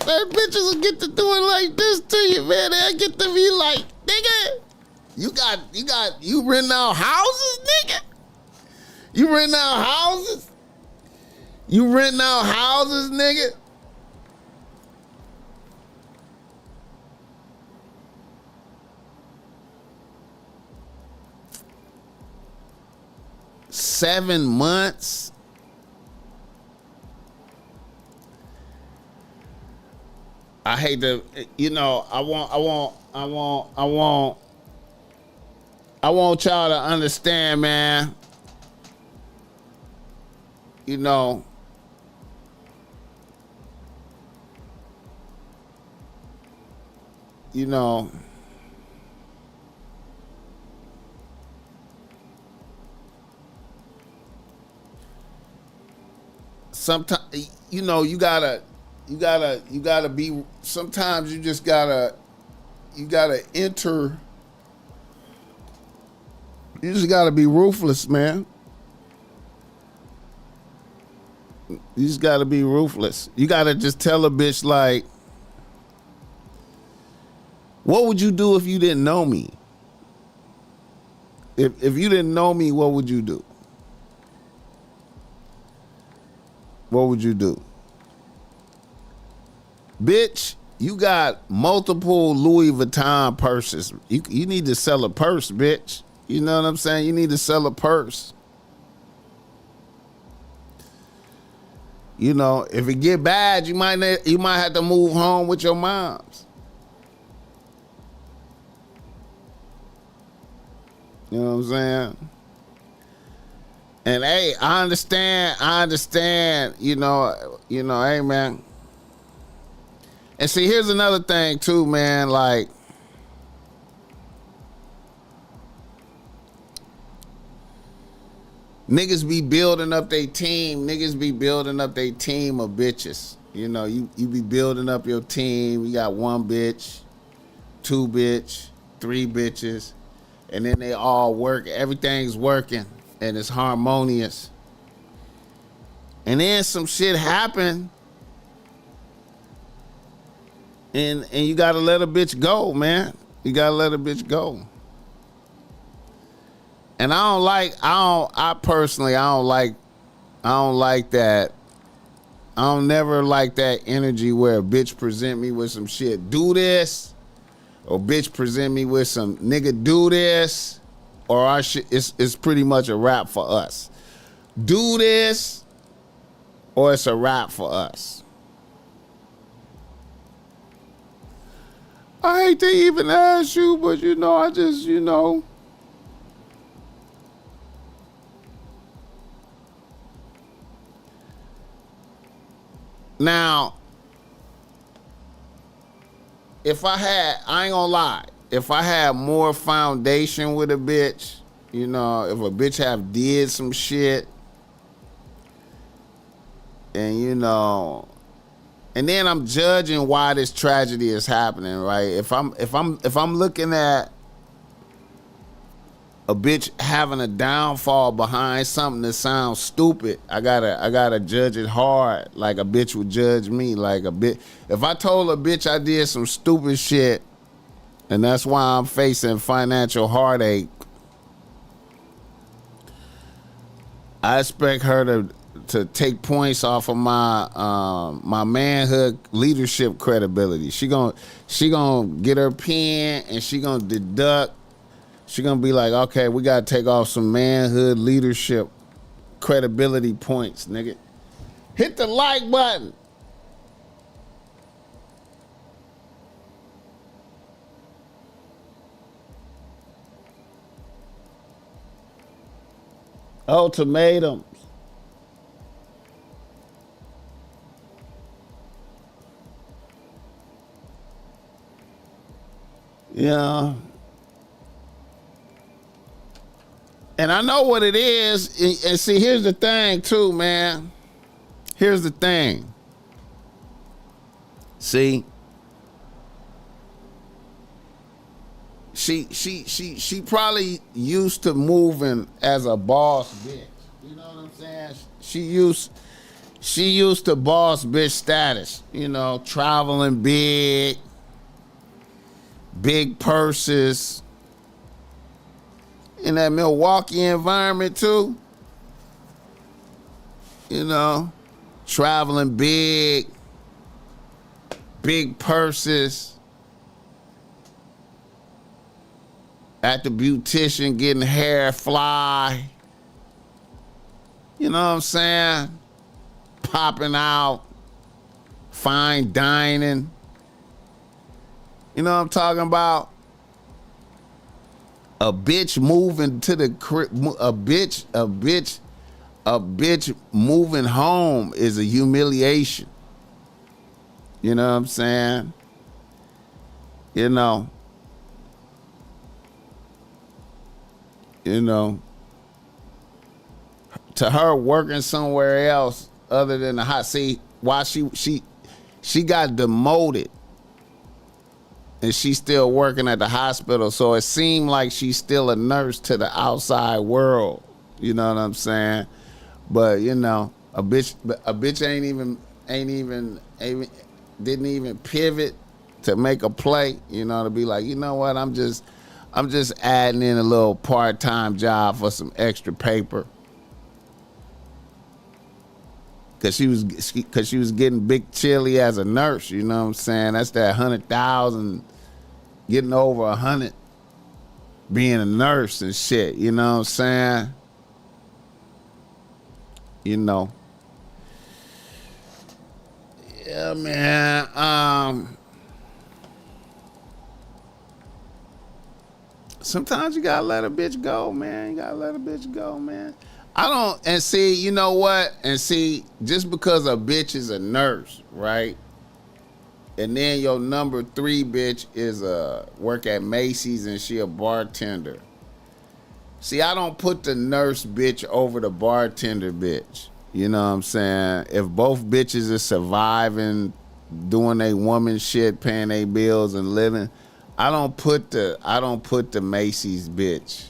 certain bitches will get to do it like this to you, man. They'll get to be like, nigga, you renting out houses, nigga? You renting out houses? You renting out houses, nigga? $7 months. I hate to, you know, I want y'all to understand, man. You know, sometimes, you know, you gotta be, sometimes you just gotta enter. You just gotta be ruthless, man. You just gotta be ruthless. You gotta just tell a bitch, like, what would you do if you didn't know me? If you didn't know me, what would you do? What would you do? Bitch, you got multiple Louis Vuitton purses. You need to sell a purse, bitch. You know what I'm saying? You need to sell a purse. You know, if it get bad, you might have to move home with your moms. You know what I'm saying? And hey, I understand, you know, hey man. And see, here's another thing too, man, like, niggas be building up their team. Niggas be building up their team of bitches. You know, you be building up your team. You got 1 bitch, 2 bitch, 3 bitches, and then they all work. Everything's working and it's harmonious. And then some shit happen, and you gotta let a bitch go, man. You gotta let a bitch go. And I personally don't like that. don't never like that energy where a bitch present me with some shit, do this, or bitch present me with some nigga do this, or our shit. It's pretty much a wrap for us. Do this, or it's a wrap for us. I hate to even ask you, but I just, Now, I ain't gonna lie, if I had more foundation with a bitch, if a bitch have did some shit, and and then I'm judging why this tragedy is happening, right? If I'm looking at a bitch having a downfall behind something that sounds stupid, I gotta judge it hard, like a bitch would judge me. If I told a bitch I did some stupid shit, and that's why I'm facing financial heartache, I expect her to take points off of my manhood leadership credibility. She gonna get her pen and she gonna deduct. She gonna be like, okay, we gotta take off some manhood leadership credibility points, nigga. Hit the like button. Ultimatums. Yeah. And I know what it is. And see, here's the thing too, man. Here's the thing. See, she probably used to moving as a boss bitch. You know what I'm saying? She used to boss bitch status. Traveling big purses. In that Milwaukee environment too, traveling big purses, at the beautician getting hair fly, you know what I'm saying, popping out, fine dining, you know what I'm talking about. A bitch moving to the crib, a bitch moving home is a humiliation. You know what I'm saying? To her working somewhere else other than the hot seat, while she got demoted. And she's still working at the hospital, so it seemed like she's still a nurse to the outside world. You know what I'm saying? But a bitch didn't even pivot to make a play. To be like, you know what? I'm just adding in a little part-time job for some extra paper. Cause she was getting big chili as a nurse, you know what I'm saying? That's that 100,000, getting over 100, being a nurse and shit, you know what I'm saying? Yeah, man. Sometimes you gotta let a bitch go, man. I don't, and see, you know what? And see, just because a bitch is a nurse, right? And then your number 3 bitch is work at Macy's and she a bartender. See, I don't put the nurse bitch over the bartender bitch. You know what I'm saying? If both bitches are surviving, doing they woman shit, paying their bills and living, I don't put the Macy's bitch.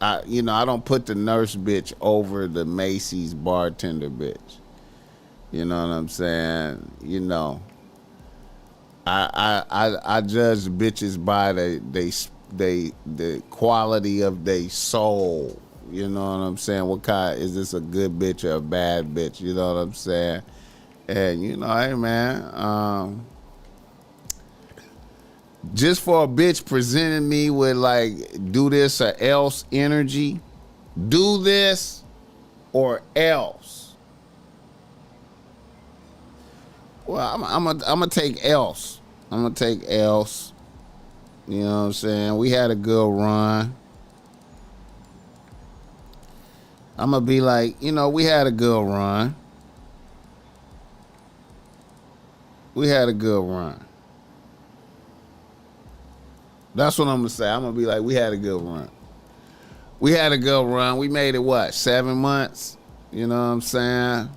I don't put the nurse bitch over the Macy's bartender bitch. You know what I'm saying? I judge bitches by the quality of their soul. You know what I'm saying? What kind, is this a good bitch or a bad bitch? You know what I'm saying? And you know, hey man, just for a bitch presenting me with like do this or else energy, do this or else. Well, I'm gonna take else. I'm gonna take else. You know what I'm saying? We had a good run. I'm gonna be like, you know, we had a good run. We had a good run. That's what I'm gonna say. I'm gonna be like, we had a good run. We had a good run. We made it what, 7 months? You know what I'm saying?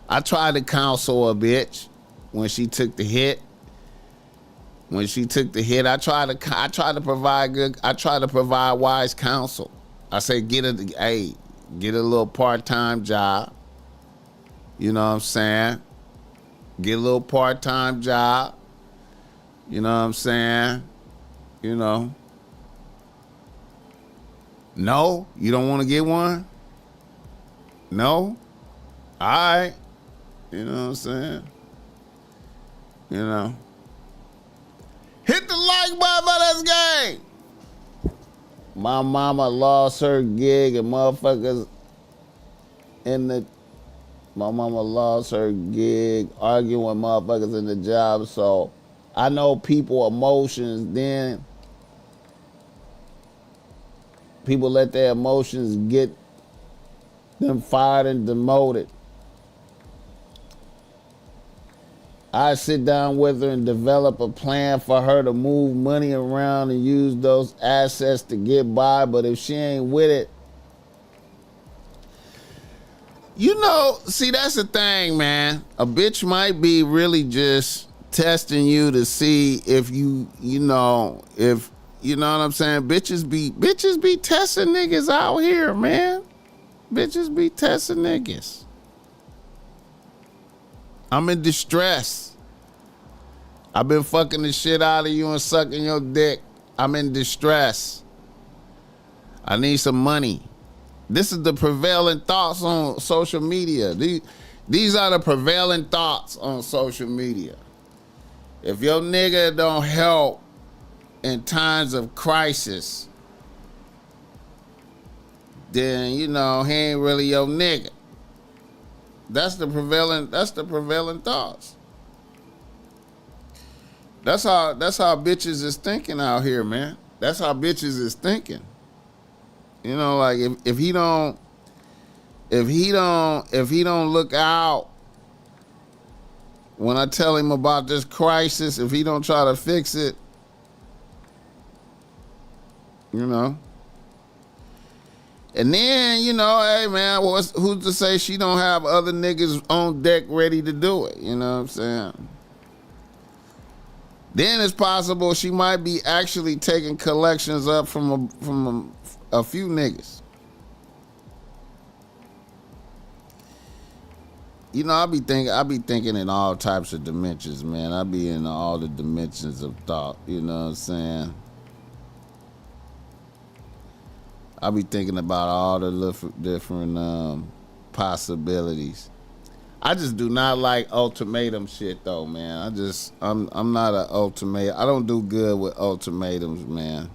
I tried to counsel a bitch when she took the hit. When she took the hit, I tried to provide wise counsel. I say get a little part-time job. You know what I'm saying? Get a little part-time job. You know what I'm saying? You know. No, you don't want to get one? No? All right. You know what I'm saying? You know. Hit the like button for this game. My mama lost her gig and motherfuckers my mama lost her gig arguing with motherfuckers in the job. So I know people emotions then. People let their emotions get them fired and demoted. I sit down with her and develop a plan for her to move money around and use those assets to get by. But if she ain't with it, you know, see, that's the thing, man. A bitch might be really just testing you to see if you know what I'm saying. Bitches be testing niggas out here, man. Bitches be testing niggas. I'm in distress. I've been fucking the shit out of you and sucking your dick. I'm in distress. I need some money. This is the prevailing thoughts on social media. These are the prevailing thoughts on social media. If your nigga don't help in times of crisis, then you know he ain't really your nigga. That's the prevailing thoughts. That's how bitches is thinking out here, man. That's how bitches is thinking. You know, like if he don't look out when I tell him about this crisis, if he don't try to fix it, you know. And then, you know, hey man, who's to say she don't have other niggas on deck ready to do it? You know what I'm saying? Then it's possible she might be actually taking collections up from a few niggas. You know, I be thinking in all types of dimensions, man. I be in all the dimensions of thought. You know what I'm saying? I be thinking about all the different possibilities. I just do not like ultimatum shit though, man. I'm not an ultimatum. I don't do good with ultimatums, man.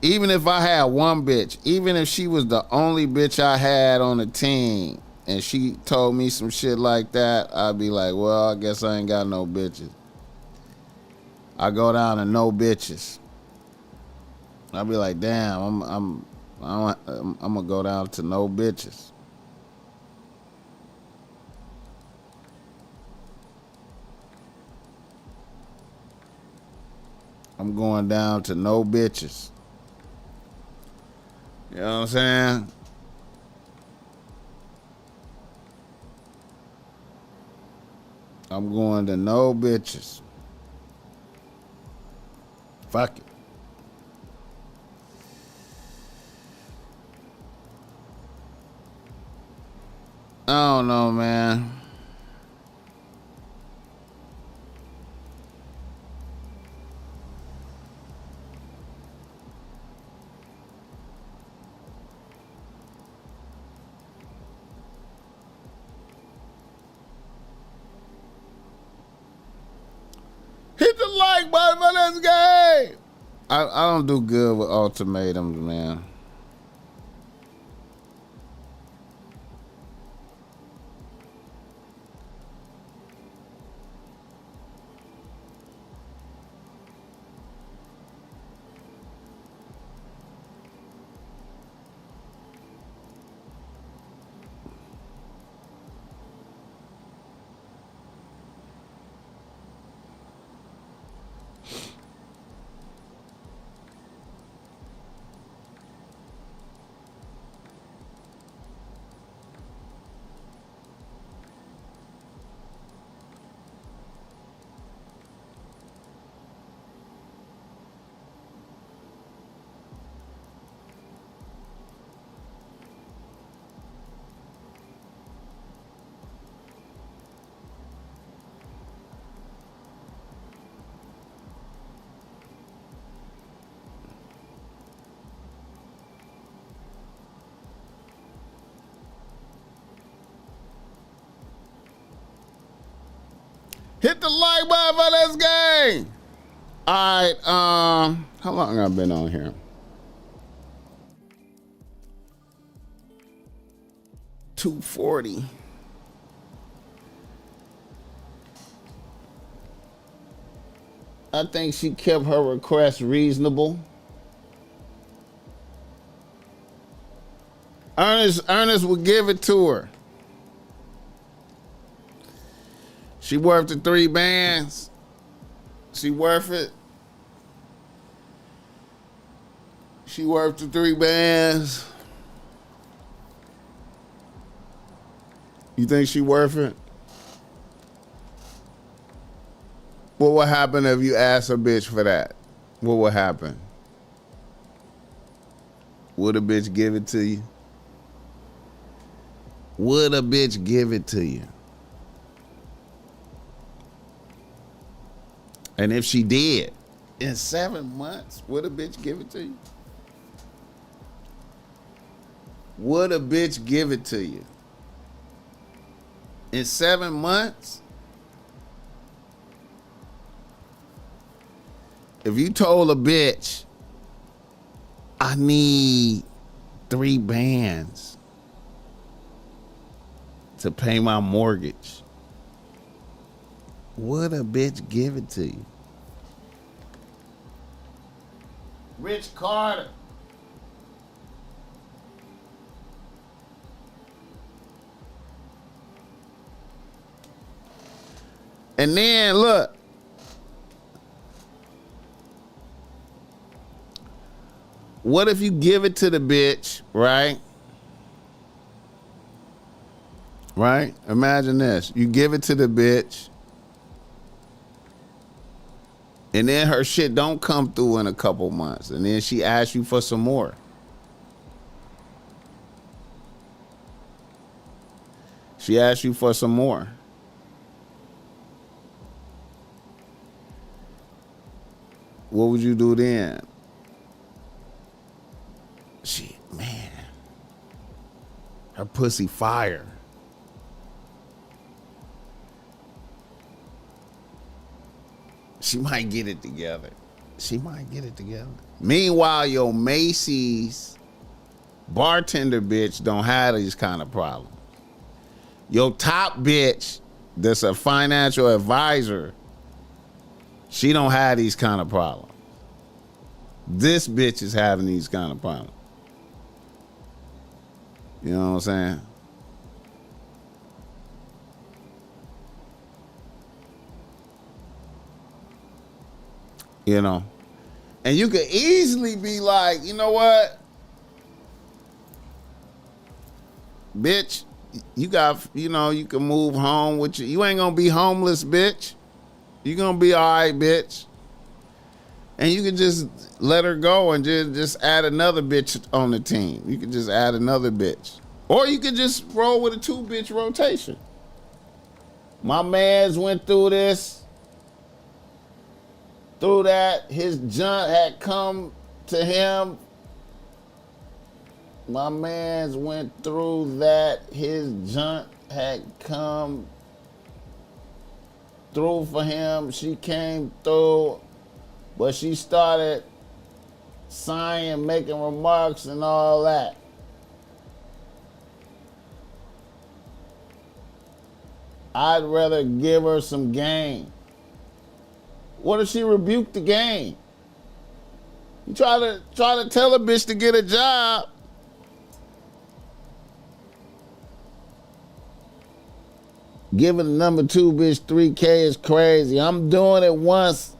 Even if I had one bitch, even if she was the only bitch I had on the team and she told me some shit like that, I'd be like, well, I guess I ain't got no bitches. I go down to no bitches. I'd be like, damn, I'm gonna go down to no bitches. I'm going down to no bitches. You know what I'm saying? I'm going to no bitches. Fuck it. I don't know, man. like button for this game. I don't do good with ultimatums, man. Hit the like button for this game. All right, how long have I been on here? 240. I think she kept her request reasonable. Ernest would give it to her. She worth the 3 bands. She worth it. She worth the 3 bands. You think she worth it? What would happen if you asked a bitch for that? What would happen? Would a bitch give it to you? Would a bitch give it to you? And if she did, in 7 months, would a bitch give it to you? Would a bitch give it to you? In 7 months? If you told a bitch, I need 3 bands to pay my mortgage, would a bitch give it to you? Rich Carter. And then look. What if you give it to the bitch, right? Right? Imagine this. You give it to the bitch. And then her shit don't come through in a couple months. And then she asks you for some more. She asks you for some more. What would you do then? Shit, man. Her pussy fire. She might get it together. She might get it together. Meanwhile, your Macy's bartender bitch don't have these kind of problems. Your top bitch that's a financial advisor, she don't have these kind of problems. This bitch is having these kind of problems. You know what I'm saying? You know? And you could easily be like, you know what? Bitch, you got, you know, you can move home with you. You ain't gonna be homeless, bitch. You gonna be all right, bitch. And you can just let her go and just add another bitch on the team. You can just add another bitch. Or you could just roll with a 2-bitch rotation. My man's went through this. Through that, his junk had come to him. My man's went through that, his junk had come through for him. She came through, but she started sighing, making remarks and all that. I'd rather give her some game. What if she rebuked the game? You try to tell a bitch to get a job. Giving the number 2 bitch $3K is crazy. I'm doing it once.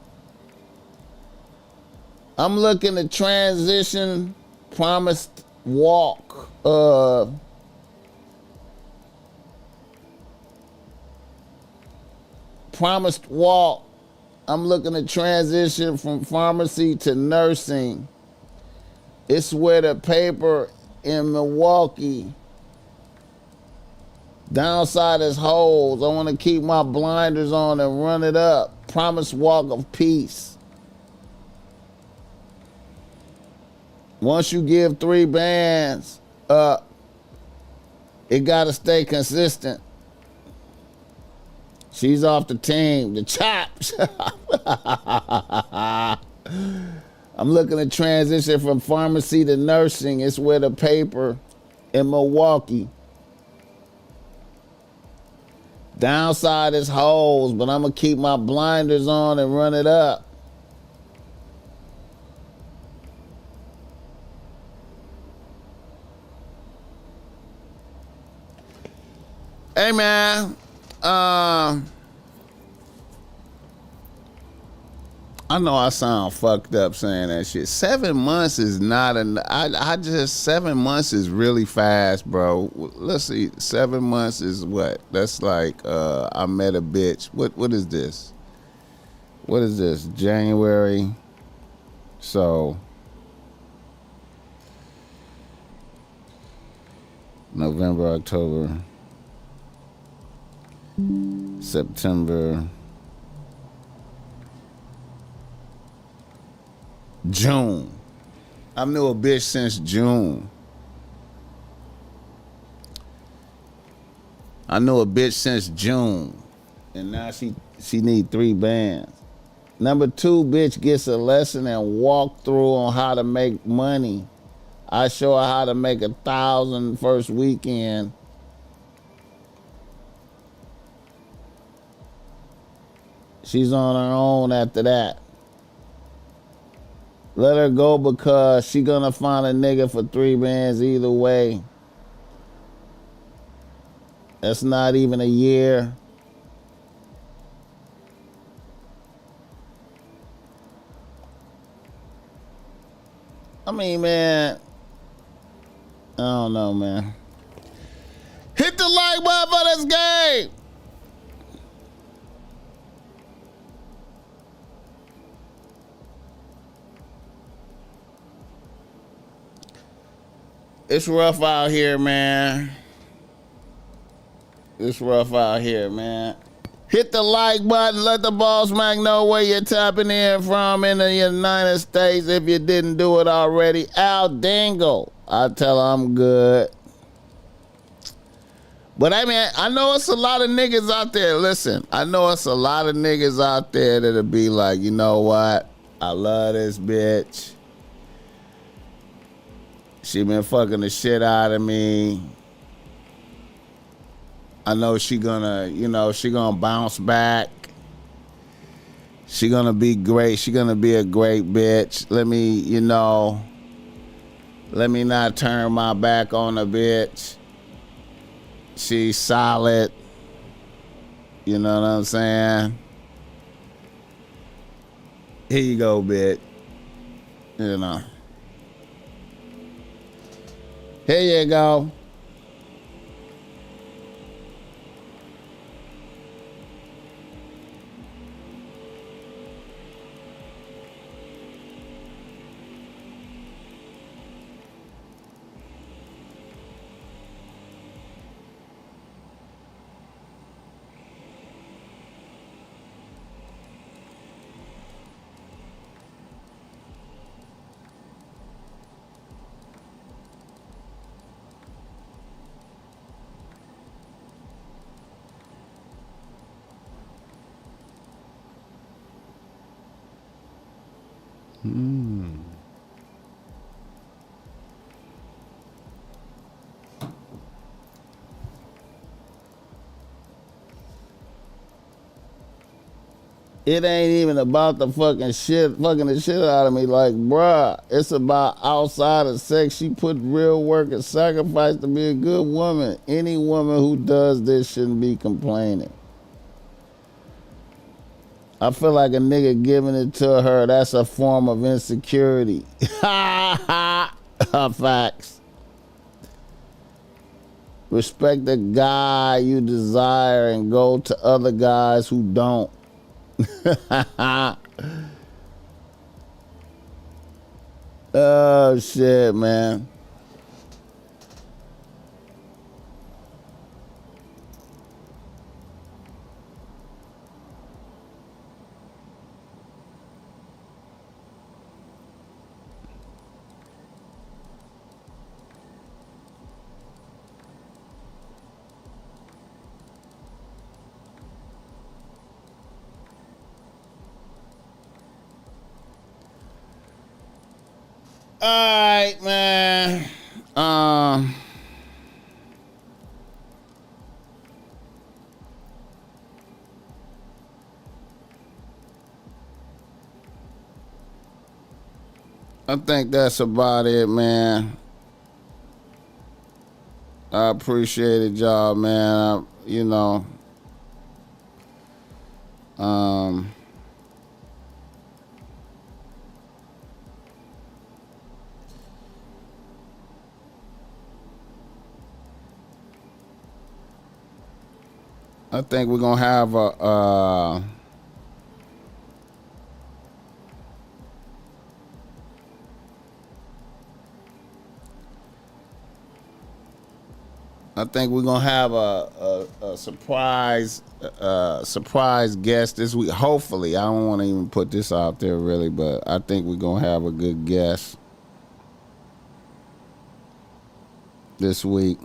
I'm looking to transition promised walk. Promised walk. I'm looking to transition from pharmacy to nursing. It's where the paper in Milwaukee. Downside is holes. I want to keep my blinders on and run it up. Promised walk of peace. Once you give 3 bands up, it got to stay consistent. She's off the team. The chops. I'm looking to transition from pharmacy to nursing. It's where the paper in Milwaukee. Downside is holes, but I'm going to keep my blinders on and run it up. Hey, man. I know I sound fucked up saying that shit. 7 months is not enough. 7 months is really fast, bro. Let's see. 7 months is what? That's like, I met a bitch. What is this? What is this? January. So, November, October, September, June. I knew a bitch since June. And now she need 3 bands. Number 2 bitch gets a lesson and walk through on how to make money. I show her how to make 1,000 first weekend. She's on her own after that. Let her go because she gonna find a nigga for 3 bands either way. That's not even a year. I mean, man, I don't know, man. Hit the like button for this game. It's rough out here, man. Hit the like button. Let the BossMack know where you're tapping in from in the United States if you didn't do it already. Al Dingle. I tell her I'm good. But I mean, I know it's a lot of niggas out there. Listen, I know it's a lot of niggas out there that'll be like, you know what? I love this bitch. She been fucking the shit out of me. I know she gonna bounce back. She gonna be great. She gonna be a great bitch. Let me not turn my back on the bitch. She's solid. You know what I'm saying? Here you go, bitch. You know. Here you go. It ain't even about the fucking the shit out of me. Like, bruh, it's about outside of sex. She put real work and sacrifice to be a good woman. Any woman who does this shouldn't be complaining. I feel like a nigga giving it to her, that's a form of insecurity. Facts. Respect the guy you desire and go to other guys who don't. Oh shit, man. All right, man. I think that's about it, man. I appreciate it, y'all, man. I think we're gonna have a surprise guest this week. Hopefully, I don't want to even put this out there really, but I think we're gonna have a good guest this week.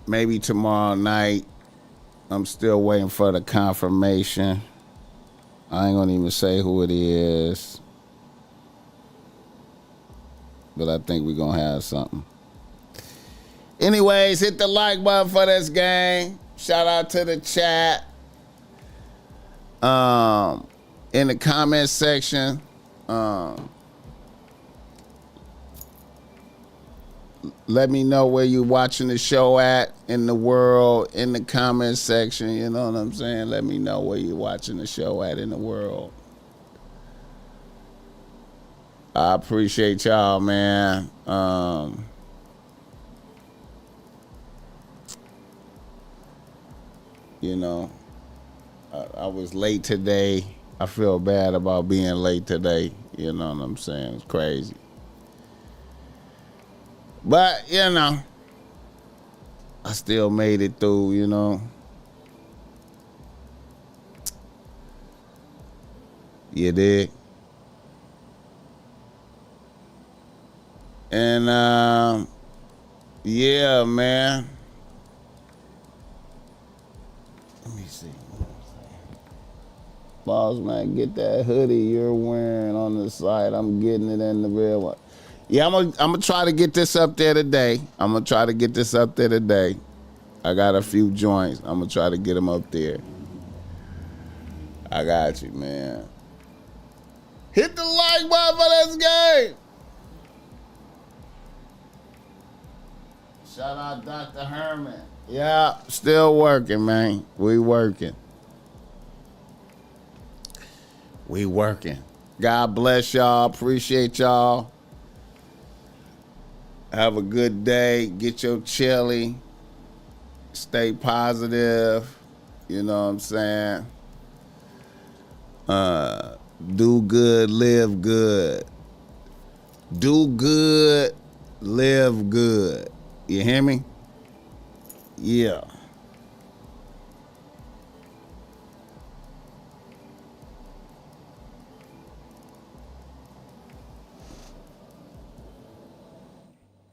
Maybe tomorrow night. I'm still waiting for the confirmation. I ain't gonna even say who it is, but I think we're gonna have something. Anyways, hit the like button for this gang. Shout out to the chat. In the comment section, let me know where you watching the show at in the world, in the comment section. You know what I'm saying? Let me know where you watching the show at in the world. I appreciate y'all, man. I was late today. I feel bad about being late today. You know what I'm saying? It's crazy. But, I still made it through, You did. And, yeah, man. Let me see. BossMack, get that hoodie you're wearing on the site. I'm getting it in the real one. Yeah, I'm gonna try to get this up there today. I got a few joints. I'm gonna try to get them up there. I got you, man. Hit the like button for this game. Shout out Dr. Herman. Yeah, still working, man. We working. God bless y'all. Appreciate y'all. Have a good day. Get your chili. Stay positive. You know what I'm saying? Do good, live good. Do good, live good. You hear me? Yeah.